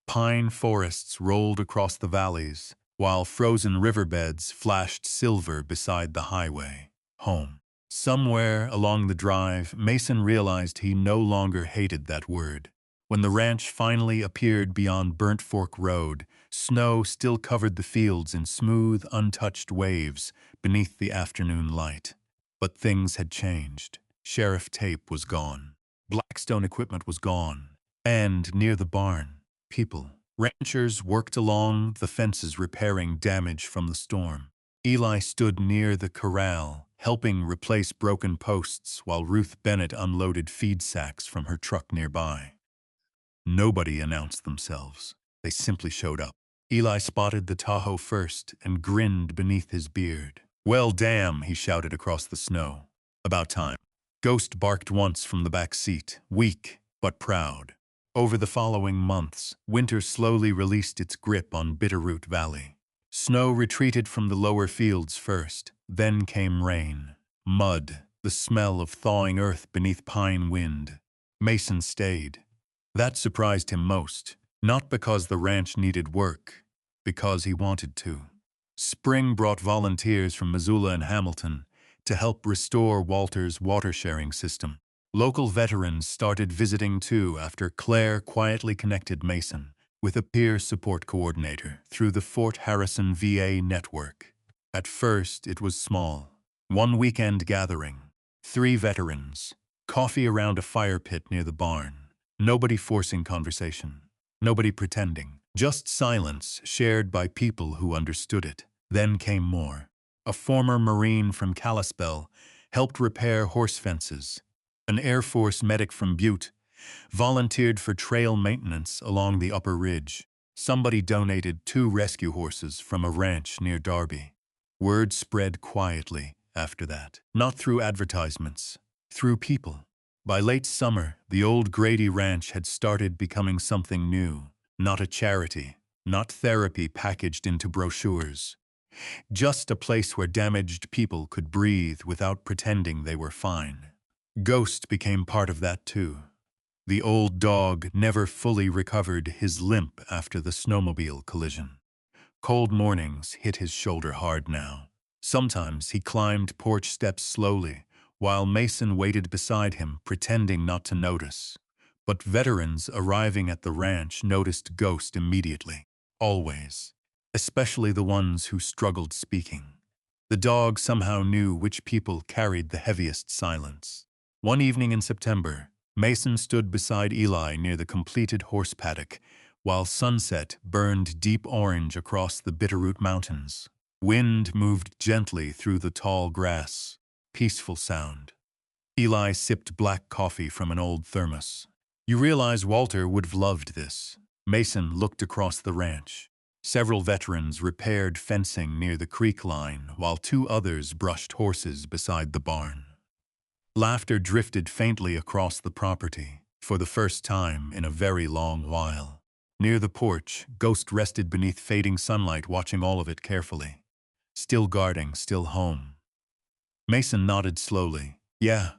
Pine forests rolled across the valleys, while frozen riverbeds flashed silver beside the highway. Home. Somewhere along the drive, Mason realized he no longer hated that word. When the ranch finally appeared beyond Burnt Fork Road, snow still covered the fields in smooth, untouched waves beneath the afternoon light. But things had changed. Sheriff tape was gone. Blackstone equipment was gone. And near the barn, people. Ranchers worked along the fences repairing damage from the storm. Eli stood near the corral, helping replace broken posts while Ruth Bennett unloaded feed sacks from her truck nearby. Nobody announced themselves. They simply showed up. Eli spotted the Tahoe first and grinned beneath his beard. "Well, damn," he shouted across the snow. "About time." Ghost barked once from the back seat, weak but proud. Over the following months, winter slowly released its grip on Bitterroot Valley. Snow retreated from the lower fields first, then came rain. Mud, the smell of thawing earth beneath pine wind. Mason stayed. That surprised him most, not because the ranch needed work, because he wanted to. Spring brought volunteers from Missoula and Hamilton to help restore Walter's water-sharing system. Local veterans started visiting too after Claire quietly connected Mason with a peer support coordinator through the Fort Harrison VA network. At first, it was small. One weekend gathering. 3 veterans. Coffee around a fire pit near the barn. Nobody forcing conversation. Nobody pretending. Just silence shared by people who understood it. Then came more. A former Marine from Kalispell helped repair horse fences. An Air Force medic from Butte volunteered for trail maintenance along the upper ridge. Somebody donated 2 rescue horses from a ranch near Darby. Word spread quietly after that. Not through advertisements, through people. By late summer, the old Grady Ranch had started becoming something new. Not a charity, not therapy packaged into brochures. Just a place where damaged people could breathe without pretending they were fine. Ghost became part of that too. The old dog never fully recovered his limp after the snowmobile collision. Cold mornings hit his shoulder hard now. Sometimes he climbed porch steps slowly, while Mason waited beside him, pretending not to notice. But veterans arriving at the ranch noticed Ghost immediately. Always. Especially the ones who struggled speaking. The dog somehow knew which people carried the heaviest silence. One evening in September, Mason stood beside Eli near the completed horse paddock, while sunset burned deep orange across the Bitterroot Mountains. Wind moved gently through the tall grass. Peaceful sound. Eli sipped black coffee from an old thermos. You realize Walter would have loved this. Mason looked across the ranch. Several veterans repaired fencing near the creek line, while 2 others brushed horses beside the barn. Laughter drifted faintly across the property, for the first time in a very long while. Near the porch, Ghost rested beneath fading sunlight, watching all of it carefully. Still guarding, still home. Mason nodded slowly. Yeah.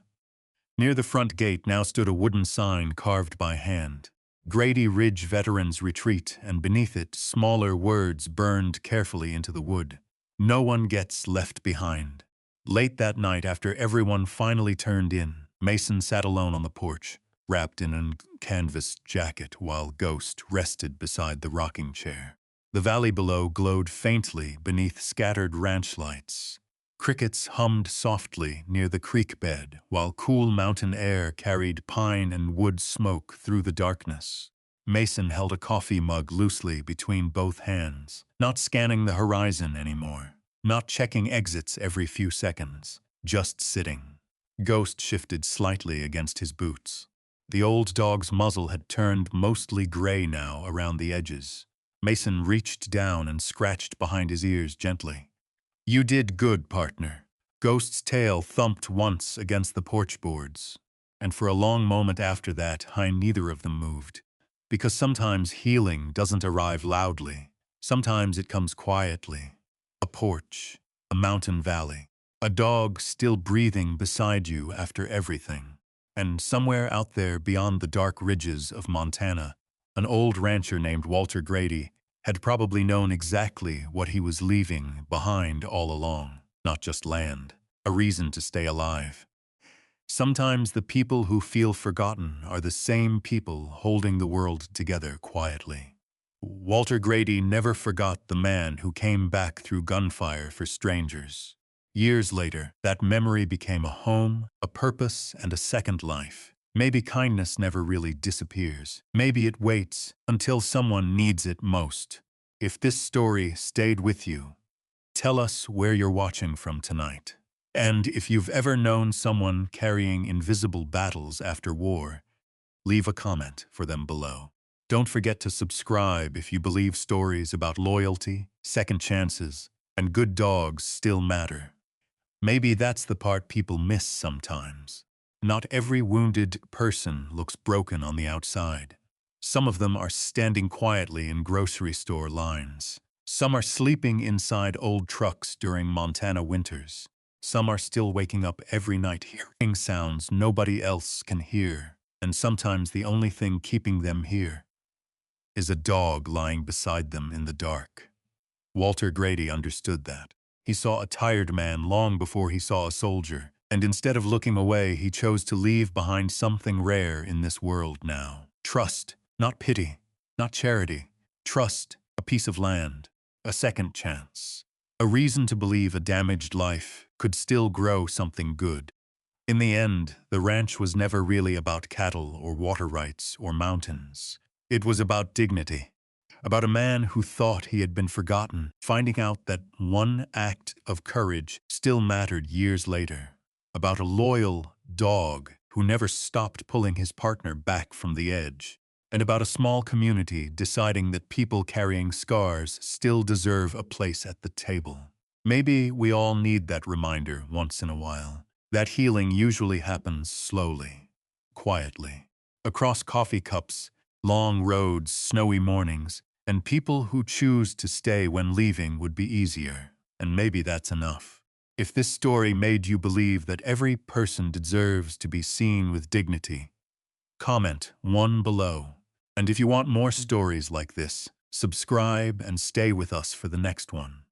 Near the front gate now stood a wooden sign carved by hand. Grady Ridge Veterans Retreat, and beneath it, smaller words burned carefully into the wood. No one gets left behind. Late that night, after everyone finally turned in, Mason sat alone on the porch, wrapped in a canvas jacket, while Ghost rested beside the rocking chair. The valley below glowed faintly beneath scattered ranch lights. Crickets hummed softly near the creek bed, while cool mountain air carried pine and wood smoke through the darkness. Mason held a coffee mug loosely between both hands, not scanning the horizon anymore. Not checking exits every few seconds, just sitting. Ghost shifted slightly against his boots. The old dog's muzzle had turned mostly gray now around the edges. Mason reached down and scratched behind his ears gently. You did good, partner. Ghost's tail thumped once against the porch boards, and for a long moment after that, neither of them moved. Because sometimes healing doesn't arrive loudly. Sometimes it comes quietly. A porch, a mountain valley, a dog still breathing beside you after everything. And somewhere out there beyond the dark ridges of Montana, an old rancher named Walter Grady had probably known exactly what he was leaving behind all along. Not just land, a reason to stay alive. Sometimes the people who feel forgotten are the same people holding the world together quietly. Walter Grady never forgot the man who came back through gunfire for strangers. Years later, that memory became a home, a purpose, and a second life. Maybe kindness never really disappears. Maybe it waits until someone needs it most. If this story stayed with you, tell us where you're watching from tonight. And if you've ever known someone carrying invisible battles after war, leave a comment for them below. Don't forget to subscribe if you believe stories about loyalty, second chances, and good dogs still matter. Maybe that's the part people miss sometimes. Not every wounded person looks broken on the outside. Some of them are standing quietly in grocery store lines. Some are sleeping inside old trucks during Montana winters. Some are still waking up every night hearing sounds nobody else can hear. And sometimes the only thing keeping them here is a dog lying beside them in the dark. Walter Grady understood that. He saw a tired man long before he saw a soldier, and instead of looking away, he chose to leave behind something rare in this world now. Trust, not pity, not charity. Trust, a piece of land, a second chance, A reason to believe a damaged life could still grow something good. In the end, the ranch was never really about cattle or water rights or mountains. It was about dignity, about a man who thought he had been forgotten, finding out that one act of courage still mattered years later, about a loyal dog who never stopped pulling his partner back from the edge, and about a small community deciding that people carrying scars still deserve a place at the table. Maybe we all need that reminder once in a while. That healing usually happens slowly, quietly, across coffee cups, long roads, snowy mornings, and people who choose to stay when leaving would be easier. And maybe that's enough. If this story made you believe that every person deserves to be seen with dignity, comment one below. And if you want more stories like this, subscribe and stay with us for the next one.